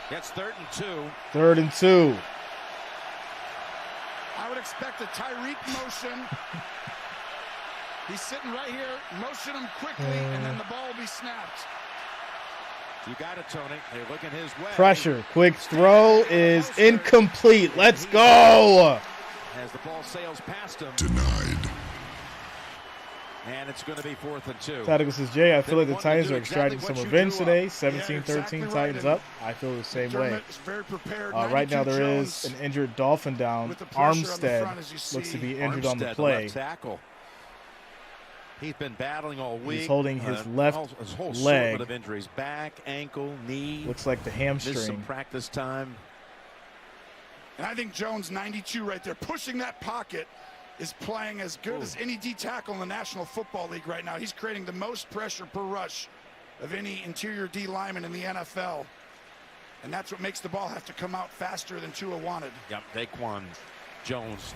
Gets 3rd and 2. 3rd and 2. I would expect a Tyreek motion. He's sitting right here. Motion him quickly, and then the ball will be snapped. You got it, Tony. They're looking his way. Pressure. Quick throw is incomplete. Let's go. As the ball sails past him. Denied. And it's going to be 4th and 2. Tactical says, Jay, I feel like the Titans are extracting some revenge today. 17-13, Titans up. I feel the same way. Right now there is an injured Dolphin down. Armstead looks to be injured on the play. Tackle. He's been battling all week. He's holding his left his whole leg. Of injuries. Back, ankle, knee. Looks like the hamstring. Missed some practice time. And I think Jones, 92 right there, pushing that pocket, is playing as good as any D tackle in the National Football League right now. He's creating the most pressure per rush of any interior D lineman in the NFL. And that's what makes the ball have to come out faster than Tua wanted. Yep, Daquan Jones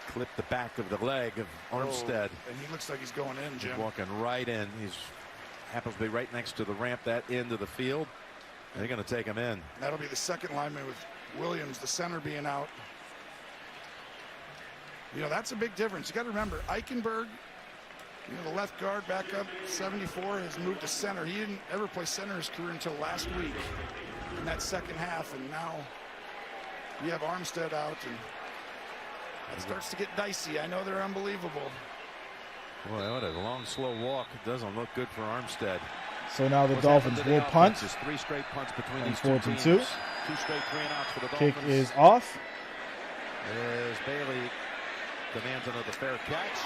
clipped the back of the leg of Armstead. And he looks like he's going in, Jim. He's walking right in. He's happens to be right next to the ramp, that end of the field. They're going to take him in. That'll be the second lineman with Williams, the center, being out. You know, that's a big difference. You got to remember, Eichenberg, you know, the left guard back up, 74, has moved to center. He didn't ever play center in his career until last week in that second half, and now you have Armstead out, and it starts to get dicey. I know they're unbelievable. Boy, what a long, slow walk. It doesn't look good for Armstead. So now the Dolphins will punt. 3 straight punts between these 4th two and teams. 2. 2 straight 3-and-outs for the Kick Dolphins. is off. As Bailey demands another fair catch.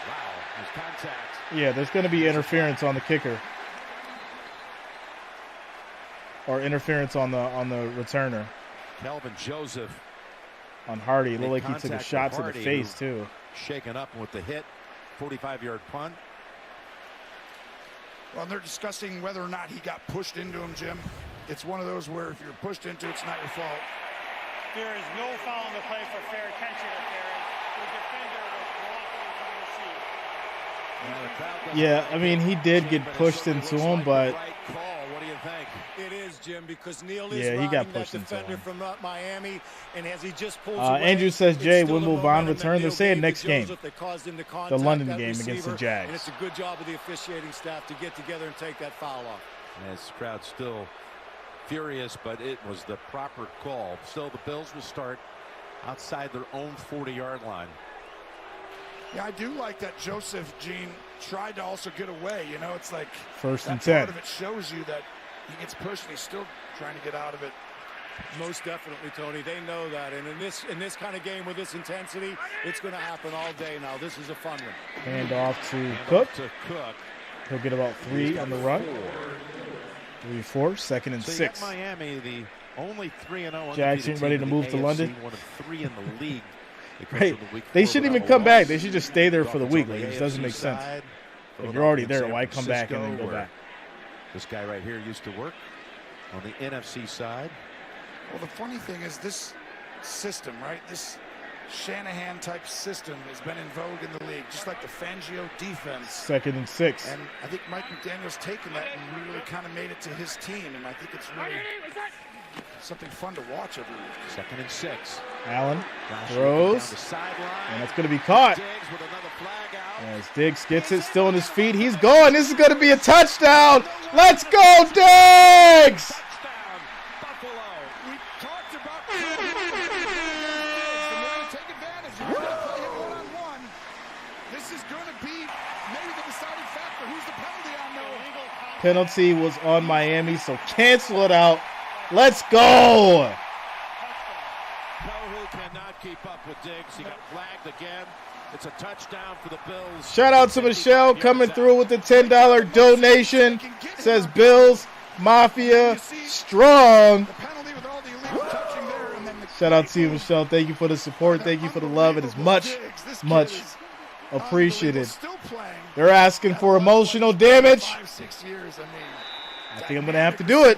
Wow, there's contact. Yeah, there's going to be interference on the kicker. Or interference on the returner. Kelvin Joseph. On Hardy. It looked like he took a shot to the face, too. Shaken up with the hit. 45-yard punt. Well, they're discussing whether or not he got pushed into him, Jim. It's one of those where if you're pushed into it, it's not your fault. There is no foul on the play for fair catching interference. The defender was blocking from the receiver. Yeah, I mean, he did get pushed into him, but What do you think? It is, Jim, because Neal is yeah, he got that pushed into defender him. from Miami, and as he just pulls Andrew says, Jay, when will Vaughn return? They're saying next game. The London game against the Jags. And it's a good job of the officiating staff to get together and take that foul off. And this crowd's still furious, but it was the proper call. Still, the Bills will start outside their own 40-yard line. Yeah, I do like that Joseph, Gene, tried to also get away. You know, it's like 1st and 10. Part 10. of it shows you that he gets pushed and he's still trying to get out of it. Most definitely, Tony. They know that. And in this kind of game with this intensity, it's going to happen all day now. This is a fun one. Hand off to Cook. Cook. He'll get about 3 on the run. 3-4, 2nd and 6. So you got Miami, the only 3-0. Jackson ready to move to London. One of 3 in the league. Right. They shouldn't even come back. They should just stay there for the week. Like, it just doesn't make sense. If you're already there, why come back and then go back? This guy right here used to work on the NFC side. Well, the funny thing is this system, right? This Shanahan-type system has been in vogue in the league, just like the Fangio defense. 2nd and 6. And I think Mike McDaniel's taken that and really kind of made it to his team, and I think it's really Something fun to watch every week. 2nd and 6. Allen throws, and it's going to be caught. As Diggs gets it, still on his feet. He's going. This is going to be a touchdown. Let's go, Diggs! Penalty was on Miami, so cancel it out. Let's go! Who cannot keep up with Diggs. He got flagged again. It's a touchdown for the Bills. Shout out to Michelle coming through with the $10 donation. Says Bills Mafia strong. Shout out to you, Michelle. Thank you for the support. Thank you for the love. It is much, much appreciated. They're asking for emotional damage. I think I'm going to have to do it.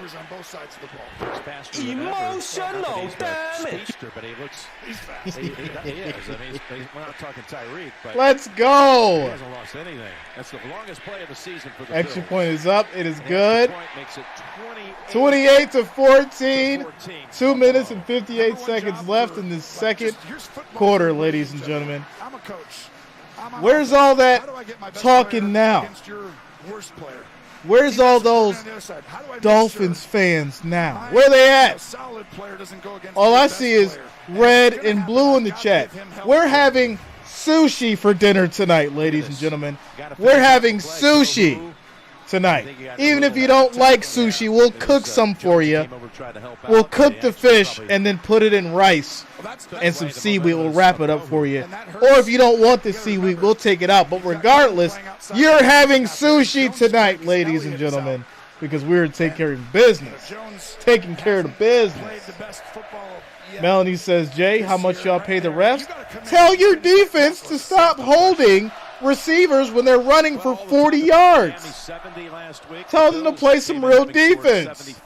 Emotional damage. But he looks, he is. I mean, we're not talking Tyreek, but let's go. He hasn't lost anything. That's the longest play of the season for the extra Bills. Point is up. It is good. Makes it 28-14. 2 minutes and 58 seconds left in the second quarter, ladies and gentlemen. I'm a coach. Where's all that talking now? Where's all those Dolphins fans now? Where they at? All I see is red and blue in the chat. We're having sushi for dinner tonight, ladies and gentlemen. We're having sushi tonight. Even if you don't like sushi, we'll cook some for you. We'll cook the fish and then put it in rice and some seaweed. We'll wrap it up for you. Or if you don't want the seaweed, we'll take it out. But regardless, you're having sushi tonight, ladies and gentlemen, because we're taking care of business. Taking care of the business. Melanie says, Jay, how much y'all pay the refs? Tell your defense to stop holding receivers when they're running for 40 yards. Tell them to play some real defense.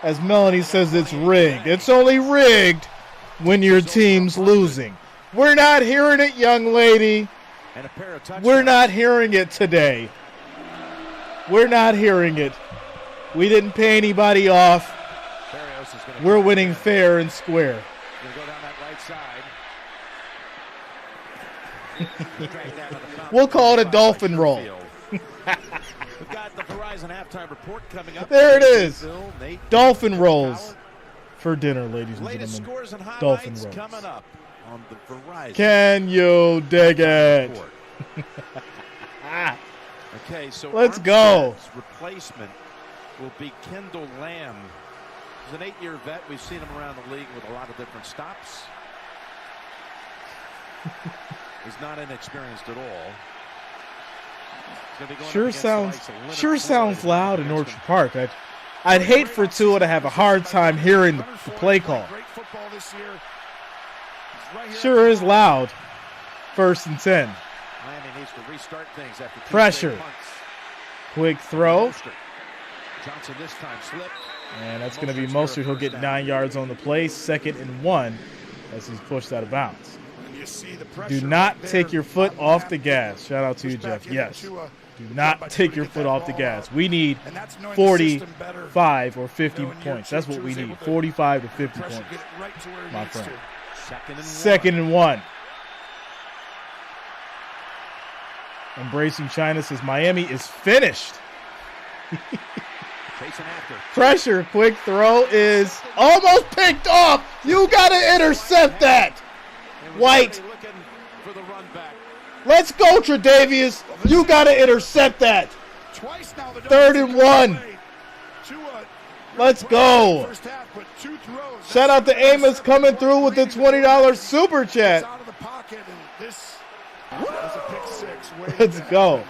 As Melanie says, it's rigged. It's only rigged when your team's losing. We're not hearing it, young lady. We're not hearing it today. We're not hearing it. We didn't pay anybody off. We're winning fair and square. We'll call it a dolphin roll. There it is. Dolphin rolls for dinner, ladies and gentlemen. Dolphin rolls. Can you dig it? Okay, so let's go. Replacement will be Kendall Lamb. He's an 8-year vet. We've seen him around the league with a lot of different stops. He's not inexperienced at all. Sure sounds loud in Orchard Park. I'd hate for Tua to have a hard time hearing the play call. Sure is loud. 1st and 10. Miami needs to restart things after pressure. Quick throw. Johnson this time slipped. And that's going to be Mostert. He'll get 9 yards on the play. 2nd and 1 as he's pushed out of bounds. Do not take your foot off the gas. Shout out to you, Jeff. Yes. Do not take your foot off the gas. We need 45 or 50 points. That's what we need. 45 to 50 points, my friend. 2nd and 1. Embracing China says Miami is finished. Pressure. Quick throw is almost picked off. You got to intercept that. White. Let's go, Tre'Davious. You got to intercept that. 3rd and 1. Let's go. Shout out to Amos coming through with the $20 super chat. Let's go.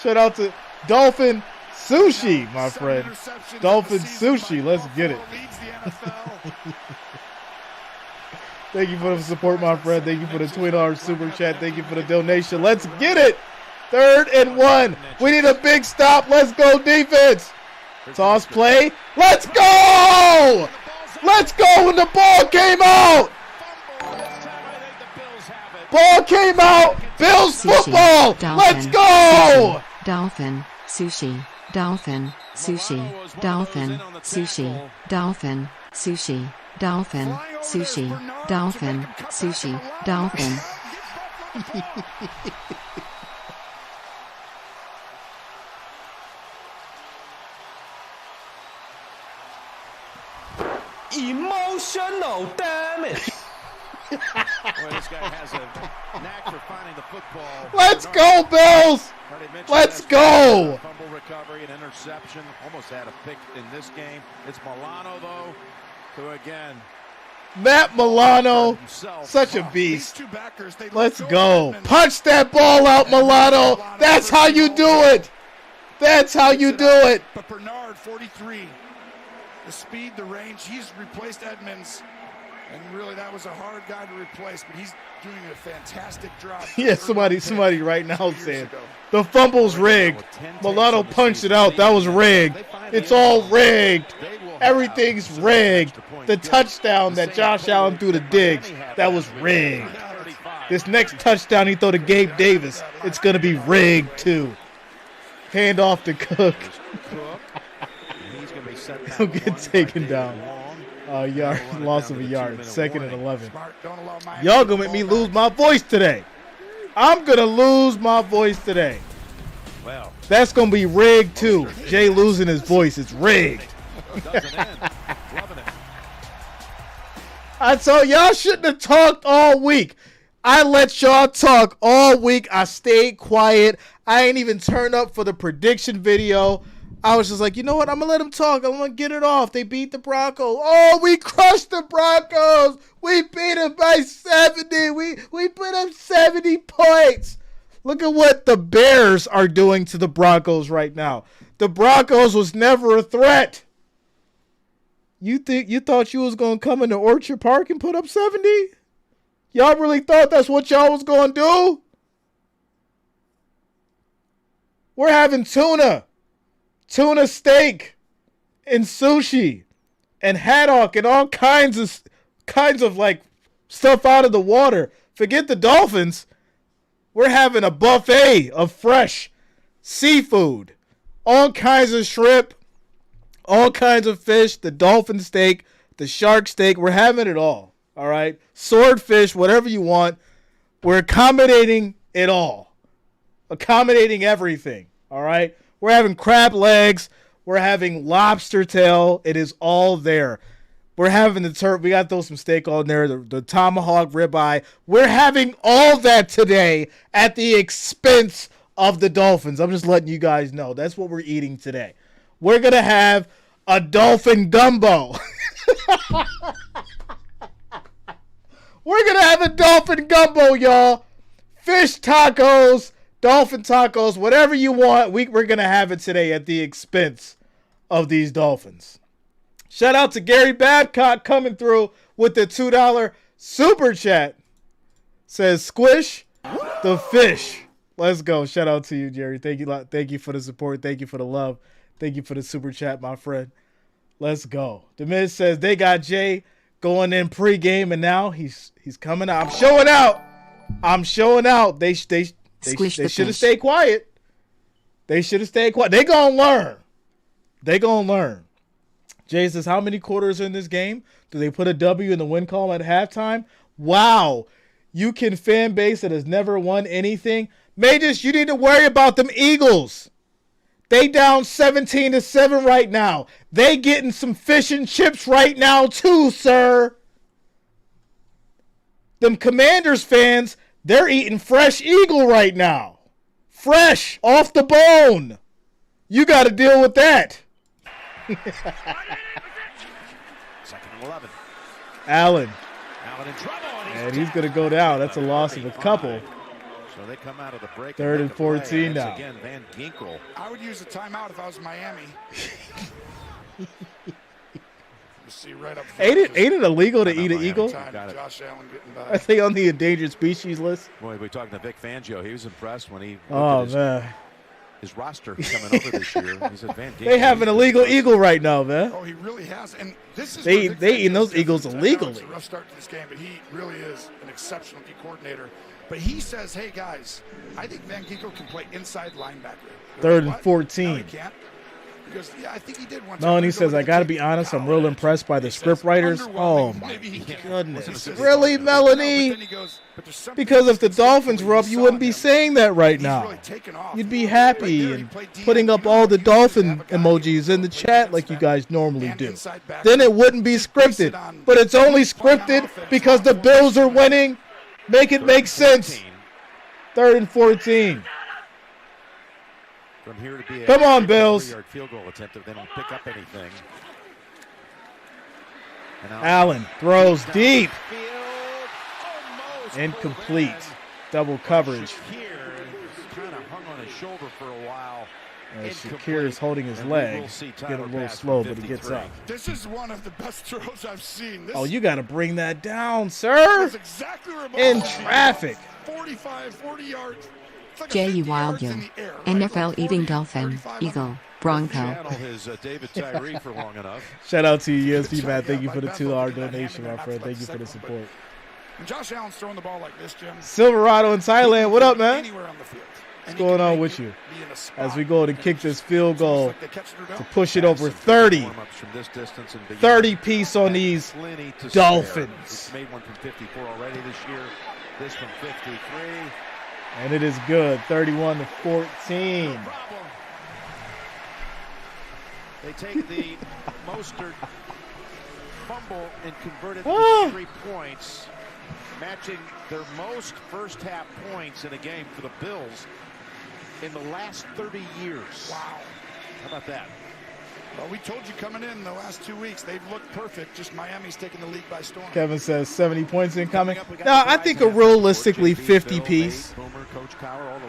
Shout out to Dolphin Sushi, my friend. Dolphin Sushi. Let's get it. Thank you for the support, my friend. Thank you for the $20 super chat. Thank you for the donation. Let's get it. 3rd and 1. We need a big stop. Let's go, defense. Toss play. Let's go. Let's go when the ball came out. Ball came out. Bills Sushi, football. Dolphin, Let's go. Sushi, Dolphin, Sushi. dolphin, sushi, dolphin, sushi, dolphin, sushi, dolphin, sushi, dolphin, sushi, dolphin. Emotional damage. Boy, this guy has a knack for finding the football. Let's go, Bills! Let's go! Fumble recovery and interception. Almost had a pick in this game. It's Milano, though, who again. Matt Milano, such a beast. Let's go. Punch that ball out, Milano. That's how you do it. That's how you do it. But Bernard, 43. The speed, the range, he's replaced Edmonds. And really, that was a hard guy to replace, but he's doing a fantastic job. Yeah, somebody right now saying the fumble's rigged. Milano punched it out. That was rigged. It's all rigged. Everything's rigged. The touchdown that Josh Allen threw to Diggs, that was rigged. This next touchdown he threw to Gabe Davis, it's going to be rigged too. Hand off to Cook. He'll get taken down. Yard, loss of a yard, 2nd and 11. Y'all gonna make me lose my voice today. I'm gonna lose my voice today. Well, that's gonna be rigged too. Jay losing his voice, it's rigged. I told y'all shouldn't have talked all week. I let y'all talk all week. I stayed quiet. I ain't even turned up for the prediction video. I was just like, you know what? I'm going to let them talk. I'm going to get it off. They beat the Broncos. Oh, we crushed the Broncos. We beat them by 70. We put up 70 points. Look at what the Bears are doing to the Broncos right now. The Broncos was never a threat. You thought you was going to come into Orchard Park and put up 70? Y'all really thought that's what y'all was going to do? We're having tuna steak and sushi and haddock and all kinds of like stuff out of the water. Forget the Dolphins. We're having a buffet of fresh seafood, all kinds of shrimp, all kinds of fish, the dolphin steak, the shark steak. We're having it all. All right. Swordfish, whatever you want. We're accommodating it all. Accommodating everything. All right. We're having crab legs. We're having lobster tail. It is all there. We're having the turf. We got to throw some steak on there. The tomahawk ribeye. We're having all that today at the expense of the Dolphins. I'm just letting you guys know. That's what we're eating today. We're going to have a dolphin gumbo. We're going to have a dolphin gumbo, y'all. Fish tacos. Dolphin tacos, whatever you want, we're going to have it today at the expense of these Dolphins. Shout out to Gary Babcock coming through with the $2 super chat. Says, squish the fish. Let's go. Shout out to you, Jerry. Thank you for the support. Thank you for the love. Thank you for the super chat, my friend. Let's go. The Miz says they got Jay going in pregame, and now he's coming out. I'm showing out. They should have stayed quiet. They should have stayed quiet. They gonna learn. Jay says, how many quarters are in this game? Do they put a W in the win column at halftime? Wow. You can fan base that has never won anything. Majors, you need to worry about them Eagles. They down 17-7 right now. They getting some fish and chips right now too, sir. Them Commanders fans, they're eating fresh eagle right now. Fresh, off the bone. You got to deal with that. 2nd and 11. Allen in trouble. And he's going to go down. That's a loss of a couple. So they come out of the break. 3rd and 14 now. Again, Van Ginkel. I would use a timeout if I was Miami. See right up ain't it illegal to eat an eagle? Josh Allen getting by. I think on the endangered species list. Boy, we're talking to Vic Fangio. He was impressed when he looked at his roster coming over this year. He said, Van Ginkel, they have an illegal eagle right now, man. Oh, he really has. And this is they eating those eagles illegally. It's a rough start to this game, but he really is an exceptional D coordinator. But he says, hey, guys, I think Van Ginkel can play inside linebacker. 3rd and 14. No, he can't. He goes, yeah, I think he did once. Melanie says, I got to be honest, I'm real impressed by the script writers. Oh, my goodness. Really, Melanie? Because if the Dolphins were up, you wouldn't be saying that right now. You'd be happy and putting up all the dolphin emojis in the chat like you guys normally do. Then it wouldn't be scripted. But it's only scripted because the Bills are winning. Make it make sense. 3rd and 14. From here to be Come on, Bills. Field goal attempt if they don't pick up anything. Allen throws deep. Incomplete. Double coverage. Kind of hung on his shoulder for a while. Shakir is holding his leg. Getting a little slow, but he gets up. This is one of the best throws I've seen. Oh, you got to bring that down, sir. Exactly in traffic. 45, 40 yards. J.U. Wilder, NFL eating dolphin, eagle, bronco. Shout out to you, USD Matt. Thank you for the $2 donation, my friend. Thank you for the support. Josh Allen's throwing the ball like this, Jim. Silverado in Thailand, what up, man? What's going on with you? As we go to kick this field goal to push it over 30. 30-piece on these Dolphins. Made one from 54 already this year. This from 53. And it is good, 31-14. They take the Mostert fumble and convert it to 3 points, matching their most first-half points in a game for the Bills in the last 30 years. Wow. How about that? Well, we told you coming in the last 2 weeks, they've looked perfect. Just Miami's taking the league by storm. Kevin says 70 points incoming. No, I think a realistically 50-piece.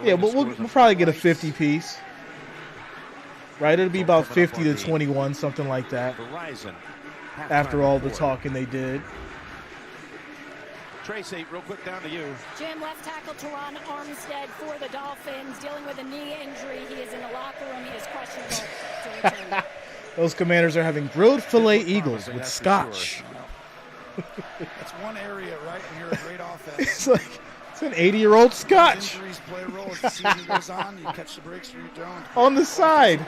Yeah, but we'll probably get a 50-piece. Right? It'll be about 50-21, something like that. After all the talking they did. Tracy, real quick, down to you. Jim, left tackle Teron Armstead for the Dolphins, dealing with a knee injury. He is in the locker room. He is questionable to return. Those Commanders are having grilled filet eagles with scotch. That's one area, right? When you're a great offense. It's an 80-year-old scotch. Injuries play a role as the season goes on. You catch the breaks or you don't. On the side.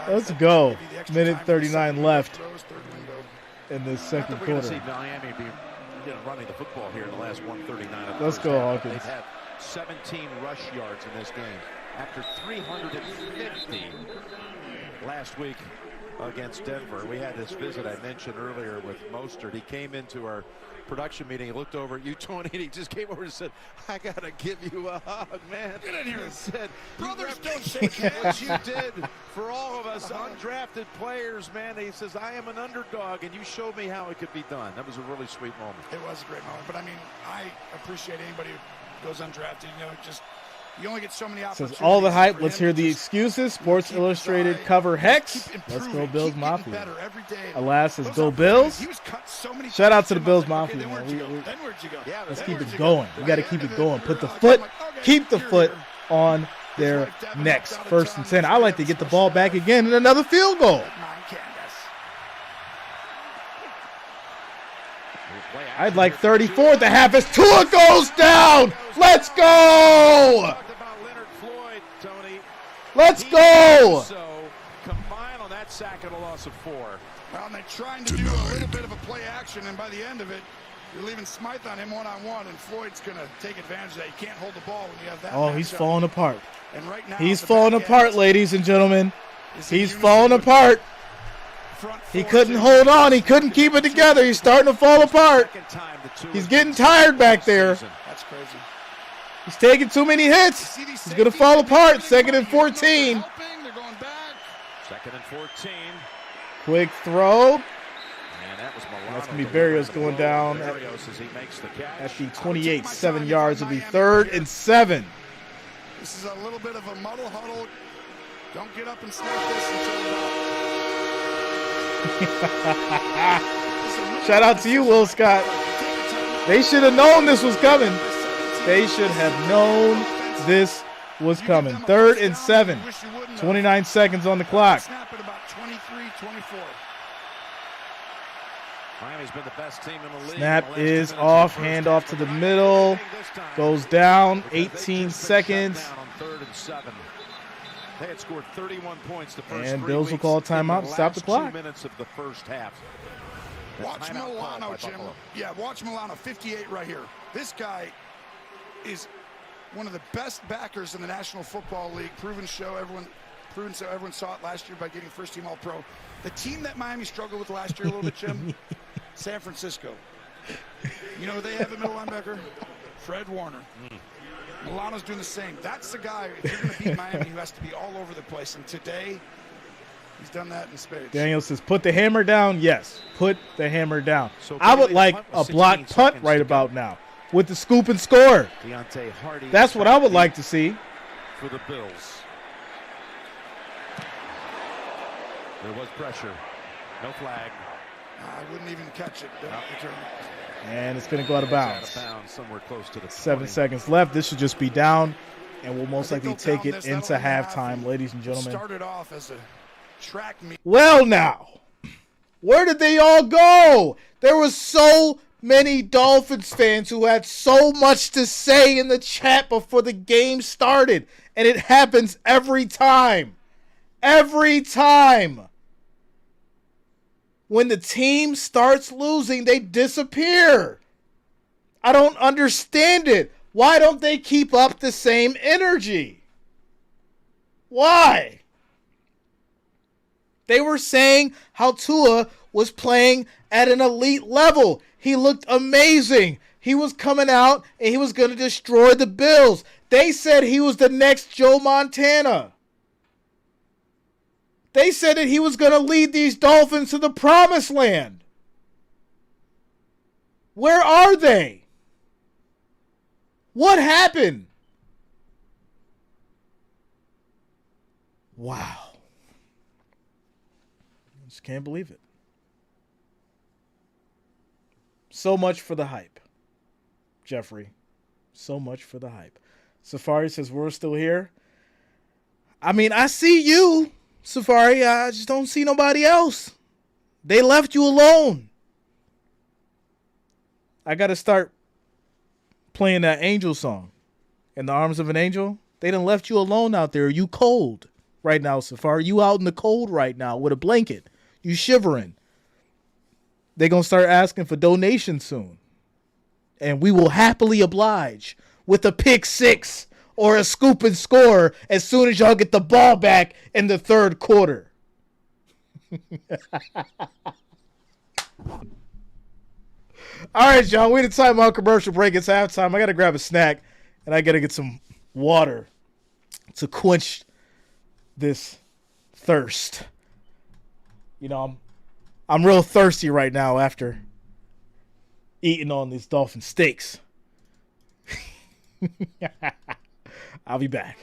Let's go. Minute 39 left in this second quarter. See Miami be running the football here in the last 139. Let's go, Hawkins. They've had 17 rush yards in this game after 350 last week against Denver. We had this visit I mentioned earlier with Mostert. He came into our production meeting. He looked over at you, Tony, and he just came over and said, I got to give you a hug, man. Get in here. He said, brothers don't shake hands. What you did for all of us undrafted players, man. He says, I am an underdog, and you showed me how it could be done. That was a really sweet moment. It was a great moment. But, I mean, I appreciate anybody who goes undrafted. You only get so many opportunities. Says all the hype. Let's hear the excuses. Sports Illustrated cover Hex. Let's go Bills Mafia. Alas, says go Bills. Shout out to the Bills Mafia. Man. Let's keep it going. We got to keep it going. Put the foot, keep the foot on their necks. 1st and 10. I like to get the ball back again and another field goal. I'd like 34 at the half as Tua goes down. Let's go. Let's go. Combine on that sack and a loss of 4. Well, and they're trying to do a little bit of a play action, and by the end of it, you're leaving Smythe on him one-on-one, and Floyd's going to take advantage of that. You can't hold the ball when you have that. Oh, he's falling apart. And right now, he's falling apart, ladies and gentlemen. He's falling apart. He couldn't hold on. He couldn't keep it together. He's starting to fall apart. He's getting tired back there. That's crazy. He's taking too many hits. He's going to fall apart. 2nd and 14. 2nd and 14. Quick throw. That's going to be Berrios going down at the 28. 7 yards. It'll be 3rd and 7. This is a little bit of a muddle huddle. Don't get up and snap this until Shout out to you, Will Scott. They should have known this was coming. They should have known this was coming. 3rd and 7. 29 seconds on the clock. Snap is off. Handoff to the middle. Goes down. 18 seconds. They had scored 31 points the first And 3 Bills will weeks call a in timeout to stop the last clock. 2 minutes of the first half. Watch Milano, Jim. Yeah, watch Milano, 58 right here. This guy is one of the best backers in the National Football League. Proven so everyone saw it last year by getting first-team All-Pro. The team that Miami struggled with last year a little bit, Jim, San Francisco. You know who they have at middle linebacker? Fred Warner. Milano's doing the same. That's the guy, if you're going to beat Miami, who has to be all over the place. And today, he's done that in spades. Daniel says, put the hammer down. Yes, put the hammer down. So I would like a block punt right about now with the scoop and score. That's what I would like to see. For the Bills. There was pressure. No flag. I wouldn't even catch it. And it's going to go out of bounds. Somewhere close to the 7 seconds left. This should just be down, and we'll most likely take it into halftime, ladies and gentlemen. Started off as a track meet. Well, now, where did they all go? There was so many Dolphins fans who had so much to say in the chat before the game started, and it happens every time. Every time. When the team starts losing, they disappear. I don't understand it. Why don't they keep up the same energy? Why? They were saying how Tua was playing at an elite level. He looked amazing. He was coming out and he was going to destroy the Bills. They said he was the next Joe Montana. They said that he was going to lead these Dolphins to the promised land. Where are they? What happened? Wow. I just can't believe it. So much for the hype, Jeffrey. So much for the hype. Safari says we're still here. I mean, I see you, Safari. I just don't see nobody else. They left you alone. I got to start playing that angel song. In the arms of an angel. They done left you alone out there. You cold right now, Safari. You out in the cold right now with a blanket. You shivering. They going to start asking for donations soon. And we will happily oblige with a pick six or a scoop and score as soon as y'all get the ball back in the third quarter. All right, y'all. We had a timeout commercial break. It's halftime. I got to grab a snack, and I got to get some water to quench this thirst. You know, I'm real thirsty right now after eating on these dolphin steaks. I'll be back.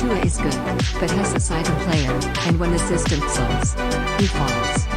Tua is good, but has a silent player, and when the system slows, he falls.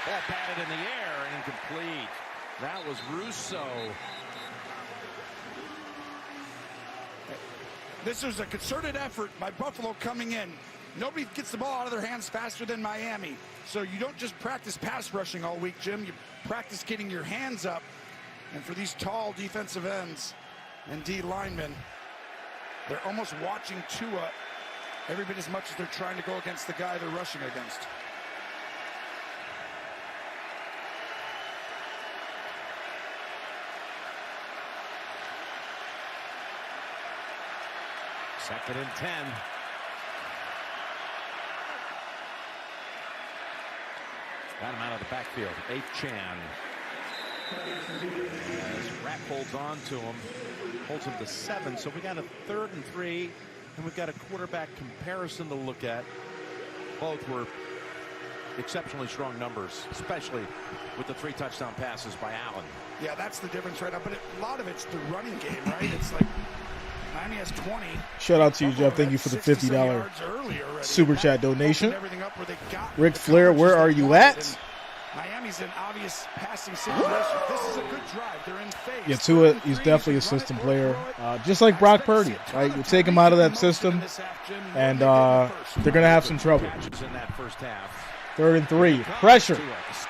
Ball batted in the air and incomplete. That was Russo This was a concerted effort by Buffalo coming in. Nobody gets the ball out of their hands faster than Miami. So you don't just practice pass rushing all week, Jim. You practice getting your hands up. And for these tall defensive ends and D linemen, they're almost watching Tua every bit as much as they're trying to go against the guy they're rushing against. Second and 10. Got him out of the backfield. Chan. As Rapp holds on to him, holds him to 7. So we got a 3rd and 3, and we've got a quarterback comparison to look at. Both were exceptionally strong numbers, especially with the 3 touchdown passes by Allen. Yeah, that's the difference right now. But a lot of it's the running game, right? It's like Miami has 20. Shout out to you, Jeff. Thank you for the $50 super chat donation. Ric Flair, where are you at? Miami's in obvious passing situation. This is a good drive. They're in phase. Yeah, Tua, he's definitely a system player. Just like Brock Purdy, right? You take him out of that system, and they're going to have some trouble. 3rd and 3. Pressure.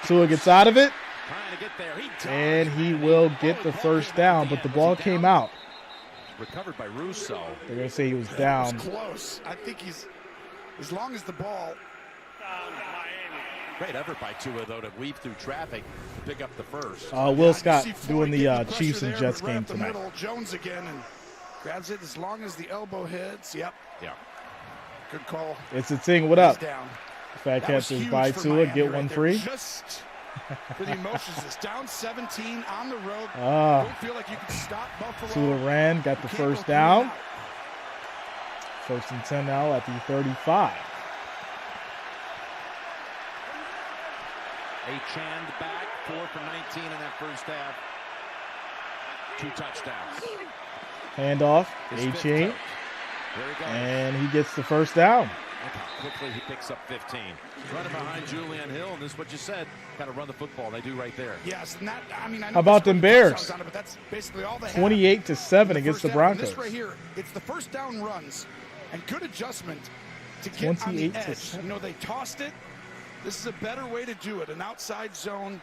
Tua gets out of it, and he will get the first down, but the ball came out. Recovered by Russo. They're going to say he was down. That was close. I think he's, as long as the ball. Great effort by Tua, though, to weave through traffic to pick up the first. Will Scott doing the Chiefs and Jets game tonight. Jones again and grabs it as long as the elbow hits. Yep. Yeah. Good call. It's a thing. What up? Down. Fat Cat says bye Tua, get one free. Just for the emotions, it's down 17 on the road. Don't feel like you can stop Buffalo. Tua ran, got the first down. 1st and 10 now at the 35. Chan back, 4 for 19 in that first half. 2 touchdowns. Handoff, Chan, and he gets the first down. Look how quickly he picks up 15. Running behind Julian Hill, and this is what you said. Kind of run the football. They do right there. Yes, and that, I mean, I know how about them Bears? But that's basically all they 28-7 against the Broncos. This right here, it's the first down runs and good adjustment to get on the edge. You know, they tossed it. This is a better way to do it. An outside zone,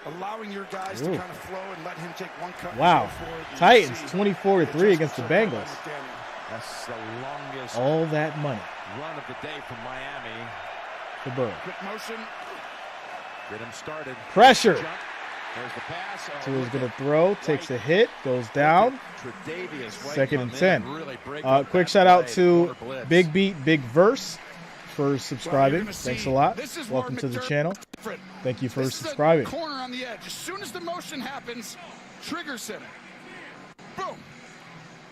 allowing your guys to kind of flow and let him take one cut. Wow. Titans 24-3 against the Bengals. That's the longest all that money run of the day from Miami. The Bird. Quick motion. Get him started. Pressure. There's the pass. Tua's going to throw, takes a hit, goes down. 2nd and 10. Quick shout out to Big Beat, Big Verse for subscribing. Thanks a lot. Welcome to the channel. Thank you for subscribing. Corner on the edge. As soon as the motion happens, trigger center. Boom.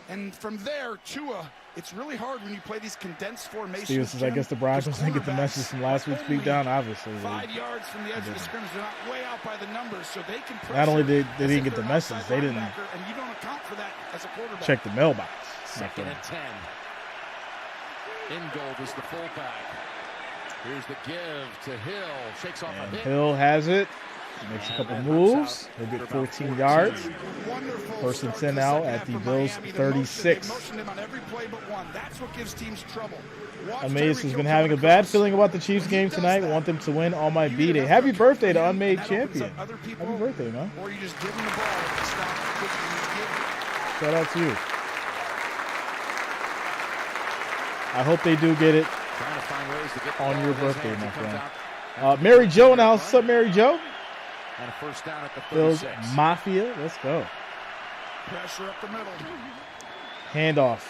And from there, Tua, it's really hard when you play these condensed formations. Steven says, I guess the Broncos didn't get the message from last week's beatdown. Obviously, 5 yards from the edge of the scrimmage. They're not way out by the numbers, so they can pressure. Not only did they didn't get the message, they didn't and you don't account for that as a quarterback. Check the mailbox. 2nd and 10. Ingold is the fullback. Here's the give to Hill. Shakes off a hit. Hill has it. Makes a couple moves. He'll get 14 yards. 1st and 10 now at the Bills 36. Amaze has been having a bad feeling about the Chiefs game tonight. Want them to win on my B-Day. Happy birthday to Unmade Champion. Happy birthday, man. Shout out to you. I hope they do get it on your birthday, my friend. Mary Jo now. What's up, Mary Jo? And a first down at the 36. Bills Mafia. Let's go. Pressure up the middle. Handoff.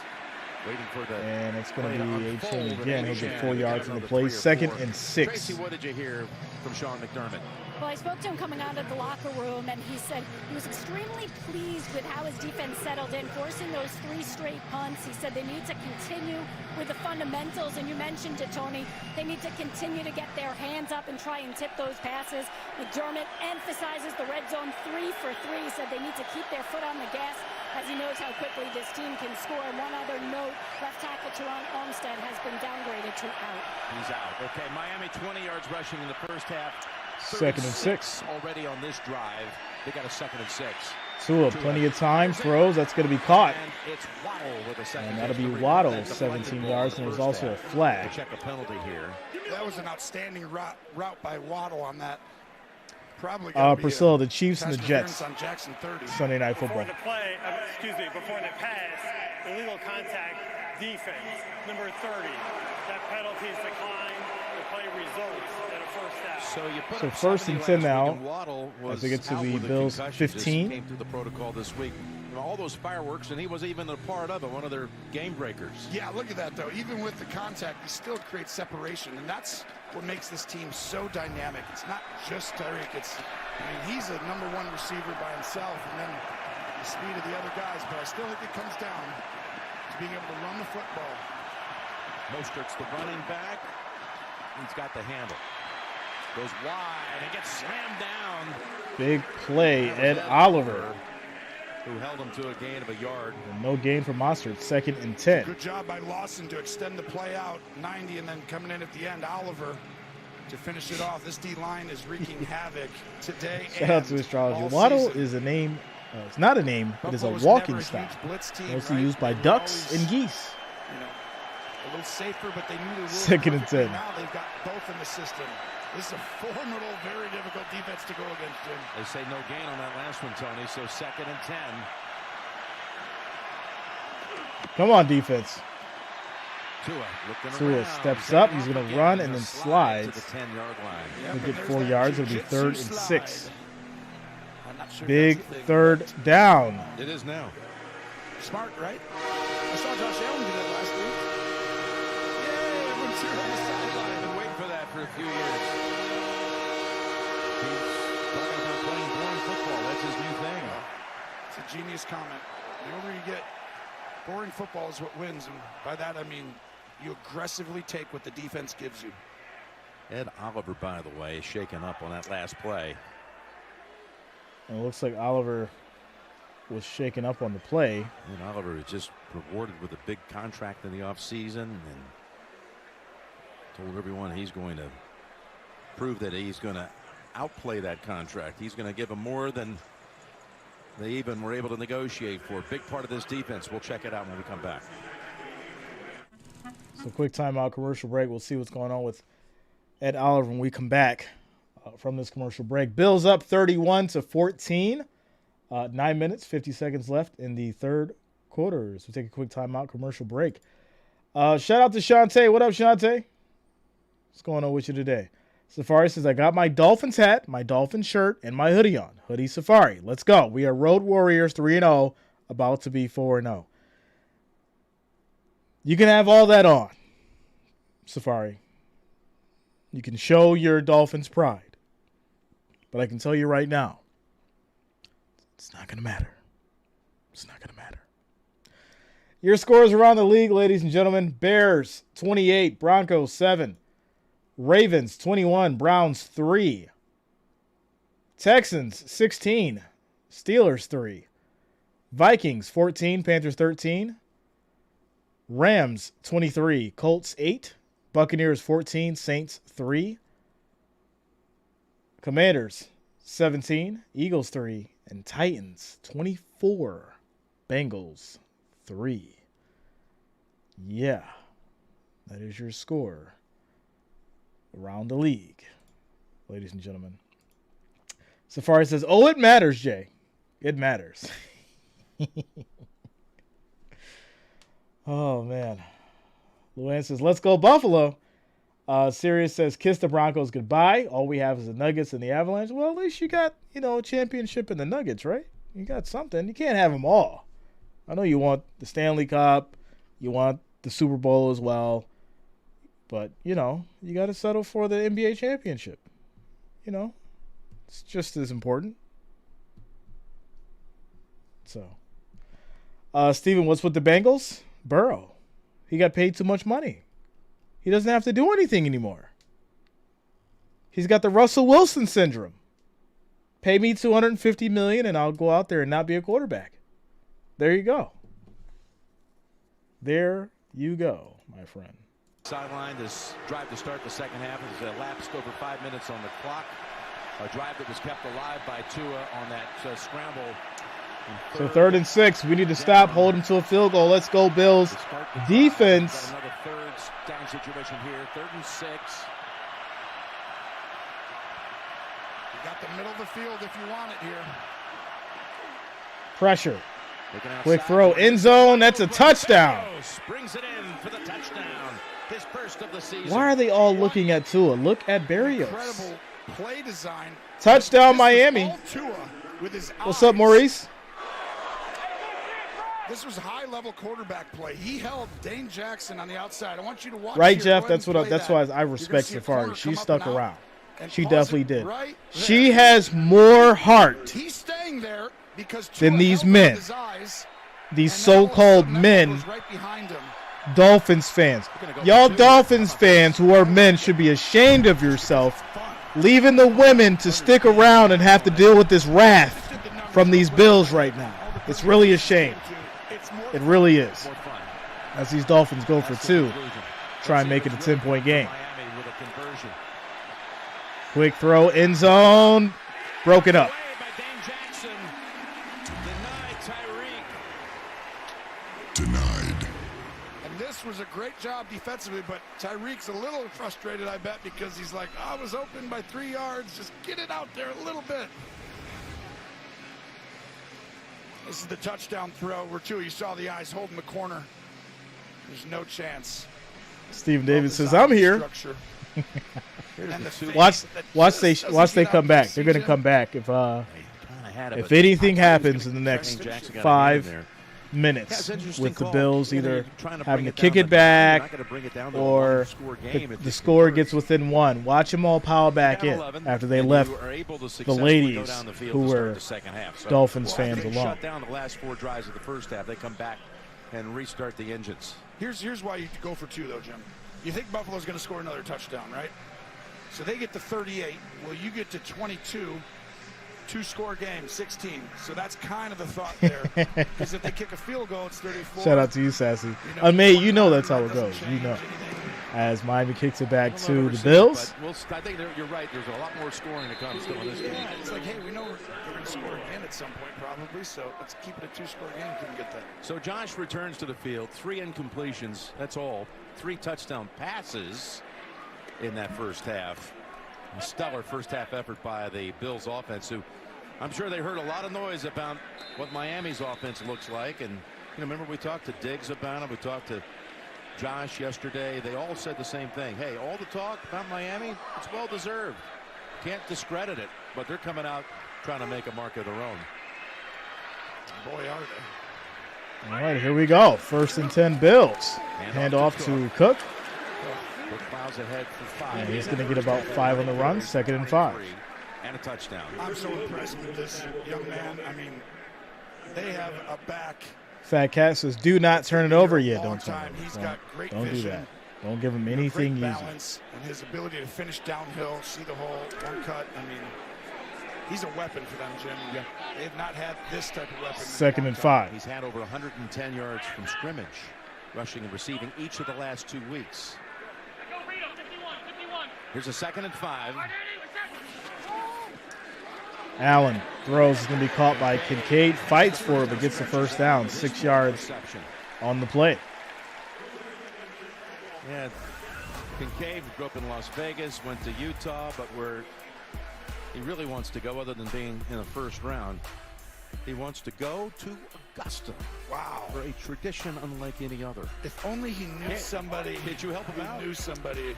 Waiting for the and it's going to be A-Chain again. He'll get 4 yards in the play. 2nd and 6. Tracy, what did you hear from Sean McDermott? Well, I spoke to him coming out of the locker room, and he said he was extremely pleased with how his defense settled in, forcing those 3 straight punts. He said they need to continue with the fundamentals, and you mentioned it, Tony. They need to continue to get their hands up and try and tip those passes. McDermott emphasizes the red zone 3 for 3. He said they need to keep their foot on the gas as he knows how quickly this team can score. And one other note, left tackle Teron Armstead has been downgraded to out. He's out. Okay, Miami 20 yards rushing in the first half. 2nd and 6. Already on this drive. They got a 2nd and 6. Tua, plenty of time, throws. That's going to be caught. And it's Waddle with a second. And that'll be catch. Waddle, 17 yards, and there's also a flag. Check a penalty here. That was an outstanding route by Waddle on that. Probably Priscilla, the Chiefs and the Jets. On Jackson 30. Sunday Night Football. Before the play, before the pass, illegal contact defense, number 30. That penalty is declined. The play results in a first down. So you put So up first and 10 somebody last now, week, and Waddle was as we get to out the with a Bills concussion, 15. just came through the protocol this week. You know, all those fireworks, and he was even a part of it, one of their game breakers. Yeah, look at that, though. Even with the contact, he still creates separation, and that's what makes this team so dynamic. It's not just Tyreek. He's a number one receiver by himself, and then the speed of the other guys. But I still think it comes down to being able to run the football. Mostert's the running back. He's got the handle. Goes wide and gets slammed down. Big play, Ed Oliver. Who held him to a gain of a yard. And no gain for Mostert, 2nd and 10. Good job by Lawson to extend the play out 90 and then coming in at the end, Oliver to finish it off. This D-line is wreaking havoc today. Shout out to astrology. Waddle is a name. It's not a name. It is a walking style. Mostly used by ducks and geese. A little safer, but they knew they were. 2nd and 10. Now they've got both in the system. This is a formidable, very difficult defense to go against, Jim. They say no gain on that last one, Tony, so 2nd and 10. Come on, defense. Tua Tua steps up. He's going to run and then slides. To the 10-yard line. He'll get 4 yards. It'll be 3rd and 6. Big 3rd down. It is now. Smart, right? I saw Josh Allen do that last week. Yay, everyone's here on the sideline. I've been waiting for that for a few years. He's talking about playing boring football. That's his new thing. It's a genius comment. The older you get, boring football is what wins. And by that, I mean you aggressively take what the defense gives you. Ed Oliver, by the way, shaken up on that last play. And it looks like Oliver was shaken up on the play. And Oliver is just rewarded with a big contract in the offseason and told everyone he's going to prove that he's going to outplay that contract. He's going to give them more than they even were able to negotiate for. Big part of this defense. We'll check it out when we come back. So quick timeout, commercial break. We'll see what's going on with Ed Oliver when we come back from this commercial break. Bills up 31-14. 9 minutes, 50 seconds left in the third quarter. So we'll take a quick timeout, commercial break. Shout out to Shantae. What up, Shantae? What's going on with you today? Safari says, I got my Dolphins hat, my Dolphins shirt, and my hoodie on. Hoodie Safari. Let's go. We are Road Warriors 3-0, about to be 4-0. You can have all that on, Safari. You can show your Dolphins pride. But I can tell you right now, it's not going to matter. It's not going to matter. Your scores around the league, ladies and gentlemen. Bears, 28. Broncos, 7. Ravens, 21. Browns, 3. Texans, 16. Steelers, 3. Vikings, 14. Panthers, 13. Rams, 23. Colts, 8. Buccaneers, 14. Saints, 3. Commanders, 17. Eagles, 3. And Titans, 24. Bengals, 3. Yeah, that is your score around the league, ladies and gentlemen. Safari says, oh, it matters, Jay. It matters. Oh, man. Luann says, let's go Buffalo. Sirius says, kiss the Broncos goodbye. All we have is the Nuggets and the Avalanche. Well, at least you got, a championship in the Nuggets, right? You got something. You can't have them all. I know you want the Stanley Cup. You want the Super Bowl as well. But, you got to settle for the NBA championship. It's just as important. So, Steven, what's with the Bengals? Burrow. He got paid too much money. He doesn't have to do anything anymore. He's got the Russell Wilson syndrome. Pay me $250 million and I'll go out there and not be a quarterback. There you go. There you go, my friend. Sideline, this drive to start the second half has elapsed over 5 minutes on the clock. A drive that was kept alive by Tua on that scramble So 3rd and 6. We need to stop, hold them to a field goal. Let's go, Bills. Defense. Another third down situation here. 3rd and 6. You got the middle of the field if you want it here. Pressure. Quick throw. End zone. That's a touchdown. Brings it in for the touchdown. His first of the season. Why are they all looking at Tua? Look at Barrios. Incredible play design. Touchdown, Miami. What's up, Maurice? This was high-level quarterback play. He held Dane Jackson on the outside. I want you to watch. Right, Jeff. That's why I respect Safari. She stuck around. She definitely did. She has more heart than these men. These so-called men. Dolphins fans. Y'all Dolphins fans who are men should be ashamed of yourself, leaving the women to stick around and have to deal with this wrath from these Bills right now. It's really a shame. It really is. As these Dolphins go for 2, try and make it a 10-point game. Quick throw, end zone, broke it up. Denied. And this was a great job defensively, but Tyreek's a little frustrated, I bet, because he's like, I was open by 3 yards. Just get it out there a little bit. This is the touchdown throw where you saw the eyes holding the corner. There's no chance. Stephen Davis says, I'm here. Watch they come back. They're going to come back if anything happens in the next 5 minutes with the Bills either having to kick it back or the score gets within 1. Watch them all power back in after they left the ladies who were Dolphins fans alone. Shut down the last 4 drives of the first half. They come back and restart the engines. Here's why you go for 2, though, Jim. You think Buffalo's going to score another touchdown, right? So they get to 38. Well, you get to 22. 2-score game, 16. So that's kind of the thought there. Because if they kick a field goal, it's 34. Shout out to you, Sassy. You know that's how it goes. You know. As Miami kicks it back to the Bills. I think you're right. There's a lot more scoring to come still in this game. It's like, hey, we know we're going to score again at some point probably, so let's keep it a 2-score game if we can get that. So Josh returns to the field. 3 incompletions. That's all. 3 touchdown passes in that first half. A stellar first-half effort by the Bills offense, who I'm sure they heard a lot of noise about what Miami's offense looks like. And remember we talked to Diggs about it. We talked to Josh yesterday. They all said the same thing. Hey, all the talk about Miami, it's well-deserved. Can't discredit it, but they're coming out trying to make a mark of their own. Boy, are they. All right, here we go. 1st and 10 Bills. Hand off to Cook. Ahead for 5. And he's going to get about 5 on the run. 2nd and 5. And a touchdown. I'm so impressed with this young man. I mean, they have a back. Fat Cat says, do not turn it over yet. Don't turn it over. He's got great Don't vision. do that. Don't give him anything easy. Balance and his ability to finish downhill, see the hole, one cut. I mean, he's a weapon for them, Jim. Yeah. They have not had this type of weapon. 2nd and 5. He's had over 110 yards from scrimmage, rushing and receiving each of the last 2 weeks. Here's a 2nd and 5. Allen throws, is going to be caught by Kincaid, fights for it, but gets the first down. 6 yards on the play. Yeah, Kincaid grew up in Las Vegas, went to Utah, but where he really wants to go, other than being in the first round, he wants to go to Augusta. Wow. For a tradition unlike any other. If only he knew somebody. Did you help him out? Knew somebody.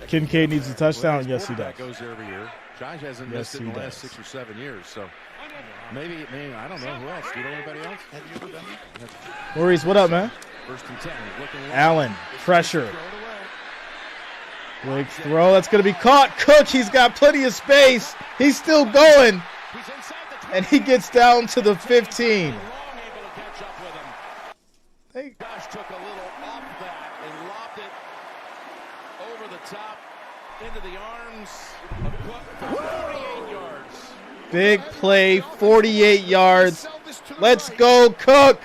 Kincaid needs a touchdown. Yes, he does. Goes there every year. Josh hasn't missed it in the last 6 or 7 years. So maybe I don't know who else. Do you know anybody else? Have you ever done it? Maurice, what up, man? 1st and 10. Allen, pressure. Quick throw. That's going to be caught. Cook, he's got plenty of space. He's still going. And he gets down to the 15. Josh took a little off that and lobbed it over the top into the arms of Cook for 48 yards. Big play, 48 yards. Let's go, Cook.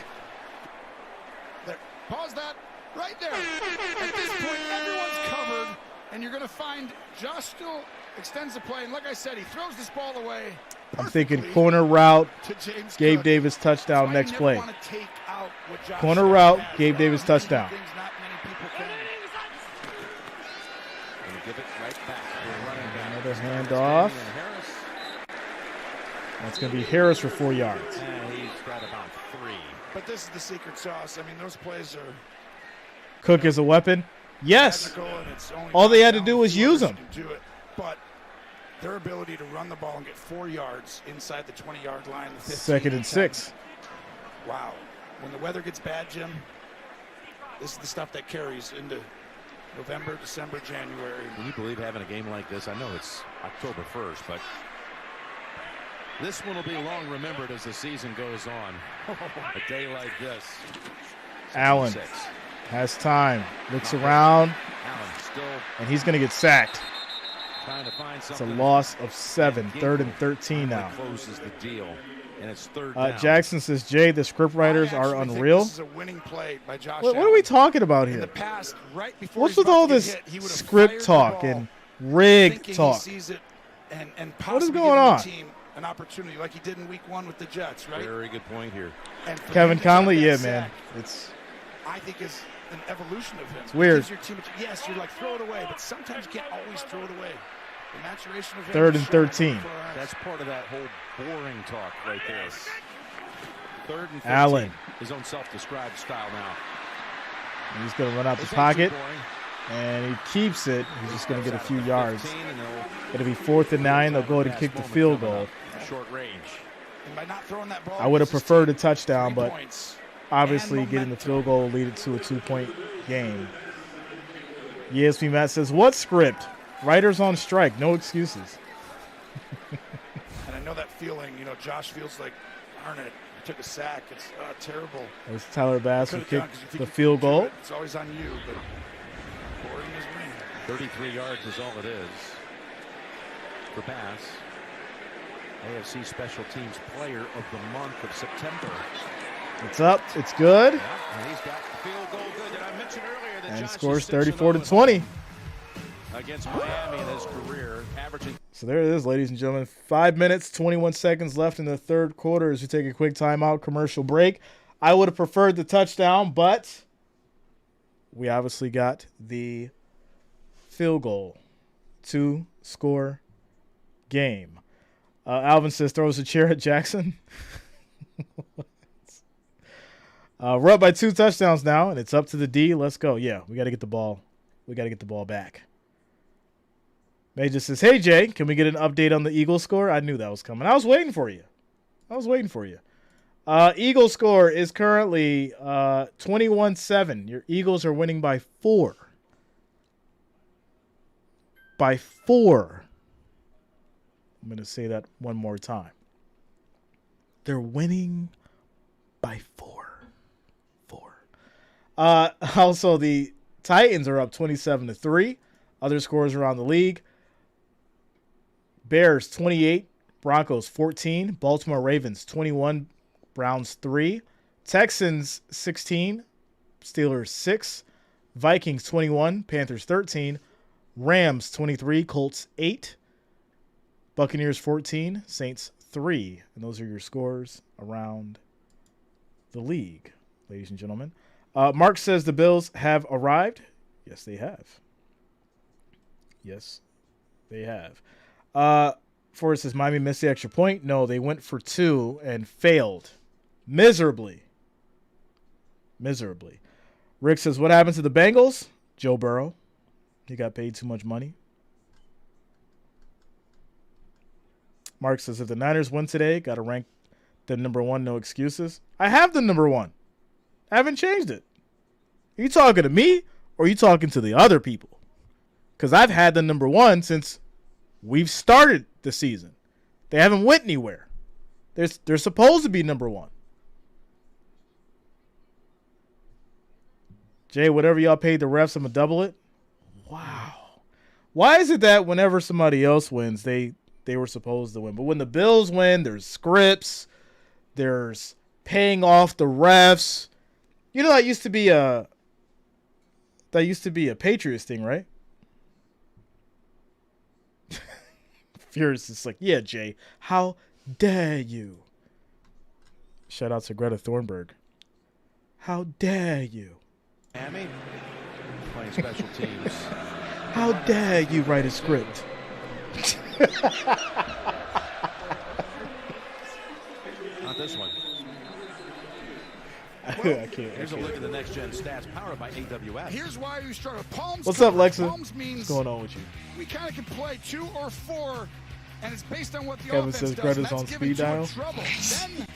There. Pause that right there. At this point, everyone's covered, and you're going to find Josh still extends the play. And like I said, he throws this ball away. I'm thinking corner route, to James Gabe Cook. Davis touchdown, So next you play. never want to take out what Josh Corner Allen route, has. Gabe Davis There are touchdown. things not many people can. And give it right back to a running back. Another handoff. Harris. That's going to be Harris for 4 yards. And he's got about 3. But this is the secret sauce. I mean, those plays are Cook is a weapon. Yes. magical, and it's only All they had to down do was use fielders them. can do it. But their ability to run the ball and get 4 yards inside the 20-yard line, the 15, Second and 6. Wow. When the weather gets bad, Jim, this is the stuff that carries into November, December, January. Can you believe having a game like this? I know it's October 1st, but this one will be long remembered as the season goes on. A day like this. Allen 6. has time. Looks around, Allen still and he's going to get sacked. trying to find It's a something. loss of 7. 3rd and 13 now. Closes the deal, and it's 3rd down. Jackson says, Jay, the scriptwriters I are actually think unreal. This is a winning play by Josh What are Allen. we talking about In the here? past, right before What's he's with about all to get this hit, he would have script fired the talk ball, and rig thinking talk? He sees it and What is possibly going giving on? the team an opportunity like he did in week 1 with the Jets, right? Very good point here. And for Kevin him to get Conley, that yeah, sack, man. It's I think is an evolution of him. It's weird. Gives your team yes, you're like throw it away, but sometimes you can't always throw it away. The maturation of him 3rd is and showing 13. before our eyes. That's part of that whole boring talk right there. 3rd and 15. Allen. His own self-described style now. he's going to run out the This ain't too pocket, boring. and he keeps it. He's just going to get a few yards. 15, and they'll It'll be 4th and 9. They'll go ahead and kick the field goal. short range. And by not throwing that ball, I would have gives his preferred a team touchdown, 3 but points. obviously And getting the momentum. field goal will lead it to a 2-point game. ESP Matt says, what script? Writers on strike. No excuses. And I know that feeling, Josh feels like, darn it, he took a sack. It's terrible. As Tyler Bass will Could've kick done 'cause you think the you can field do goal. it. It's always on you, but boring is winning. 33 yards is all it is for Bass. AFC Special Teams Player of the Month of September. It's up. It's good. Yeah, and he's got the field goal good. Did I mention earlier that And Josh scores is 6-0 34-20. against Miami in his career, averaging So there it is, ladies and gentlemen. 5 minutes, 21 seconds left in the third quarter as we take a quick timeout, commercial break. I would have preferred the touchdown, but we obviously got the field goal to score game. Alvin says throws a chair at Jackson. We're up by 2 touchdowns now, and it's up to the D. Let's go. Yeah, we got to get the ball. We got to get the ball back. Major says, hey, Jay, can we get an update on the Eagles score? I knew that was coming. I was waiting for you. Eagles score is currently 21-7. Your Eagles are winning by 4. By 4. I'm going to say that one more time. They're winning by 4. Also, the Titans are up 27-3. Other scores around the league. Bears 28, Broncos 14, Baltimore Ravens 21, Browns 3, Texans 16, Steelers 6, Vikings 21, Panthers 13, Rams 23, Colts 8, Buccaneers 14, Saints 3. And those are your scores around the league, ladies and gentlemen. Mark says the Bills have arrived. Yes, they have. Yes, they have. Forrest says Miami missed the extra point. No, they went for 2 and failed miserably. Rick says, what happened to the Bengals? Joe Burrow. He got paid too much money. Mark says, if the Niners win today, got to rank them number 1, no excuses. I have the number 1. I haven't changed it. Are you talking to me or are you talking to the other people? Because I've had the number 1 since we've started the season. They haven't went anywhere. They're supposed to be number 1. Jay, whatever y'all paid the refs, I'm going to double it. Wow. Why is it that whenever somebody else wins, they were supposed to win? But when the Bills win, there's scripts. There's paying off the refs. You know, that used to be a Patriots thing, right? Furious is like, yeah, Jay, how dare you? Shout out to Greta Thunberg. How dare you? Miami playing special teams. How dare you write a script? Not this one. I can't. Here's a look at the next-gen stats powered by AWS. Here's why we start with palms. What's up, Lexa? Palms means What's going on with you? we kind of can play 2 or 4, and it's based on what the Kevin offense says does. Greta's That's on giving speed dial. trouble. Then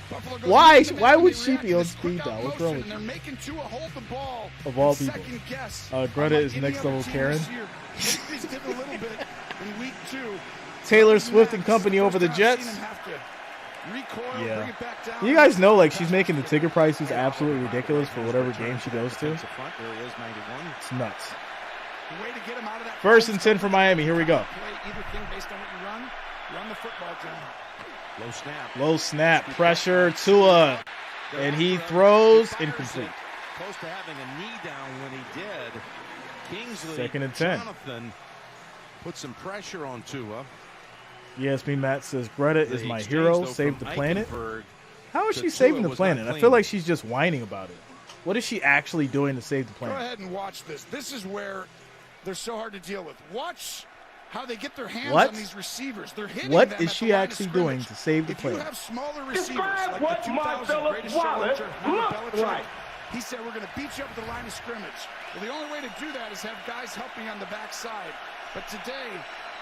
Buffalo goes Why? into the Why middle, would and they she react be to on this quick speed dial? out What's wrong motion, with and they're making Tua hold the ball. Of all and people. second guess. Greta Unlike is any next other level team Karen. this year. He's did a little bit in week 2. Taylor Swift and company over the Jets. Yeah. You guys know, like, she's making the ticket prices absolutely ridiculous for whatever game she goes to. It's nuts. First and 10 for Miami. Here we go. Low snap. Low snap. Pressure. Tua. And he throws incomplete. Close to having a knee down when he did. Kingsley. Second and 10. Jonathan put some pressure on Tua. ESP Matt says, Greta is my hero. Save the planet. How is she saving the planet? I feel like she's just whining about it. What is she actually doing to save the planet? Go ahead and watch this. This is where they're so hard to deal with. Watch how they get their hands on these receivers. They're hitting What them is at she the line of actually scrimmage. doing to save the If you planet? have smaller receivers like the 2000 greatest challenger, Belichick, he said we're going to beat you up at the line of scrimmage. Well, the only way to do that is have guys helping on the backside. But today,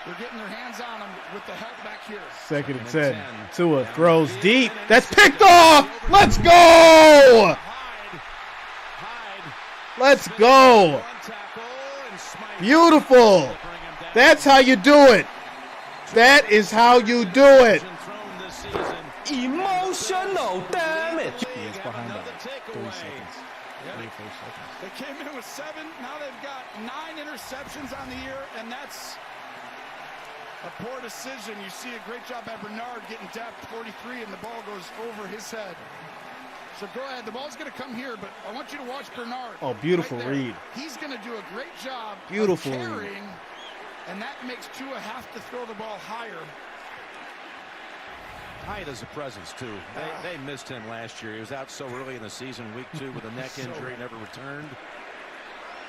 they're getting their hands on them with the help back here. Second and 10. Tua throws deep. That's picked off. Let's go. Let's go. Beautiful. That's how you do it. That is how you do it. Emotional damage. He is behind by 3 seconds. 34 seconds. They came in with 7. Now they've got 9 interceptions on the year, and that's a poor decision. You see a great job by Bernard getting depth 43, and the ball goes over his head. So go ahead. The ball's going to come here, but I want you to watch Bernard. Oh, beautiful read. He's going to do a great job Beautiful of read. carrying, and that makes Tua have to throw the ball higher. Height as a presence, too. They missed him last year. He was out so early in the season, week 2, with a neck injury, never returned.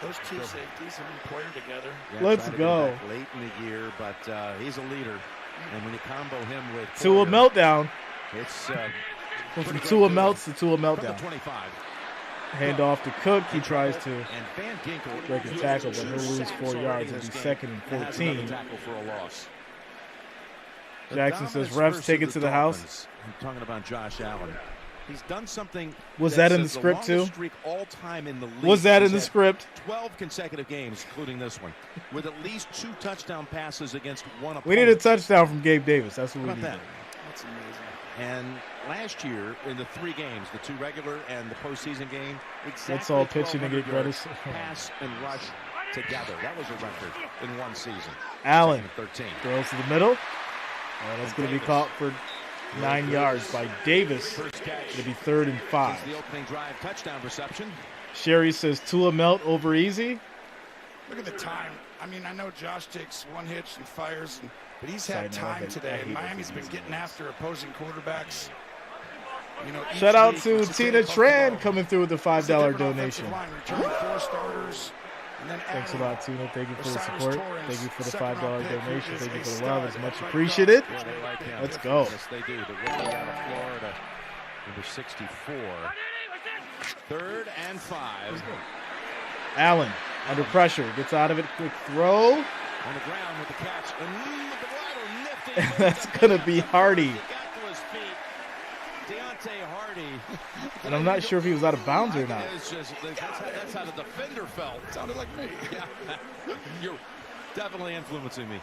Those two safeties have been playing together. Yeah, Let's tried to go. get back late in the year, but he's a leader. And when you combo him with Tua meltdown. it's From Tua melts to Tua from the meltdown. 25. Hand off to Cook. He tries to And Van Ginkel break a tackle, but he'll lose 4 yards. It'll be second and has another 14. tackle for a loss. The Jackson says, dominant refs spurs take of it to the the house. Dolphins. I'm talking about Josh Allen. He's done something. Was that in the says script, too? longest streak all time in the league. Was that in He's the had script? 12 consecutive games, including this one, with at least 2 touchdown passes against one opponent. We need a touchdown from Gabe Davis. That's what we How need. about that? That's amazing. And last year, in the 3 games, the 2 regular and the postseason game, exactly Let's all pitch in to get 1,200 yards Greta's- pass and rush together. That was a record in one season. Allen 13. throws to the middle. That's going to be caught for 9 yards by Davis. First catch It'll be 3rd and 5. since the opening drive touchdown reception. Sherry says Tua melt over easy. Look at the time. I mean, I know Josh takes one hitch and fires, but he's Side had note, time I today. hate And Miami's those been getting after opposing quarterbacks. You know, each Shout out week, to it's a Tina different Tran Buffalo. coming through with the It's a $5 different donation. offensive line, returning 4 starters, and then Thanks a adding lot, Tina. Thank you for the Osiris support. Torres, Thank you for the second $5 round pick, who donation. is Thank you a for the love. stud It's at much right appreciated. Yeah, they like him. Let's go. Yes, they do. The rookie out of Florida, number 64. 3rd and 5. Allen under pressure. Gets out of it. Quick throw. On the ground with the catch. The bridle, nifty. That's going to be Hardy. He got to his feet. Deontay Hardy. And I'm not sure if he was out of bounds or not. It's just, that's how the defender felt. Sounded like me. Yeah. You're definitely influencing me.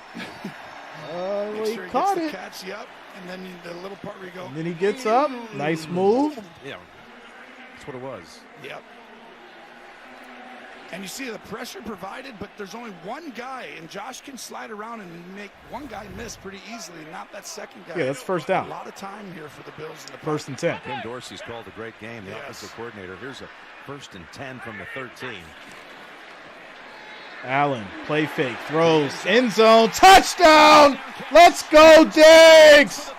Well, Make he sure he caught gets it. the catch, yep. And then the little part where you go, And then he gets up. Nice move. Yeah. That's what it was. yep. And you see the pressure provided, but there's only one guy, and Josh can slide around and make one guy miss pretty easily, not that second guy. Yeah, that's first down. A lot of time here for the Bills in the First and 10. Ken Dorsey's called a great game, the Yes. offensive coordinator. Here's a 1st and 10 from the 13. Allen, play fake, throws, end zone, touchdown! Let's go, Diggs!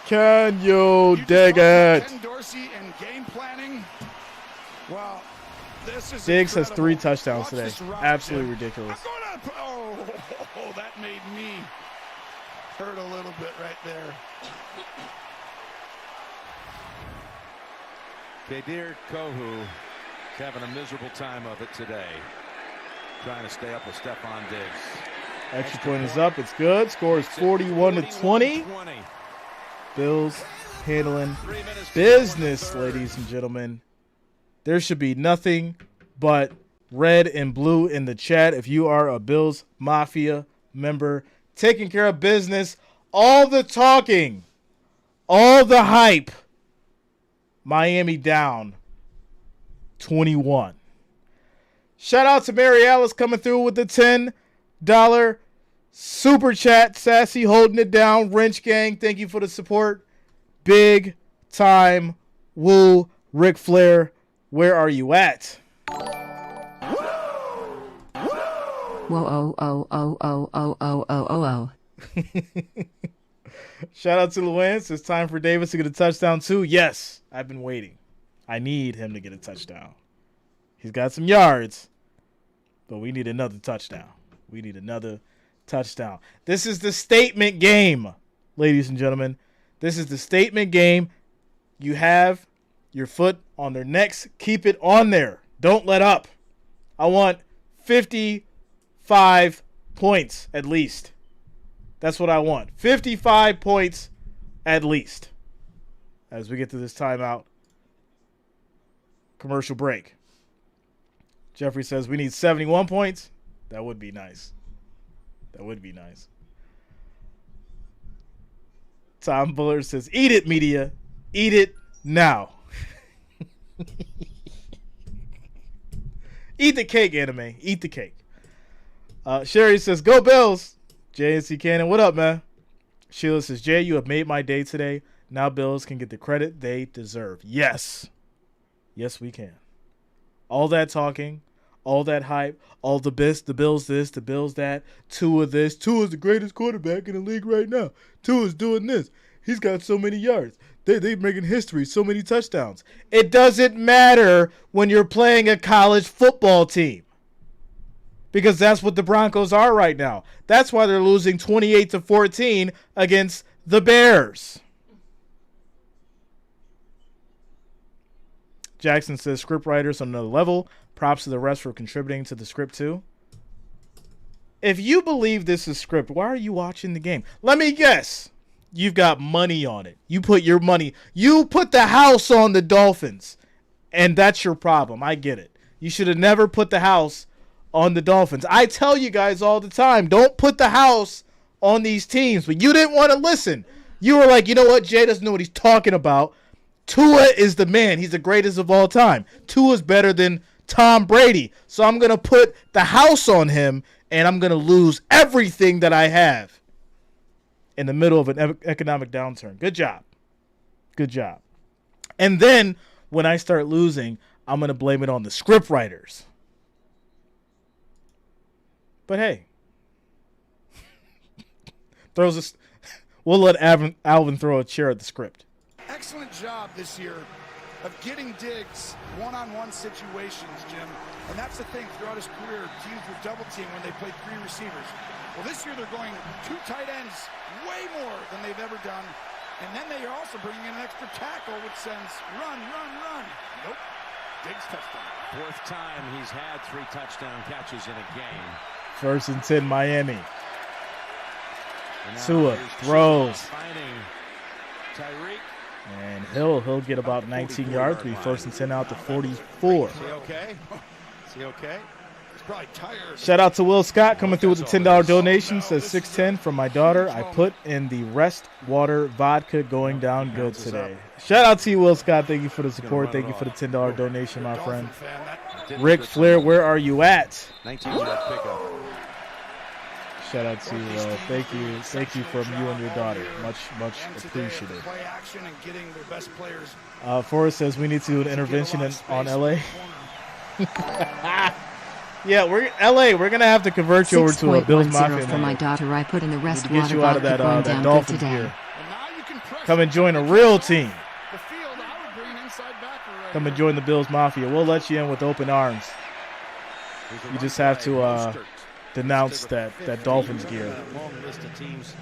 Can you dig it? Ken Dorsey and game planning. Well, this is Diggs has incredible. 3 touchdowns Watch today. this route, Absolutely Jim. ridiculous. Oh, that made me hurt a little bit right there. Kadir Kohu is having a miserable time of it today. Trying to stay up with Stephon Diggs. Extra point is up. It's good. Score is 41-20. Bills handling business, ladies and gentlemen. There should be nothing but red and blue in the chat if you are a Bills Mafia member. Taking care of business. All the talking. All the hype. Miami down 21. Shout out to Mary Alice coming through with the $10 super chat. Sassy holding it down. Wrench Gang, thank you for the support. Big time. Woo. Ric Flair, where are you at? Whoa, oh, oh, oh, oh, oh, oh, oh, oh, oh. Shout out to Luance. It's time for Davis to get a touchdown too. Yes, I've been waiting. I need him to get a touchdown. He's got some yards, but we need another touchdown. We need another touchdown. This is the statement game, ladies and gentlemen. This is the statement game. You have your foot on their necks. Keep it on there. Don't let up. I want 55 points at least. That's what I want. 55 points at least. As we get to this timeout. Commercial break. Jeffrey says we need 71 points. That would be nice. That would be nice. Tom Buller says, eat it, media. Eat it now. Eat the cake, anime. Eat the cake. Sherry says, go Bills. JNC Cannon, what up, man? Sheila says, Jay, you have made my day today. Now Bills can get the credit they deserve. Yes. Yes, we can. All that talking, all that hype, all the Bills this, the Bills that, Tua this. Tua's the greatest quarterback in the league right now. Tua's doing this. He's got so many yards. They're making history, so many touchdowns. It doesn't matter when you're playing a college football team. Because that's what the Broncos are right now. That's why they're losing 28-14 against the Bears. Jackson says, script writers on another level. Props to the rest for contributing to the script too. If you believe this is script, why are you watching the game? Let me guess. You've got money on it. You put your money. You put the house on the Dolphins. And that's your problem. I get it. You should have never put the house on the Dolphins. I tell you guys all the time, don't put the house on these teams. But you didn't want to listen. You were like, you know what? Jay doesn't know what he's talking about. Tua is the man. He's the greatest of all time. Tua's better than Tom Brady. So I'm going to put the house on him, and I'm going to lose everything that I have in the middle of an economic downturn. Good job. Good job. And then when I start losing, I'm going to blame it on the script writers. But hey, we'll let Alvin throw a chair at the script. Excellent job this year of getting Diggs one-on-one situations, Jim. And that's the thing throughout his career, teams would double team when they played 3 receivers. Well, this year they're going 2 tight ends, way more than they've ever done. And then they are also bringing in an extra tackle, which sends run. Nope. Diggs touchdown. 4th time he's had 3 touchdown catches in a game. 1st and 10, Miami. Tua throws. And he'll get about 19 yards. Be 1st and 10 out to 44. Is he okay? He's probably tired. Shout out to Will Scott coming through with a $10 donation. Says 610 from my daughter. I put in the rest water vodka going down good today. Shout out to you, Will Scott. Thank you for the support. Thank you for the $10 donation, my friend. Ric Flair, where are you at? 19-yard pickup. Shout out to thank you from you and your daughter. Much appreciated. Forrest says we need to do an intervention on LA. Yeah, we're gonna have to convert you over to a Bills Mafia. For my daughter, I put in the rest to get you out of that Dolphins gear. Come and join a real team. The field, I would bring an inside backer right Come and here. join the Bills Mafia. We'll let you in with open arms. You just have to denounce that Dolphins gear. Long list of teams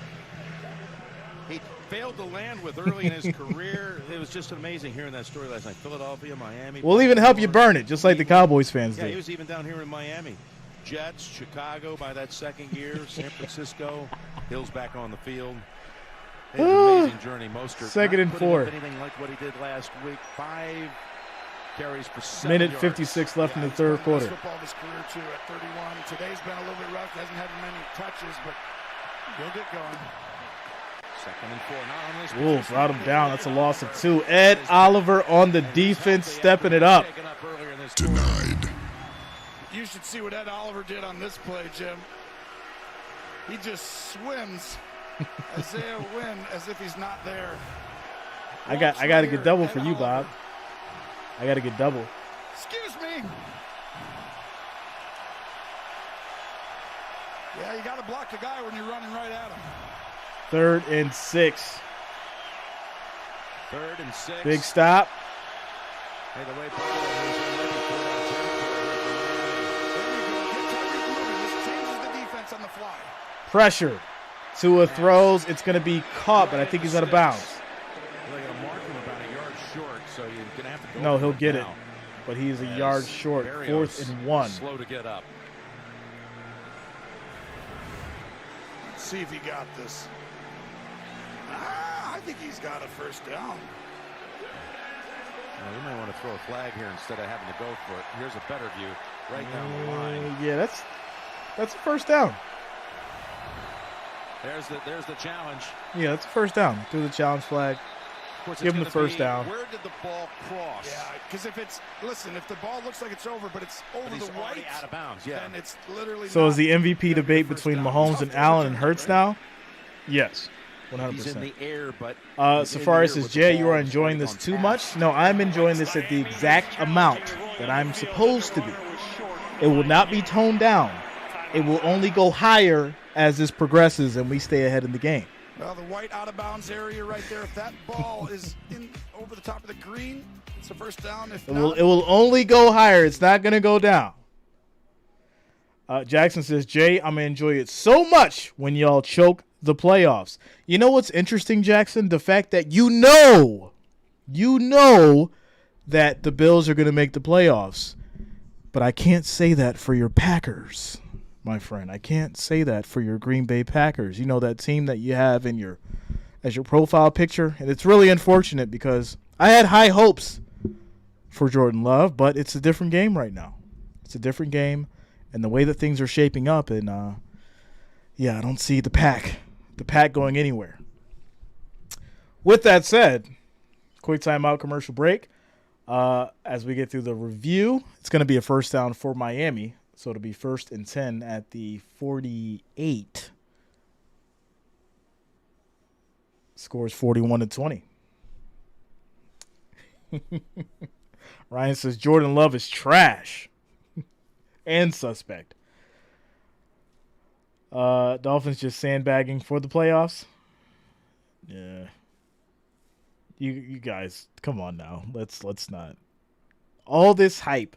he failed to land with early in his career. It was just amazing hearing that story last night. Philadelphia, Miami. We'll even help you burn it, just like the Cowboys fans Yeah, he do. was even down here in Miami. Jets, Chicago by that second year, San Francisco, Hill's back on the field. It was an amazing journey. Mostert Second and not putting 4. up anything like what he did last week. 5 carries for 7 Minute yards. 56 left in the He's third playing the quarter. best football of his career, too, at 31. Today's been a little bit rough. Hasn't had many touches, but he'll get going. Second and 4. Not on this Ooh, position. brought him down. That's a loss of 2. Ed Oliver on the defense, stepping it up. Taken up earlier in this quarter. Denied. You should see what Ed Oliver did on this play, Jim. He just swims Isaiah Wynn as if he's not there. I got to get double for you, Bob. I got to get double. Excuse me. Yeah, you got to block the guy when you're running right at him. 3rd and 6. 3rd and 6. Big stop. Hey, the way Buffalo moves in, maybe third down territory. There you go. Get Tyreek moving. This changes the defense on the fly. Pressure. Tua throws. It's going to be caught, but I think he's out of bounds. They're going to mark him about a yard short, so you're going to have to go. No, for he'll get it. now. But he's a As yard short. Berrios 4th and 1. Slow to get up. Let's see if he got this. I think he's got a first down. Well, you might want to throw a flag here instead of having to go for it. Here's a better view right down the line. Yeah, that's a first down. There's the challenge. Yeah, that's a first down. Through the challenge flag. Of course, Give it's him the gonna first be, down. Where did the ball cross? Yeah, because if the ball looks like it's over, but it's over But he's the already white, out of bounds. Yeah. then it's literally So not is the MVP debate first between down. Mahomes and Allen and Hurts now? Yes, He's in 100%. the air, but Safari says, Jay, you are enjoying this too much? No, I'm enjoying this at the exact amount that I'm supposed to be. It will not be toned down. It will only go higher as this progresses and we stay ahead in the game. Well, the white out of bounds area right there. If that ball is in over the top of the green, it's a first down. If It not, will only go higher. It's not going to go down. Jackson says, Jay, I'm going to enjoy it so much when y'all choke the playoffs. You know what's interesting, Jackson? The fact that you know that the Bills are going to make the playoffs. But I can't say that for your Packers, my friend. I can't say that for your Green Bay Packers. You know, that team that you have in as your profile picture. And it's really unfortunate because I had high hopes for Jordan Love, but it's a different game right now. It's a different game. And the way that things are shaping up, and I don't see the pack going anywhere. With that said, quick timeout, commercial break. As we get through the review, it's going to be a first down for Miami, so it'll be 1st and 10 at the 48. Scores 41-20. Ryan says Jordan Love is trash and suspect. Dolphins just sandbagging for the playoffs. Yeah. You guys, come on now. Let's not. All this hype,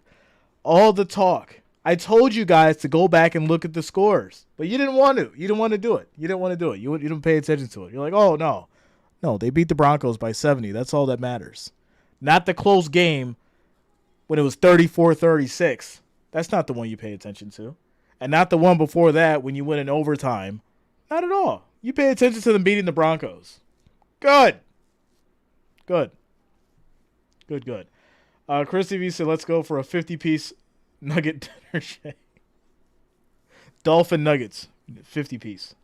all the talk. I told you guys to go back and look at the scores, but you didn't want to. You didn't want to do it. You didn't pay attention to it. You're like, oh, no. No, they beat the Broncos by 70. That's all that matters. Not the close game when it was 34-36. That's not the one you pay attention to. And not the one before that when you win in overtime. Not at all. You pay attention to them beating the Broncos. Good. Chris TV said, let's go for a 50-piece nugget dinner shake. Dolphin nuggets, 50-piece.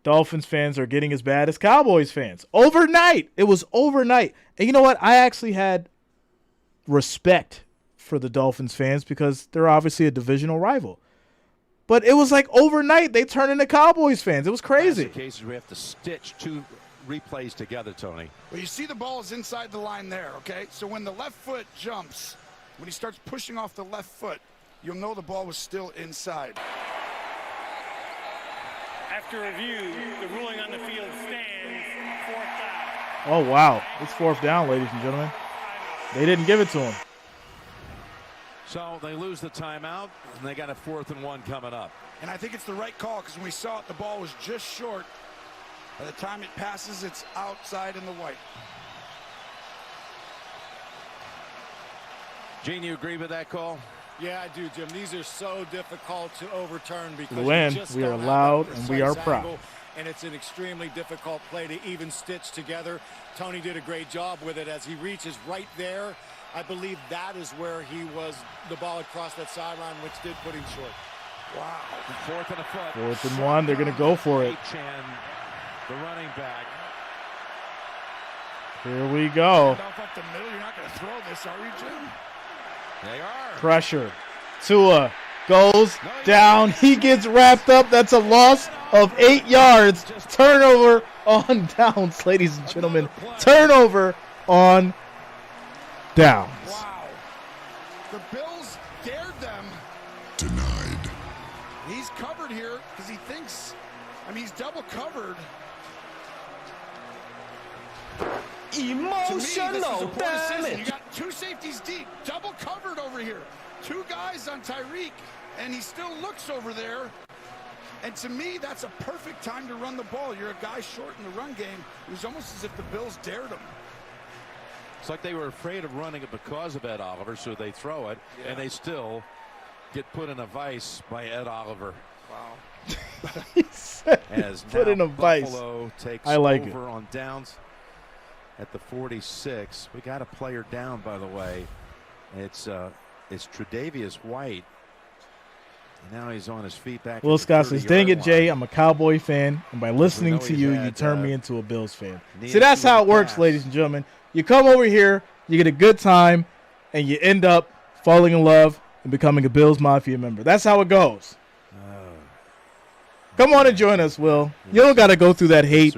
Dolphins fans are getting as bad as Cowboys fans. Overnight. It was overnight. And you know what? I actually had respect for the Dolphins fans because they're obviously a divisional rival. But it was like overnight they turned into Cowboys fans. It was crazy. That's the cases we have to stitch two replays together, Tony. well, you see the ball is inside the line there, okay? So when the left foot jumps, when he starts pushing off the left foot, you'll know the ball was still inside. After review, the ruling on the field stands. 4th down. Oh, wow. It's 4th down, ladies and gentlemen. They didn't give it to him. So they lose the timeout, and they got a 4th and 1 coming up. And I think it's the right call because when we saw it, the ball was just short. By the time it passes, it's outside in the white. Gene, you agree with that call? Yeah, I do, Jim. These are so difficult to overturn because Win. We are loud and we are proud. And it's an extremely difficult play to even stitch together. Tony did a great job with it as he reaches right there. I believe that is where the ball had crossed that sideline, which did put him short. Wow. 4th and a foot. 4th and 1. They're going to go for it. Chan, the running back. Here we go. Up the middle. You're not going to throw this, are you, Jim? They are. Pressure. Tua goes down. He gets wrapped up. That's a loss of 8 yards. Turnover on downs, ladies and gentlemen. Turnover on downs. Wow. The Bills dared them. Denied. He's covered here because he thinks, he's double covered. Emotional damage. You got 2 safeties deep, double covered over here. 2 guys on Tyreek, and he still looks over there. And to me, that's a perfect time to run the ball. You're a guy short in the run game. It was almost as if the Bills dared him. It's like they were afraid of running it because of Ed Oliver, so they throw it, and they still get put in a vice by Ed Oliver. Wow. He said As put in a vice. Buffalo takes I like over on downs at the 46. We got a player down, by the way. It's Tre'Davious White. And now he's on his feet back. Will Scott says, dang it, Jay, I'm a Cowboy fan, and by listening to you, you turn me into a Bills fan. See, that's how it works, ladies and gentlemen. You come over here, you get a good time, and you end up falling in love and becoming a Bills Mafia member. That's how it goes. Come on and join us, Will. You don't got to go through that hate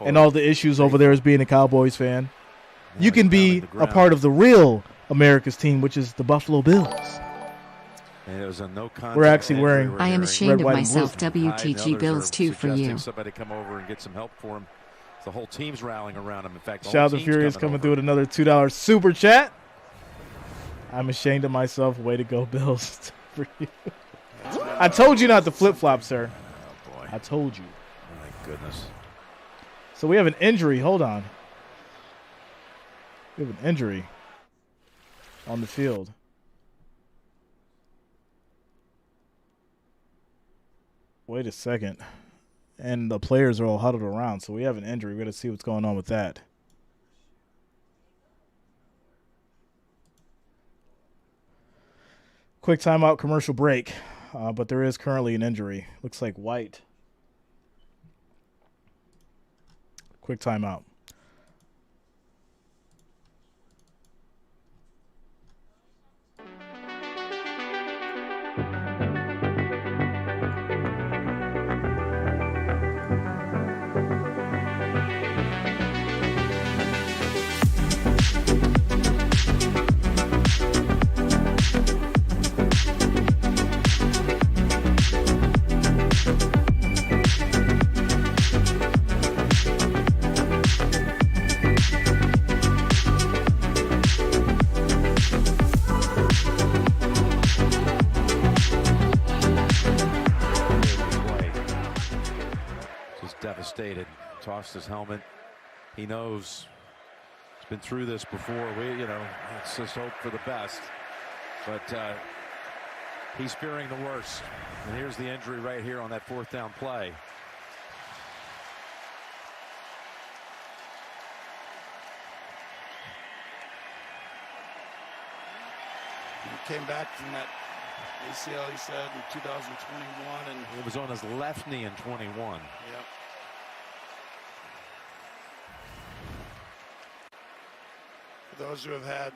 and all the issues over there as being a Cowboys fan. You can be a part of the real America's team, which is the Buffalo Bills. And it was a no contact. We're actually wearing I am ashamed red, of white, myself. and blue. WTG Bills 2 for you. Somebody come over and get some help for him. The whole team's rallying around him. In fact, Shout out to Furious coming through with another $2 super chat. I'm ashamed of myself. Way to go, Bills. For you. I told you not to flip-flop, sir. Oh, boy. I told you. My goodness. So we have an injury. Hold on. We have an injury on the field. Wait a second. And the players are all huddled around, so we have an injury. We're going to see what's going on with that. Quick timeout, commercial break. But there is currently an injury. Looks like White. Quick timeout. Devastated, tossed his helmet. He knows he's been through this before. Let's just hope for the best. But he's fearing the worst. And here's the injury right here on that 4th down play. He came back from that ACL, he said, in 2021. And it was on his left knee in 21. Yep. For those who have had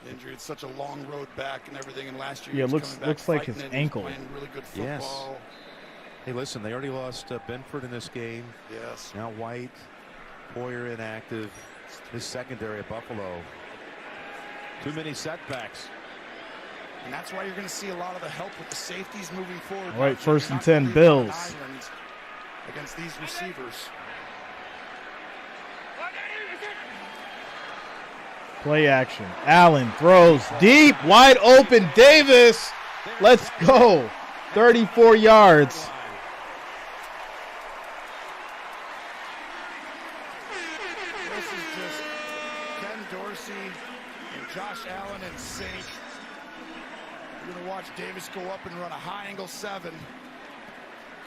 injury, it's such a long road back and everything. And last year, yeah, looks like his ankle. Playing really good football. Yes. Hey, listen, they already lost Benford in this game. Yes. Now White, Poyer inactive. His secondary at Buffalo. Too many setbacks. And that's why you're going to see a lot of the help with the safeties moving forward. All right, 1st and 10, Bills. Against these receivers. Play action. Allen throws deep, wide open. Davis, let's go. 34 yards. This is just Ken Dorsey and Josh Allen in sync. You're going to watch Davis go up and run a high angle 7.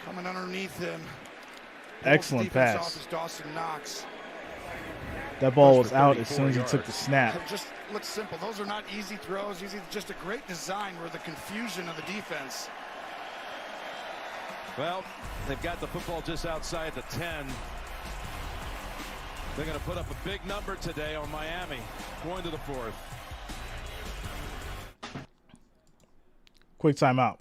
Coming underneath him. Excellent pass. Off is Dawson Knox. That ball was out as soon as he took the snap. It just looks simple. Those are not easy throws. Usually just a great design where the confusion of the defense. Well, they've got the football just outside the 10. They're going to put up a big number today on Miami, going to the 4th. Quick timeout.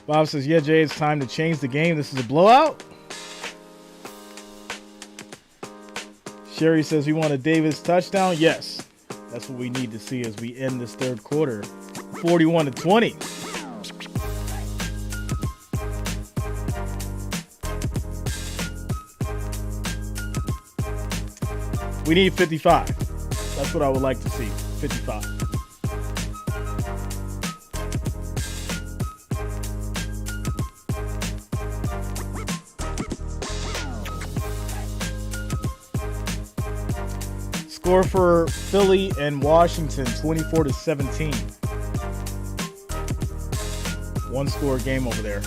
Bob says, yeah, Jay, it's time to change the game. This is a blowout. Sherry says, we want a Davis touchdown. Yes, that's what we need to see as we end this 3rd quarter. 41-20. We need 55. That's what I would like to see, 55. Score for Philly and Washington, 24-17. One score game over there.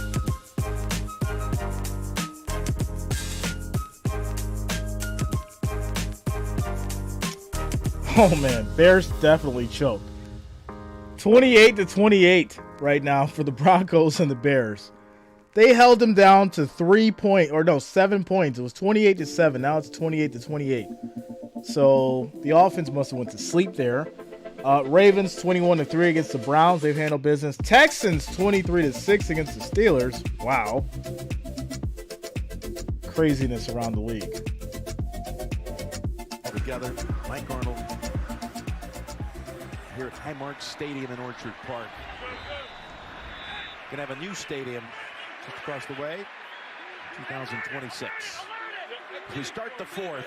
Oh man, Bears definitely choked. 28-28 right now for the Broncos and the Bears. They held them down to 7 points. It was 28-7. Now it's 28-28. So the offense must have went to sleep there. Ravens 21-3 against the Browns. They've handled business. Texans 23-6 against the Steelers. Wow. Craziness around the league. Together, Mike Arnold here at Highmark Stadium in Orchard Park. Gonna have a new stadium just across the way, 2026. As we start the 4th.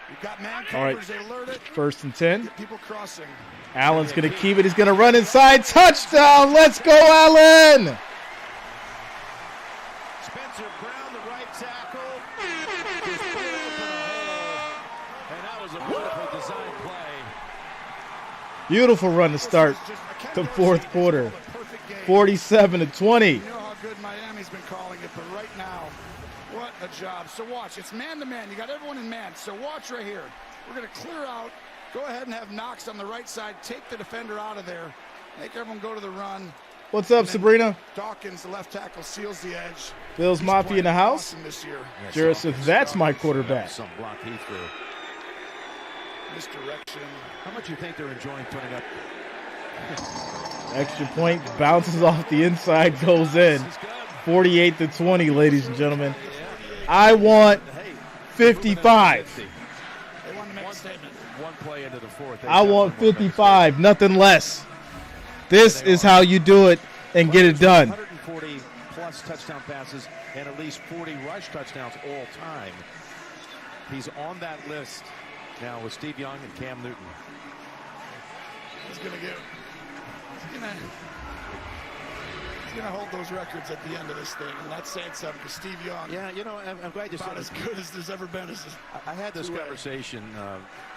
You've got man All right, covers, they alert it. 1st and 10. Get people crossing. Allen's going to keep it. He's going to run inside. Touchdown. Let's go, Allen. Spencer Brown, the right tackle. Just pulled open a hole. And that was a beautiful design play. Beautiful run to start the 4th quarter. 47-20. You know how good Miami's been calling it, but right now, what a job. So watch, it's man-to-man. You got everyone in man. So watch right here. We're going to clear out. Go ahead and have Knox on the right side. Take the defender out of there. Make everyone go to the run. What's up, Sabrina? Dawkins, the left tackle, seals the edge. Bills Mafia in the house. This year. Jared says, that's my quarterback. Some block he threw. Misdirection. How much do you think they're enjoying putting up? Extra point bounces off the inside, goes in. 48-20, ladies and gentlemen. I want 55. They want to make a statement. One play into the 4th. I want 55, nothing less. This is how you do it and get it done. 140 plus touchdown passes and at least 40 rush touchdowns all time. He's on that list now with Steve Young and Cam Newton. He's going to going to hold those records at the end of this thing, and that's saying something. Because Steve Young, Yeah, you know, I'm glad you said about as good as there's ever been. I had this conversation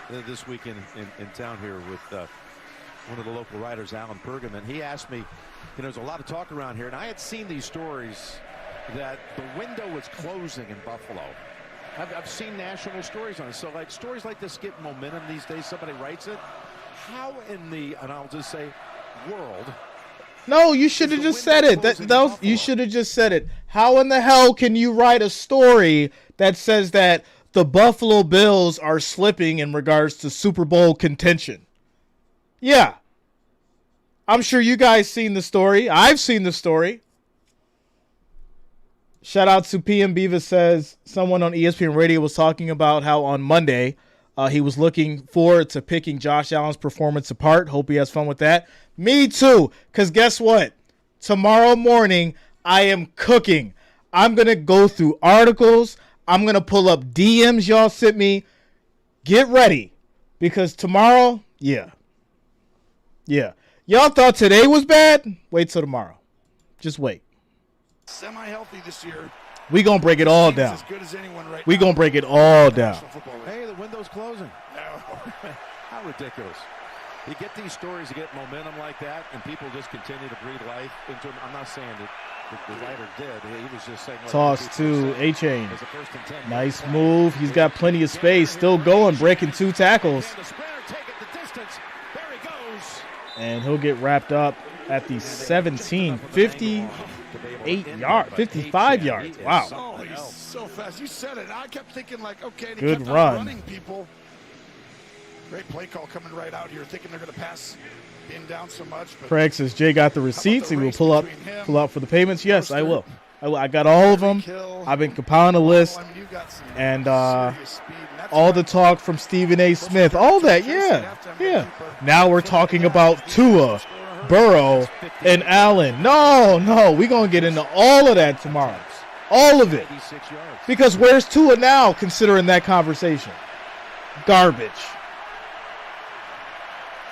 this week in town here with one of the local writers, Alan Pregame, and he asked me, you know, there's a lot of talk around here, and I had seen these stories that the window was closing in Buffalo. I've seen national stories on it. So, like, stories like this get momentum these days. Somebody writes it. How in the, and I'll just say, world. No, you should have just said it. You should have just said it. How in the hell can you write a story that says that the Buffalo Bills are slipping in regards to Super Bowl contention? Yeah. I'm sure you guys seen the story. I've seen the story. Shout out to PM Beavis says someone on ESPN Radio was talking about how on Monday he was looking forward to picking Josh Allen's performance apart. Hope he has fun with that. Me too, because guess what? Tomorrow morning, I am cooking. I'm going to go through articles. I'm going to pull up DMs y'all sent me. Get ready, because tomorrow, yeah. Y'all thought today was bad? Wait till tomorrow. Just wait. Semi-healthy this year. We gonna break it all down. As good as anyone right we now. Gonna break it all down. Hey, the window's closing. No. How ridiculous. You get these stories, you get momentum like that, and people just continue to breathe life into them. I'm not saying that the writer did. He was just saying. Toss to A-Chain. Nice move. He's got plenty of space. Still going, breaking 2 tackles. And he'll get wrapped up at the 17, 58 yards, 55 yards. Wow. Oh, he's so fast. You said it. I kept thinking, like, okay, they good kept run. Running people. Great play call coming right out here, thinking they're going to pass being down so much. But Craig says Jay got the receipts. He will pull up for the payments. Yes, I will. I got all of them. I've been compiling a list. And all the talk from Stephen A. Smith. All that, yeah. Now we're talking about Tua, Burrow, and Allen. No, we're going to get into all of that tomorrow. All of it. Because where's Tua now, considering that conversation? Garbage.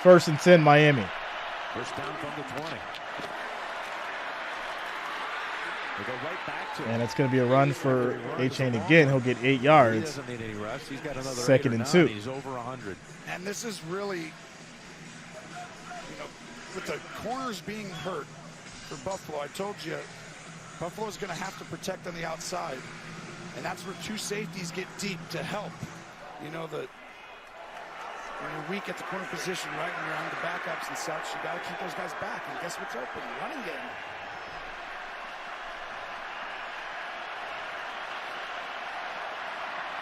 1st and 10, Miami. First down from the 20. They go right back to and it's going to be a run for A-Chain again. He'll get 8 yards. He doesn't need any rest. He's got another 2nd and 2. He's over 100. And this is really, with the corners being hurt for Buffalo, I told you, Buffalo's going to have to protect on the outside. And that's where 2 safeties get deep to help. When you're weak at the corner position, right, when you're on the backups and such, you got to keep those guys back. And guess what's open? Running game.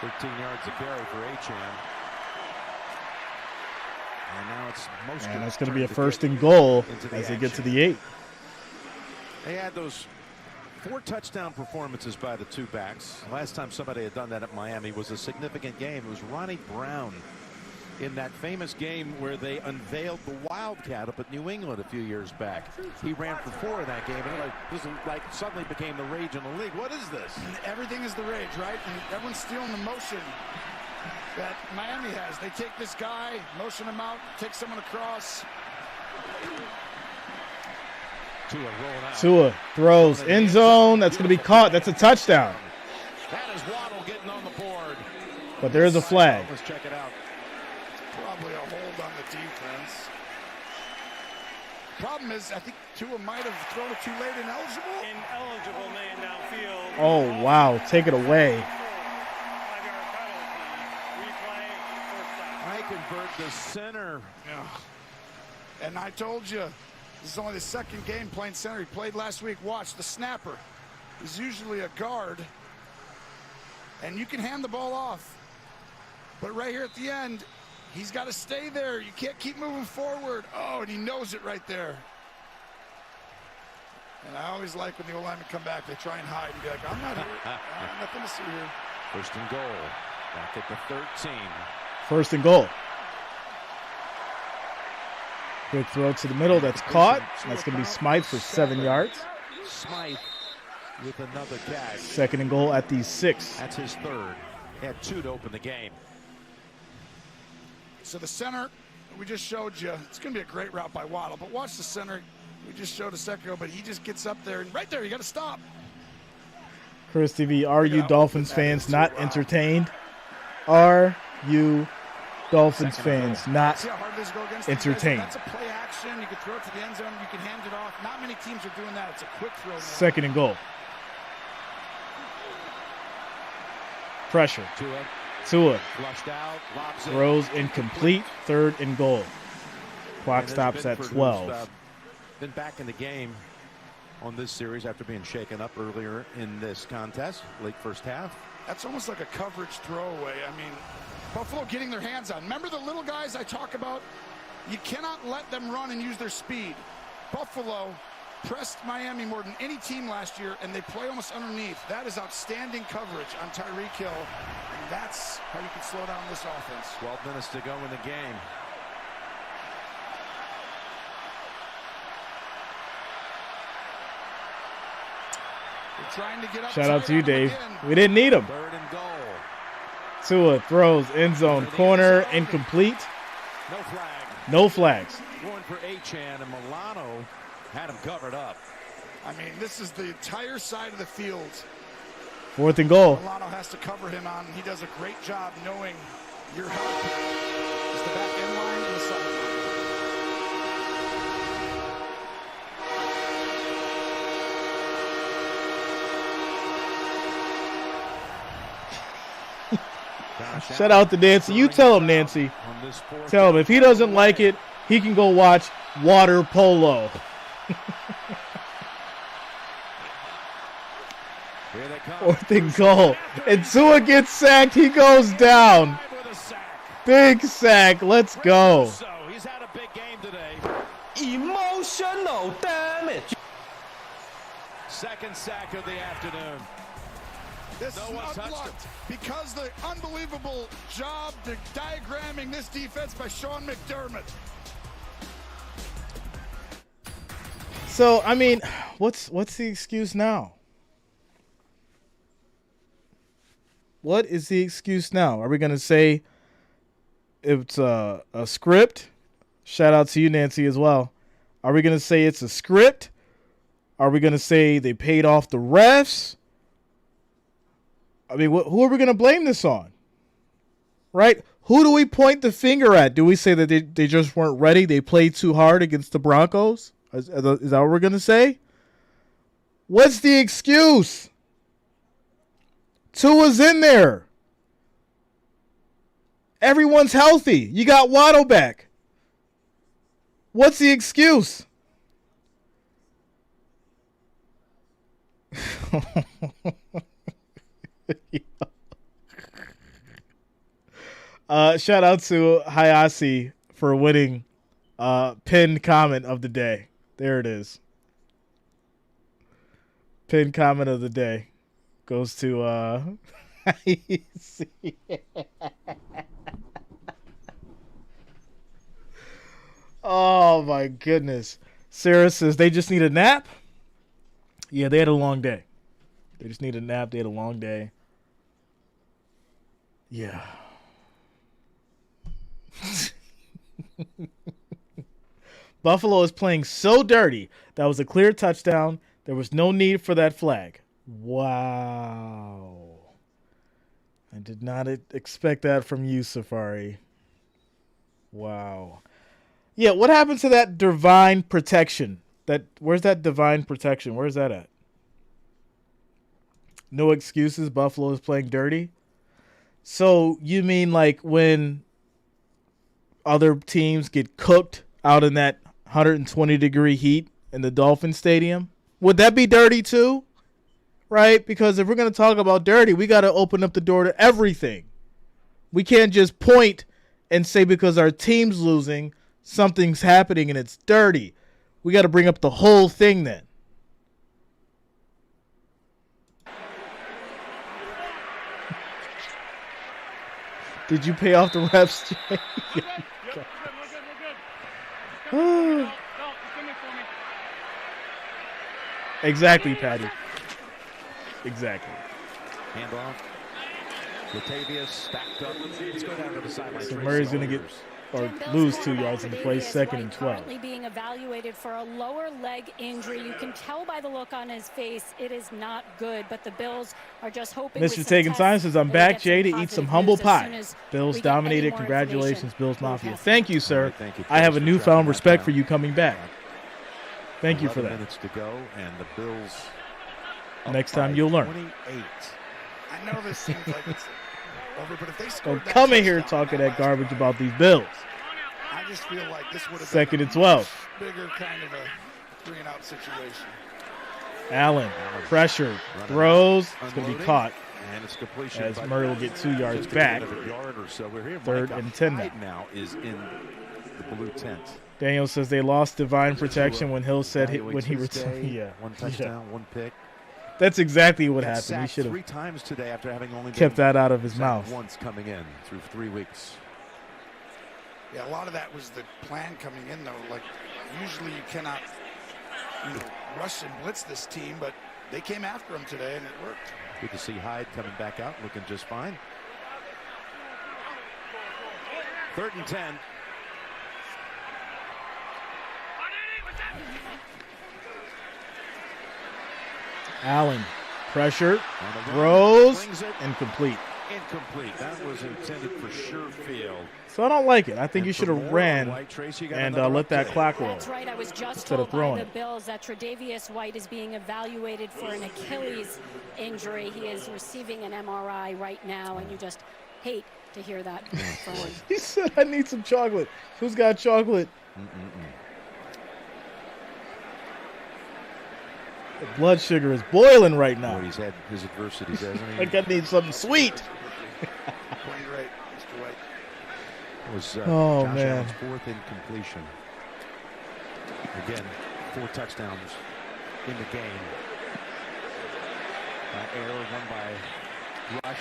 $13 yards to carry for A-Chan. And now it's most. And it's going to be a 1st and goal as they get to the 8. They had those 4 touchdown performances by the 2 backs. Last time somebody had done that at Miami was a significant game. It was Ronnie Brown in that famous game where they unveiled the Wildcat up at New England a few years back. He ran for 4 in that game, and this suddenly became the rage in the league. What is this? And everything is the rage, right? And everyone's stealing the motion that Miami has. They take this guy, motion him out, take someone across. Tua throws end zone. That's going to be caught. That's a touchdown. That is Waddle getting on the board. But there is a flag. Let's check it out. Probably a hold on the defense. Problem is, I think Tua might have thrown it too late. Ineligible man downfield. Oh, wow. Take it away. I convert the center. Yeah. And I told you, this is only the 2nd game playing center. He played last week. Watch, the snapper is usually a guard. And you can hand the ball off. But right here at the end, he's got to stay there. You can't keep moving forward. Oh, and he knows it right there. And I always like when the O-linemen come back, they try and hide and be like, I'm not here. Nothing to see here. 1st and goal. Back at the 13. 1st and goal. Quick throw to the middle. That's caught. That's going to be Smythe for 7 yards. Smythe with another catch. 2nd and goal at the 6. That's his 3rd. He had 2 to open the game. So the center, we just showed you, it's going to be a great route by Waddle, but watch the center. We just showed a second ago, but he just gets up there, and right there, you got to stop. Chris TV, are you Dolphins fans not entertained? Are you Dolphins fans not entertained? That's a play action. You can throw it to the end zone. You can hand it off. Not many teams are doing that. It's a quick throw. Second and goal. Pressure. Tua. Throws incomplete. Third and goal. Clock stops at 12. Been back in the game on this series after being shaken up earlier in this contest, late first half. That's almost like a coverage throwaway. I mean, Buffalo getting their hands on. Remember the little guys I talk about? You cannot let them run and use their speed. Buffalo pressed Miami more than any team last year, and they play almost underneath. That is outstanding coverage on Tyreek Hill, and that's how you can slow down this offense. 12 minutes to go in the game. Trying to get up. Shout out to you, Dave. We didn't need him. Third and goal. Tua throws end zone corner, incomplete. No flag. No flags. Going for Achan, and Milano had him covered up. I mean, this is the entire side of the field. Fourth and goal. Milano has to cover him on. He does a great job knowing your help is the back end line and the sideline. Shout out to Nancy. You tell him, Nancy. Tell him if he doesn't like it, he can go watch water polo. Fourth and goal. And Tua gets sacked. He goes down. Big sack. Let's go. He's had a big game today. Emotional damage. Second sack of the afternoon. This is unblocked because the unbelievable job diagramming this defense by Sean McDermott. So, I mean, what's the excuse now? What is the excuse now? Are we going to say it's a script? Shout out to you, Nancy, as well. Are we going to say it's a script? Are we going to say they paid off the refs? I mean, who are we going to blame this on? Right? Who do we point the finger at? Do we say that they just weren't ready? They played too hard against the Broncos? Is that what we're going to say? What's the excuse? Tua's in there. Everyone's healthy. You got Waddle back. What's the excuse? Shout out to Hayase for winning pinned comment of the day. There it is. Pinned comment of the day goes to Hayase. Oh my goodness. Sarah says they just need a nap. Yeah, they had a long day. They just need a nap. They had a long day. Yeah. Buffalo is playing so dirty. That was a clear touchdown. There was no need for that flag. Wow. I did not expect that from you, Safari. Wow. Yeah, what happened to that divine protection? Where's that divine protection? Where's that at? No excuses. Buffalo is playing dirty. So you mean like when other teams get cooked out in that 120-degree heat in the Dolphins stadium? Would that be dirty too? Right? Because if we're going to talk about dirty, we got to open up the door to everything. We can't just point and say because our team's losing, something's happening and it's dirty. We got to bring up the whole thing then. Did you pay off the refs, Jay? Exactly, Patty. Exactly. Handoff. Latavius stacked up. Let's go down to the sideline. So Murray's going to get or Jim, Bills lose 2 quarterback yards in the play, Tre'Davious second and White 12. currently being evaluated for a lower leg injury. You can tell by the look on his face it is not good, but the Bills are just hoping with Mr. some Taking tests Time says, I'm that we back, get Jay, to eat positive some humble news as soon pie. as Bills we get any dominated. more Congratulations, information. Bills We'll Mafia. pass it Thank on. you, sir. All right, thank you, I have a Chris, for newfound tracking that respect down. for you coming back. Thank you for 11 that. minutes to go, and the Bills up Next time by you'll learn. 28. I know this seems like it's over, but if they Don't scored that come in here touchdown on talking that last garbage drive, about these Bills. I just feel like this would have Second been and 12. a bigger kind of a 3-and-out situation. Allen, pressure, Running throws. out, It's going to be unloading, caught and it's completion. as but Murray will get 2 yards just back. another yard or so. We're here. Third Micah and 10 now. Hyde now is in the blue tent. Daniel says they lost divine protection when Hill said Evaluate when he Tuesday, returned. Yeah, one touchdown, one pick. that's exactly what Got happened. He sacked should 3 have times today after having only kept been that out of his sacked mouth. once coming in through 3 weeks. Yeah, a lot of that was the plan coming in, though. Like, usually you cannot rush and blitz this team, but they came after him today, and it worked. Good to see Hyde coming back out, looking just fine. 3rd and 10. Allen, pressure, On the run, throws, brings it incomplete. incomplete. That was intended for sure field. So I don't like it. I think And you for should have more ran White, Trace, you got and another let that update. clock roll. That's right. I was just Instead of told by throwing the it. Bills that Tre'Davious White is being evaluated for an Achilles injury. He is receiving an MRI right now, and you just hate to hear that from him. He said, I need some chocolate. Who's got chocolate? The blood sugar is boiling right Boy, now. he's had his adversities, hasn't he? I think I need something sweet. Playing great, Mr. White. It was Oh, Josh man. Allen's 4th incompletion. Again, 4 touchdowns in the game. Error, one by Rush.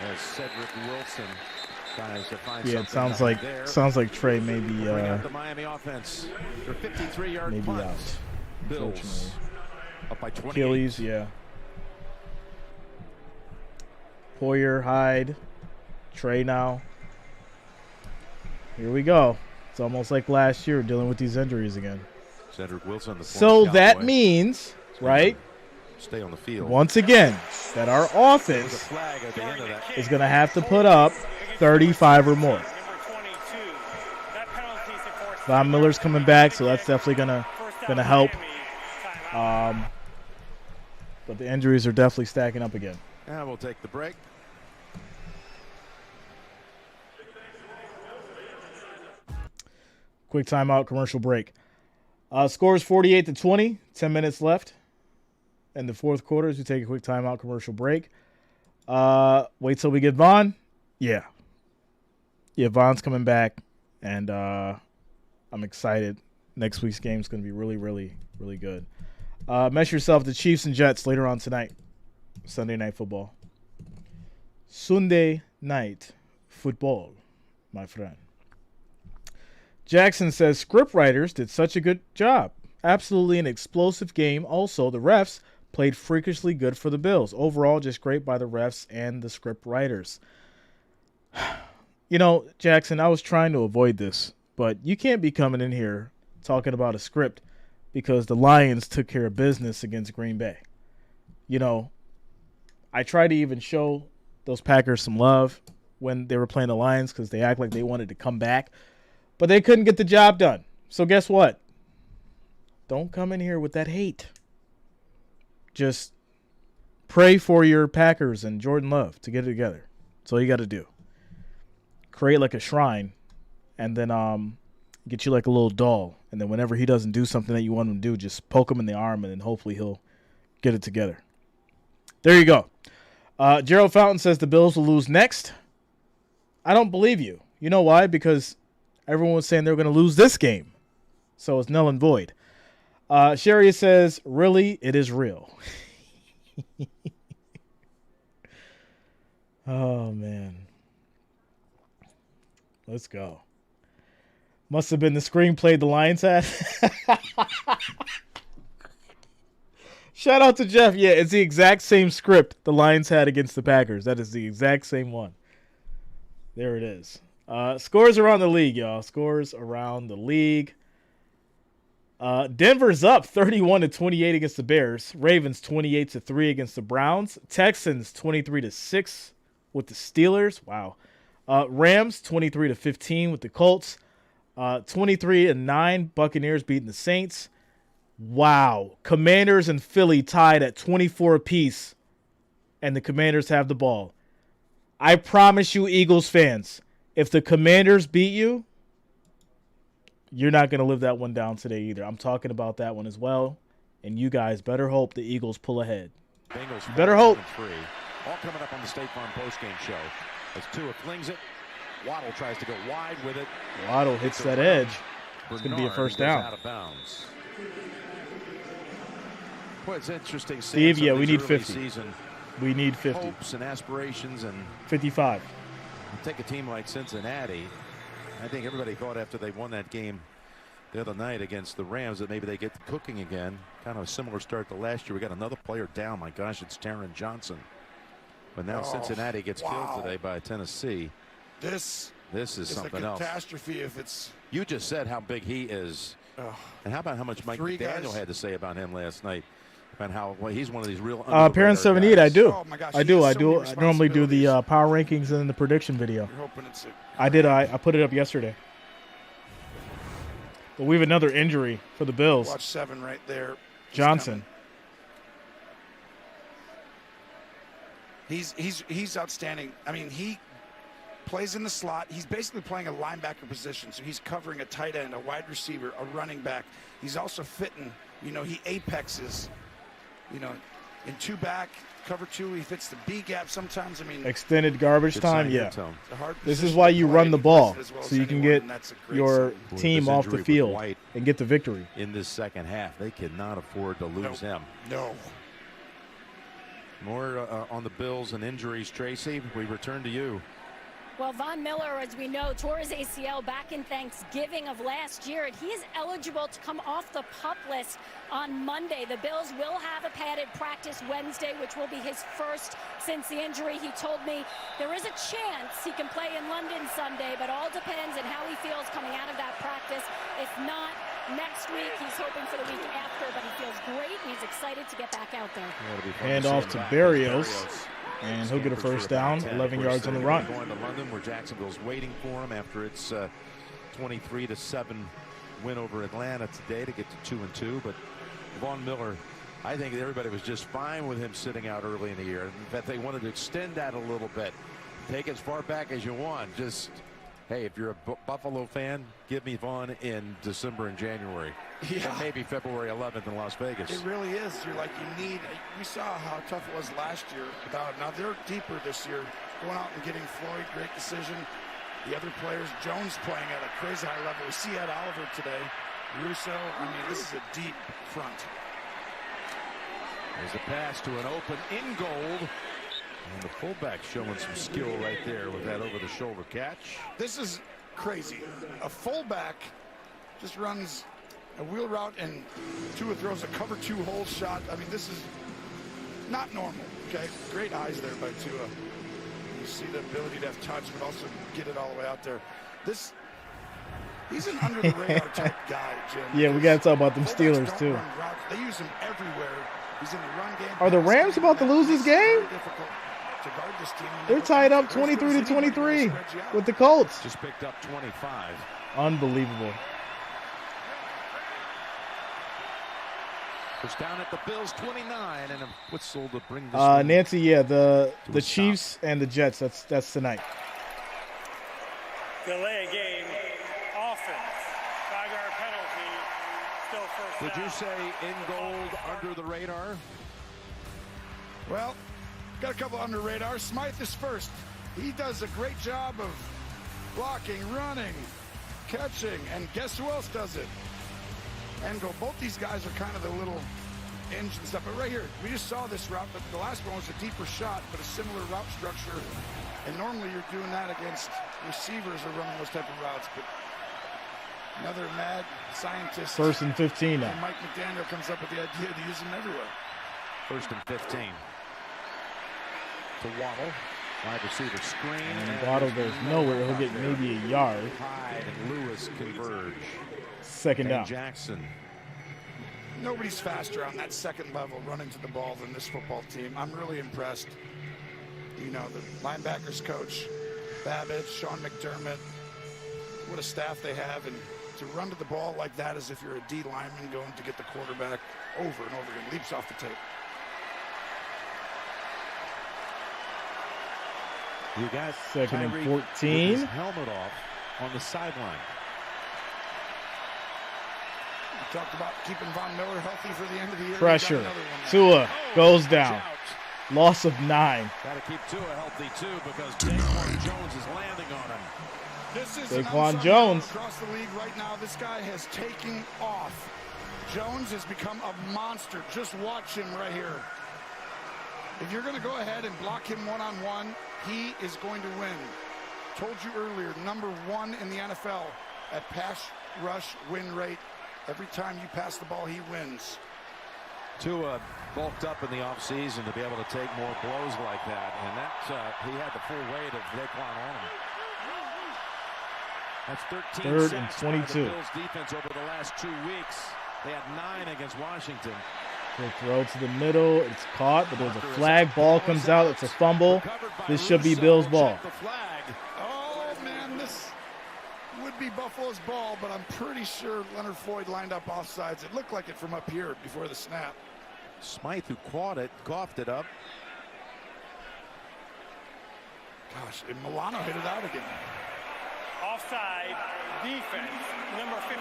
As Cedric Wilson tries to find Yeah, it something there. sounds like Trey may be Bring out the Miami offense. Their 53-yard maybe punt. out. Bills Unfortunately. up by 28. Achilles, yeah. Poyer, Hyde, Trey now. Here we go. It's almost like last year dealing with these injuries again. Cedric Wilson, the So former that Cowboy, means, right, stay on the field. once again, that our There was a offense flag at the end of that. is going to have to put up 35 or more. Number 22. That penalty supports Von Miller's coming back, so that's definitely gonna help. Miami. Timeout. But the injuries are definitely stacking up again. And we'll take the break. Quick timeout, commercial break. Scores 48-20, 10 minutes left. In the fourth quarter, as we take a quick timeout, commercial break. Wait till we get Vaughn. Yeah, Vaughn's coming back, and I'm excited. Next week's game is going to be really, really, really good. Measure yourself the Chiefs and Jets later on tonight. Sunday night football. Sunday night football, my friend. Jackson says script writers did such a good job. Absolutely an explosive game. Also, the refs played freakishly good for the Bills. Overall, just great by the refs and the script writers. You know, Jackson, I was trying to avoid this, but you can't be coming in here talking about a script because the Lions took care of business against Green Bay. You know, I tried to even show those Packers some love when they were playing the Lions because they act like they wanted to come back, but they couldn't get the job done. So guess what? Don't come in here with that hate. Just pray for your Packers and Jordan Love to get it together. That's all you got to do. Create like a shrine and then get you like a little doll. And then whenever he doesn't do something that you want him to do, just poke him in the arm and then hopefully he'll get it together. There you go. Gerald Fountain says the Bills will lose next. I don't believe you. You know why? Because everyone was saying they were going to lose this game. So it's null and void. Sherry says, really, it is real. Oh, man. Let's go. Must have been the screenplay the Lions had. Shout out to Jeff. Yeah, it's the exact same script the Lions had against the Packers. That is the exact same one. There it is. Scores around the league, y'all. Scores around the league. Denver's up 31-28 against the Bears. Ravens 28-3 against the Browns. Texans 23-6 with the Steelers. Wow. Rams 23-15 with the Colts. 23-9 Buccaneers beating the Saints. Wow. Commanders and Philly tied at 24 apiece, and the Commanders have the ball. I promise you, Eagles fans, if the Commanders beat you, you're not going to live that one down today either. I'm talking about that one as well, and you guys better hope the Eagles pull ahead. Bengals Better hope. 3. All coming up on the State Farm postgame show. As Tua flings it, Waddle tries to go wide with it. Waddle hits that edge. It's going to be a first down. Out of bounds. Boy, it's interesting. Steve, yeah, we need 50. Season we need 50. Hopes and aspirations and 55. Take a team like Cincinnati. I think everybody thought after they won that game the other night against the Rams that maybe they get cooking again. Kind of a similar start to last year. We got another player down. My gosh, it's Taron Johnson. But now Cincinnati gets killed today by Tennessee. This is something else. Catastrophe if it's. You just said how big he is. And how about how much Mike McDaniel had to say about him last night? And how he's one of these real. Parent 78, I do. Oh my gosh, I do. I normally do the power rankings and then the prediction video. You're hoping it's I put it up yesterday. But we have another injury for the Bills. Watch 7 right there. Johnson. He's outstanding. I mean, he plays in the slot. He's basically playing a linebacker position. So he's covering a tight end, a wide receiver, a running back. He's also fitting. He apexes. In 2-back, cover 2, he fits the B gap sometimes. I mean, extended garbage time, yeah. This is why you run the ball, so you can get your team off the field and get the victory. In this second half, they cannot afford to lose him. No. More on the Bills and injuries, Tracy. We return to you. Well, Von Miller, as we know, tore his ACL back in Thanksgiving of last year, and he is eligible to come off the PUP list on Monday. The Bills will have a padded practice Wednesday, which will be his first since the injury. He told me there is a chance he can play in London Sunday, but all depends on how he feels coming out of that practice. If not, next week, he's hoping for the week after, but he feels great, and he's excited to get back out there. Hand off to Barrios. And he'll get a first down, 11 yards on the run. Going to London, where Jacksonville's waiting for him after its 23-7 win over Atlanta today to get to 2-2. But Von Miller, I think everybody was just fine with him sitting out early in the year. In fact, they wanted to extend that a little bit. Take as far back as you want. Just, hey, if you're a Buffalo fan, give me Von in December and January. Yeah. And maybe February 11th in Las Vegas. It really is. You're like, we saw how tough it was last year without it. Now they're deeper this year. Going out and getting Floyd, great decision. The other players, Jones playing at a crazy high level. We see Ed Oliver today. Russo, I mean, this is a deep front. There's a pass to an open in gold. And the fullback showing some skill right there with that over-the-shoulder catch. This is crazy. A fullback just runs a wheel route and Tua throws a cover 2 hole shot. I mean, this is not normal, okay? Great eyes there by Tua. You see the ability to have touch, but also get it all the way out there. He's an under-the-radar type guy, Jim. Yeah, we got to talk about them Steelers, too. They use him everywhere. He's in the run game. Are the Rams about to lose this game? They're tied up 23-23 with the Colts. Just picked up 25. Unbelievable. It's down at the Bills 29 and a whistle to bring this Nancy, yeah, the Chiefs and the Jets, that's tonight. Delay game, offense, 5-yard penalty, still first down. Did you say in gold under the radar? Well, got a couple under radar. Smythe is first. He does a great job of blocking, running, catching, and guess who else does it? Engel. Both these guys are kind of the little engine stuff. But right here, we just saw this route, but the last one was a deeper shot, but a similar route structure. And normally you're doing that against receivers or running those type of routes. But another mad scientist. 1st and 15 now. And Mike McDaniel comes up with the idea to use them everywhere. 1st and 15. To Waddle. Wide receiver screen. And Waddle goes nowhere. He'll get maybe a yard. Hyde and Lewis converge. Second down. Jackson. Nobody's faster on that second level running to the ball than this football team. I'm really impressed. You know, the linebackers coach, Babbage, Sean McDermott, what a staff they have. And to run to the ball like that as if you're a D lineman going to get the quarterback over and over again. Leaps off the tape. You got second and Tyreek 14. with his helmet off on the sideline. We talked about keeping Von Miller healthy for the end of the year. Pressure. Tua goes down. Loss of 9. Got to keep Tua healthy too because Daquan Jones is landing on him. This is Daquan Jones across the league right now. This guy has taken off. Jones has become a monster. Just watch him right here. If you're going to go ahead and block him one-on-one, he is going to win. Told you earlier, #1 in the NFL at pass rush win rate. Every time you pass the ball, he wins. Tua bulked up in the offseason to be able to take more blows like that, and that he had the full weight of Daquan on him. That's 13 3rd and sacks by 22. the Bills defense over the last 2 weeks. They had 9 against Washington. He'll throw to the middle. It's caught, but there's a flag. Ball comes out. It's a fumble. This should be Bills' ball. Oh, man, this would be Buffalo's ball, but I'm pretty sure Leonard Floyd lined up offsides. It looked like it from up here before the snap. Smythe, who caught it, coughed it up. Gosh, and Milano hit it out again. Offside defense, number 56,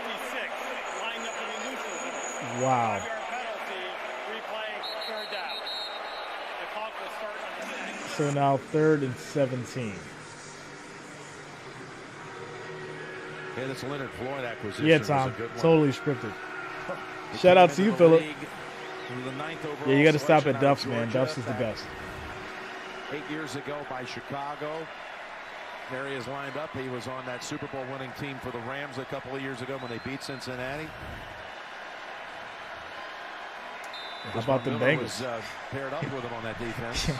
lined up in the neutral zone. Wow. 5-yard penalty, replay, 3rd down. The clock will start on the 6. So now 3rd and 17. Yeah, this Leonard Floyd acquisition Yeah, was Tom. a good one. Totally scripted. Shout out to you, Philip. Yeah, you got to stop at Duff's, man. Duff's is the best. 8 years ago by Chicago. There he is lined up. He was on that Super Bowl winning team for the Rams a couple of years ago when they beat Cincinnati. How about the Bengals? Was paired up with him on that defense.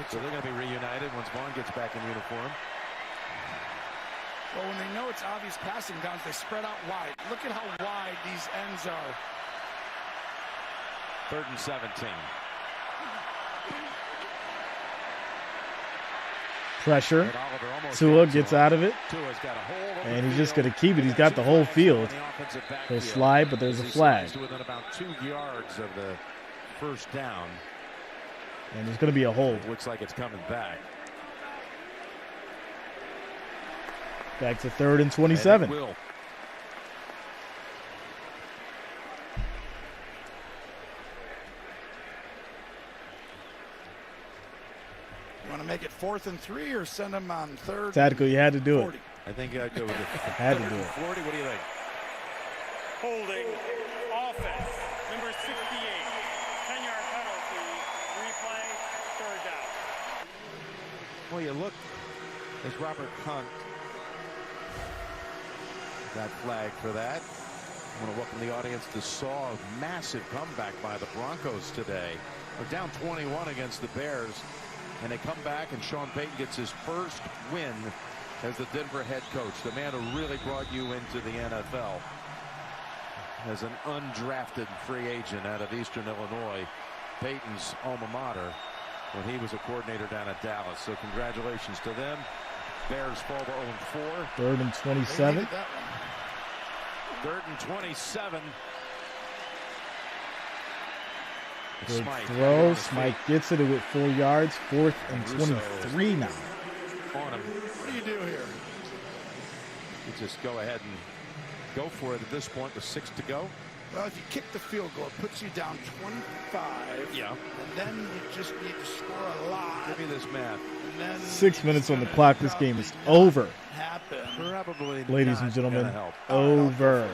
So they're going to be reunited once Vaughn gets back in uniform. Well, when they know it's obvious passing downs, they spread out wide. Look at how wide these ends are. 3rd and 17. Pressure. Tua gets out of it. And he's just going to keep it. He's got the whole field. He'll slide, but there's a flag. Within about 2 yards of the 1st down. And there's going to be a hold. Looks like it's coming back. Back to 3rd and 27. And You want to make it 4th and 3 or send them on 3rd? Tactical, you had to do 40. it. I think I'd go with it. Had to do it. 40, what do you think? Holding, offense, number 68, 10-yard penalty, replay, 3rd down. Well, you look as Robert Hunt got flagged for that. I want to welcome the audience to saw a massive comeback by the Broncos today. They're down 21 against the Bears, and they come back, and Sean Payton gets his first win as the Denver head coach, the man who really brought you into the NFL as an undrafted free agent out of Eastern Illinois, Payton's alma mater, when he was a coordinator down at Dallas. So congratulations to them. Bears fall to 0-4. 3rd and 27. 3rd and 27. Good Smythe throw. Smythe gets it with 4 yards. 4th and 23 now. On him. What do you do here? You just go ahead and go for it at this point with 6 to go. Well, if you kick the field goal, it puts you down 25. Yeah. And then you just need to score a lot. Give me this math. And then 6 minutes on the clock. This game is over. Probably Ladies and not gentlemen, gonna help. over.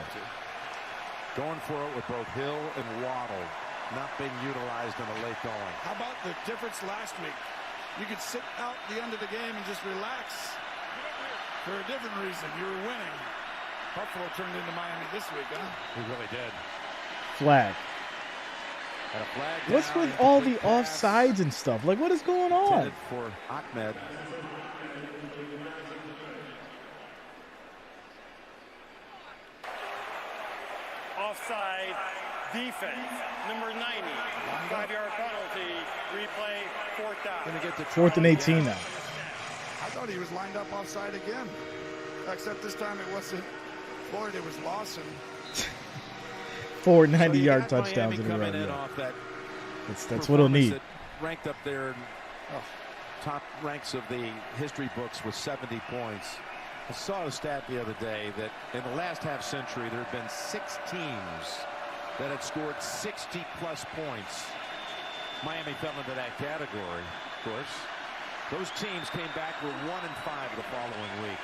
Going for it with both Hill and Waddle not being utilized in the late going. How about the difference last week? You could sit out the end of the game and just relax for a different reason. You were winning. Buffalo turned into Miami this week, huh? He really did. Flag. What's with all the offsides and stuff? Like, what is going on? For Ahmed. Offside defense, number 90, 5-yard penalty, replay, fourth down. Fourth and 18 now. I thought he was lined up offside again, except this time it wasn't Floyd, it was Lawson. 4 90-yard touchdowns in a row. Yeah. That's what he'll need. Ranked up there in top ranks of the history books with 70 points. I saw a stat the other day that in the last half century there have been 6 teams that had scored 60-plus points. Miami fell into that category, of course. Those teams came back with 1-5 the following week.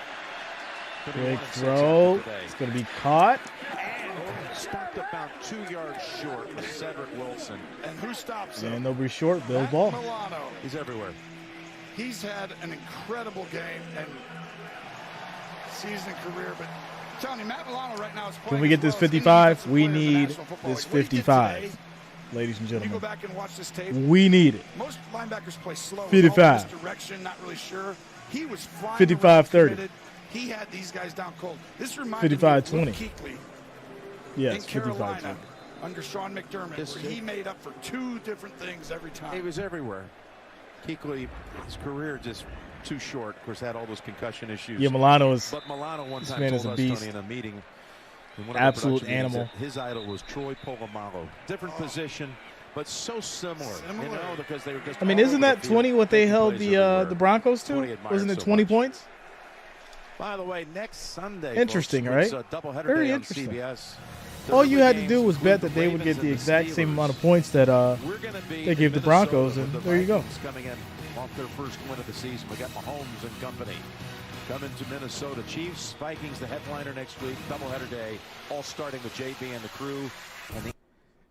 Big throw. It's going to be caught. And stopped about 2 yards short of Cedric Wilson. And who stops him? And they'll be short. Bill's ball. Milano. He's everywhere. He's had an incredible game and season career, but I'm telling you, Matt Milano right now is playing. Can we get this 55? We need this 55, ladies and gentlemen. You go back and watch this tape. We need it. Most linebackers play slow. 55. Direction, not really sure. He was flying. 55-30. He had these guys down cold. This reminded 55-20. me of Kuechly Yes, in Carolina 55-20. under Sean McDermott, where he made up for 2 different things every time. He was everywhere. Kuechly, his career just too short. Of course, had all those concussion issues. Yeah, Milano is. But Milano one time man told is a us, beast. Tony, in a meeting, in one of Absolute the production animal. meetings, that his idol was Troy Polamalu. Different position, but so similar. You know, because they were just. I mean, all isn't over that the 20 field, what they making held plays the everywhere. Broncos to? 20 admired Wasn't it so 20 much. points? By the way, next Sunday, Interesting, folks, right? it's a doubleheader Very day interesting. on CBS. All you had to do was bet that they would get the exact same amount of points that they gave the Broncos, and there you go. Coming in off their first win of the season, we got Mahomes and company coming to Minnesota. Chiefs, Vikings, the headliner next week. Doubleheader day, all starting with JB and the crew. And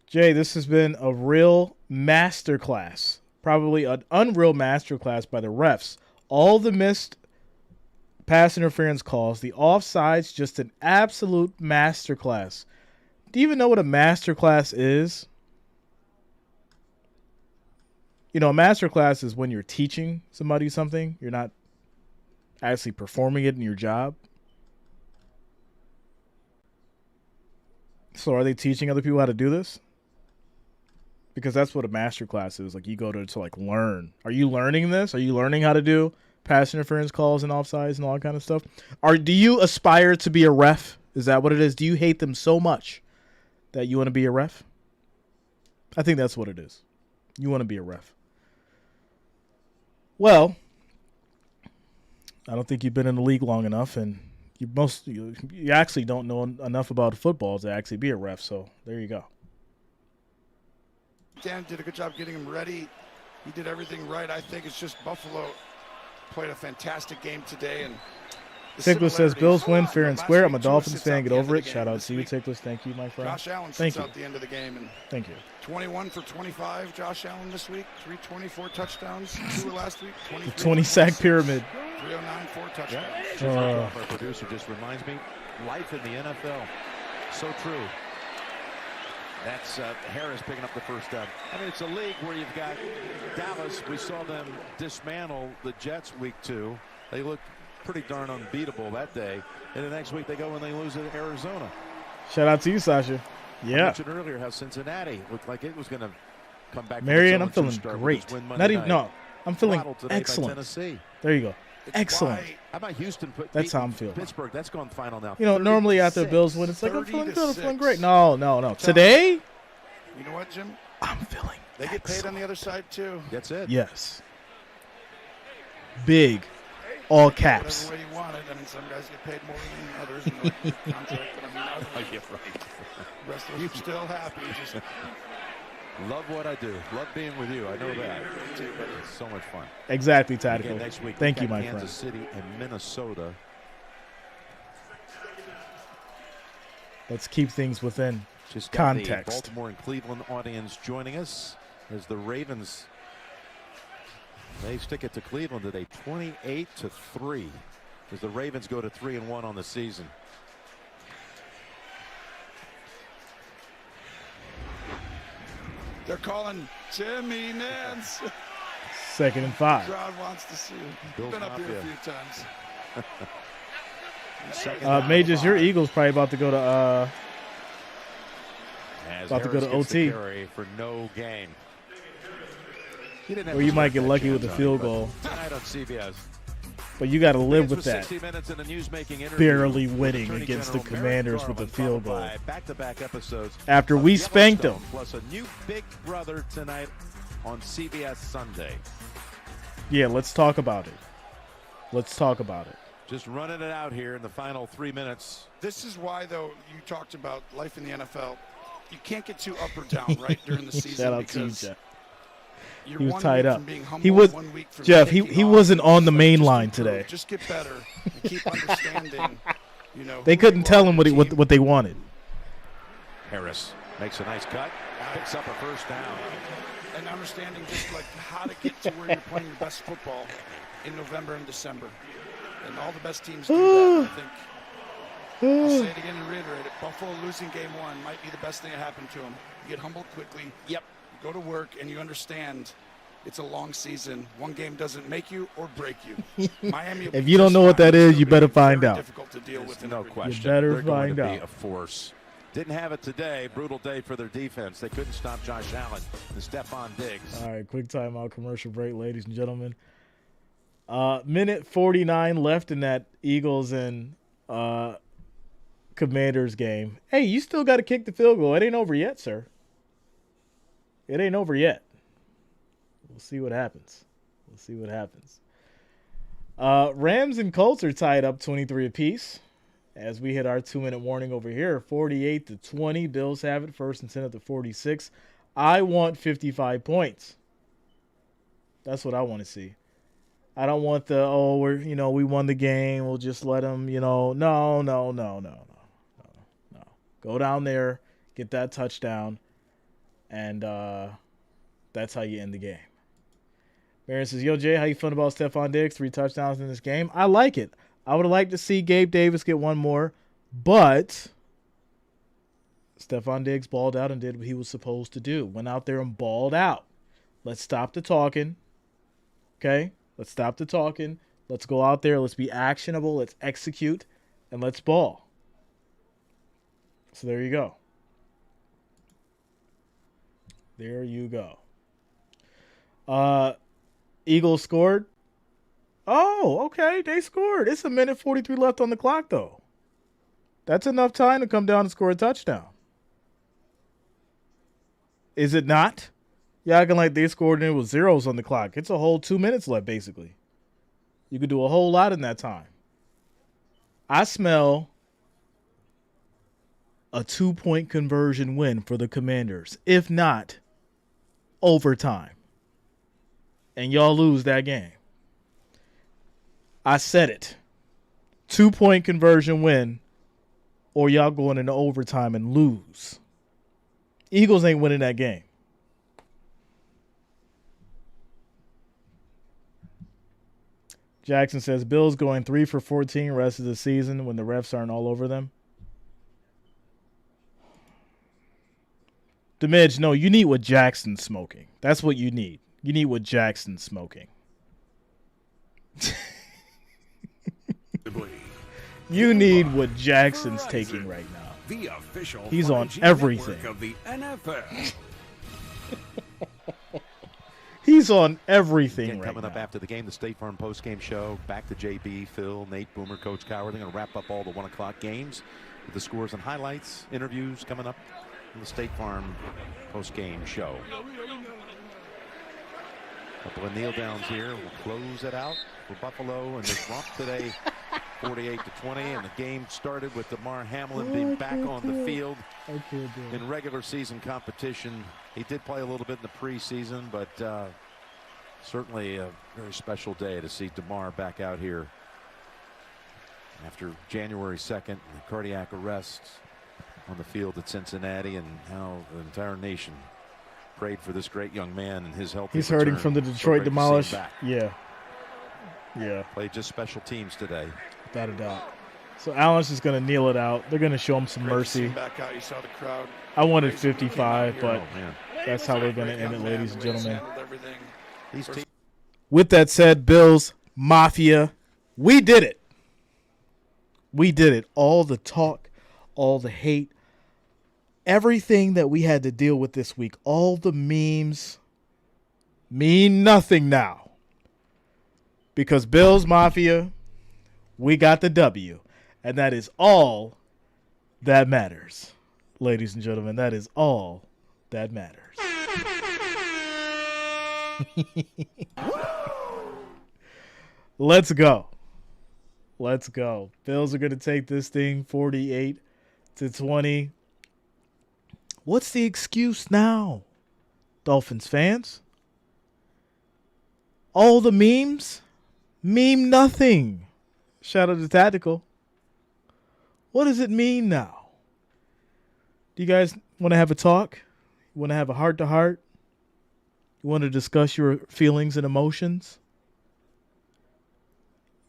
Jay, this has been a real masterclass, probably an unreal masterclass by the refs. All the missed pass interference calls, the offsides, just an absolute masterclass. Do you even know what a masterclass is? You know, a masterclass is when you're teaching somebody something. You're not actually performing it in your job. So are they teaching other people how to do this? Because that's what a masterclass is. Like, you go to like learn. Are you learning this? Are you learning how to do pass interference calls and offsides and all that kind of stuff? Do you aspire to be a ref? Is that what it is? Do you hate them so much that you want to be a ref? I think that's what it is. You want to be a ref. Well, I don't think you've been in the league long enough, and you actually don't know enough about football to actually be a ref. So there you go. Dan did a good job getting him ready. He did everything right. I think it's just Buffalo played a fantastic game today. And Tickless says, Bills win fair and square. I'm a Dolphins fan. Get over it. Shout out to you, Tickless. Thank you, my friend. Josh Allen Thank sits you. out the end of the game. And Thank you. 21 for 25, Josh Allen this week. 324 touchdowns. 2 last week. The 20-sack pyramid. 309, 4 touchdowns. Yeah. Our producer just reminds me, life in the NFL. So true. That's Harris picking up the first down. I mean, it's a league where you've got Dallas. We saw them dismantle the Jets week 2. They looked pretty darn unbeatable that day. And the next week they go and they lose at Arizona. Shout out to you, Sasha. Yeah. I mentioned earlier how Cincinnati looked like it was going to come back. Marion, I'm feeling great. Not even, no, I'm feeling excellent. There you go. Excellent. How about Houston? That's how I'm feeling. Pittsburgh, that's gone final now. You know, normally after the Bills win, it's like, I'm feeling good, I'm feeling great. No. Today? You know what, Jim? I'm feeling They get paid on the other side, too. That's it. Yes. Big. All caps. Whatever way you want it. I mean, some guys get paid more than others in the contract, but I mean, Yeah, right. the rest of us are still happy. Just love what I do. Love being with you. I know that. It's so much fun. Exactly, Tactical. Again, next week, Thank you, my friend. Kansas City and Minnesota. Let's keep things within Just got context. The Baltimore and Cleveland audience joining us as the Ravens, they stick it to Cleveland today, 28-3, as the Ravens go to 3-1 on the season. They're calling Jimmy Nance. 2nd and 5. Crowd wants to see him. You've been up here a few times. Majors, your Eagles probably about to go to OT. For no gain. Or you might get lucky with the field goal. Tonight on CBS. But you got to live with that. 60 minutes in the newsmaking interview. Barely winning against the Commanders with a field goal. Back-to-back episodes. After we spanked them. Plus a new big brother tonight on CBS Sunday. Yeah, let's talk about it. Just running it out here in the final 3 minutes. This is why, though, you talked about life in the NFL. You can't get too up or down right during the season. Shout out to you, Jeff. He was tied up. He wasn't on the main line today. Just get better and keep understanding. They couldn't tell him what they wanted. Harris makes a nice cut, picks up a first down. And understanding just like how to get to where you're playing your best football in November and December. And all the best teams do that, I think. I'll say it again and reiterate it. Buffalo losing game 1 might be the best thing that happened to them. You get humbled quickly. Yep. You go to work and you understand it's a long season. One game doesn't make you or break you. Miami. If you don't know what that is, you better find out. Difficult to deal with. No question. You better They're going find to out. be a force. Didn't have it today. Brutal day for their defense. They couldn't stop Josh Allen and Stephon Diggs. All right, quick timeout, commercial break, ladies and gentlemen. Minute 49 left in that Eagles and Commanders game. Hey, you still got to kick the field goal. It ain't over yet, sir. It ain't over yet. We'll see what happens. Rams and Colts are tied up 23 apiece. As we hit our 2-minute warning over here, 48-20. Bills have it, 1st and 10 at the 46. I want 55 points. That's what I want to see. I don't want we won the game. We'll just let them, no. Go down there, get that touchdown, and that's how you end the game. Marion says, yo, Jay, how you feeling about Stephon Diggs? 3 touchdowns in this game. I like it. I would have liked to see Gabe Davis get one more, but Stephon Diggs balled out and did what he was supposed to do. Went out there and balled out. Let's stop the talking. Okay? Let's stop the talking. Let's go out there. Let's be actionable. Let's execute. And let's ball. So there you go. There you go. Eagles scored. Oh, okay. They scored. It's a minute 43 left on the clock, though. That's enough time to come down and score a touchdown. Is it not? Yeah, acting like they scored and it was zeros on the clock. It's a whole 2 minutes left, basically. You could do a whole lot in that time. I smell a 2-point conversion win for the Commanders. If not, overtime. And y'all lose that game. I said it. 2-point conversion win, or y'all going into overtime and lose. Eagles ain't winning that game. Jackson says, Bills going 3 for 14 rest of the season when the refs aren't all over them. Demidge, no, you need what Jackson's smoking. That's what you need. You need what Jackson's smoking. You need what Jackson's taking right now. The official He's on 5G everything. network of the NFL. He's on everything Again, right coming up now. after the game, the State Farm postgame show. Back to JB, Phil, Nate, Boomer, Coach Cowher. They're going to wrap up all the 1 o'clock games with the scores and highlights, interviews coming up in the State Farm postgame show. Couple of kneel downs here. We'll close it out for Buffalo and this romp today, 48-20. And the game started with DeMar Hamlin being back on the field in regular season competition. He did play a little bit in the preseason, but certainly a very special day to see DeMar back out here after January 2nd, the cardiac arrest on the field at Cincinnati, and how the entire nation prayed for this great young man and his health. He's hurting from the Detroit demolish. Yeah. Played just special teams today. Without a doubt. So Allen's just going to kneel it out. They're going to show him some mercy. Back out. You saw the crowd. I wanted 55, but That's how we're going to end it, ladies and gentlemen. These teams. With that said, Bills Mafia, we did it. We did it. All the talk, all the hate, everything that we had to deal with this week, all the memes mean nothing now. Because Bills Mafia, we got the W. And that is all that matters. Ladies and gentlemen, that is all that matters. Let's go. Let's go. Bills are going to take this thing 48-20. What's the excuse now, Dolphins fans? All the memes mean nothing. Shout out to Tactical. What does it mean now? Do you guys want to have a talk? You want to have a heart-to-heart? You want to discuss your feelings and emotions?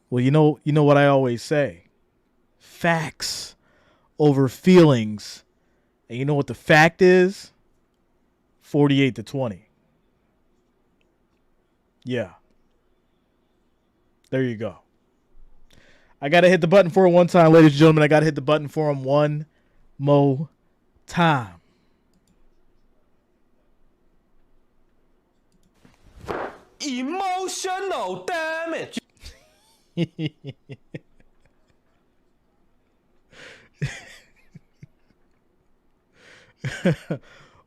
Well, you know what I always say. Facts over feelings. And you know what the fact is? 48-20. Yeah. There you go. I got to hit the button for him one time, ladies and gentlemen. I got to hit the button for him one more time. Emotional damage.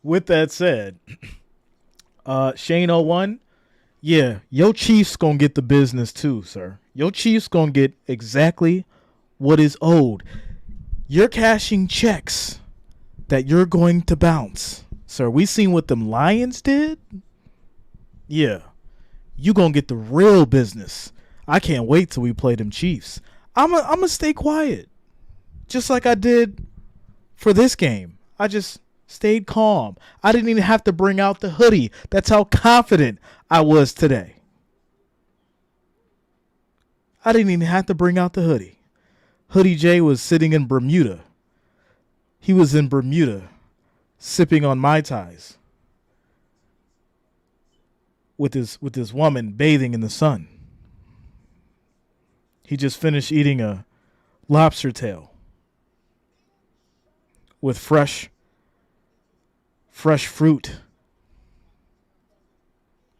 With that said, Shane 01, yeah, your Chiefs gonna get the business too, sir. Your Chiefs gonna get exactly what is owed. You're cashing checks that you're going to bounce, sir. We seen what them Lions did. Yeah, you gonna get the real business. I can't wait till we play them Chiefs. I'm gonna stay quiet, just like I did for this game. I just stayed calm. I didn't even have to bring out the hoodie. That's how confident I was today. I didn't even have to bring out the hoodie. Hoodie J was sitting in Bermuda. He was in Bermuda sipping on Mai Tais with his woman bathing in the sun. He just finished eating a lobster tail with fresh fruit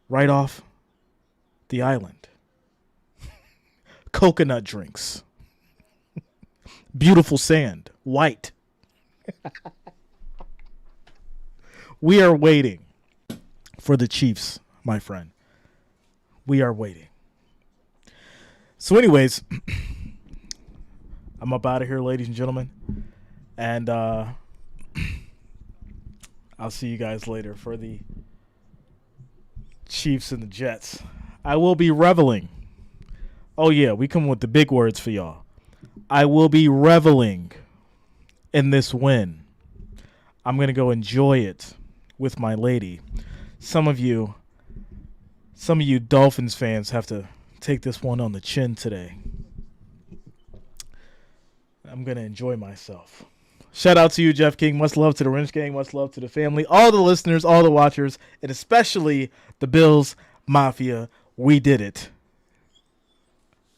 right off the island. Coconut drinks. Beautiful sand. White. We are waiting for the Chiefs, my friend. We are waiting. So anyways, I'm up out of here, ladies and gentlemen. And I'll see you guys later for the Chiefs and the Jets. I will be reveling. Oh, yeah, we come with the big words for y'all. I will be reveling in this win. I'm going to go enjoy it with my lady. Some of you Dolphins fans have to take this one on the chin today. I'm going to enjoy myself. Shout out to you, Jeff King. Much love to the Wrench Gang. Much love to the family. All the listeners, all the watchers, and especially the Bills Mafia. We did it.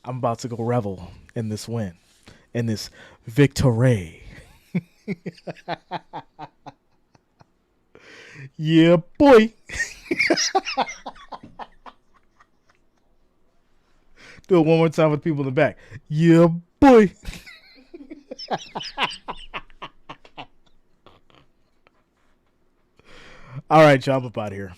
I'm about to go revel in this win, in this victory. Yeah, boy. Do it one more time with people in the back. Yeah, boy. All right, y'all, I'm up out of here.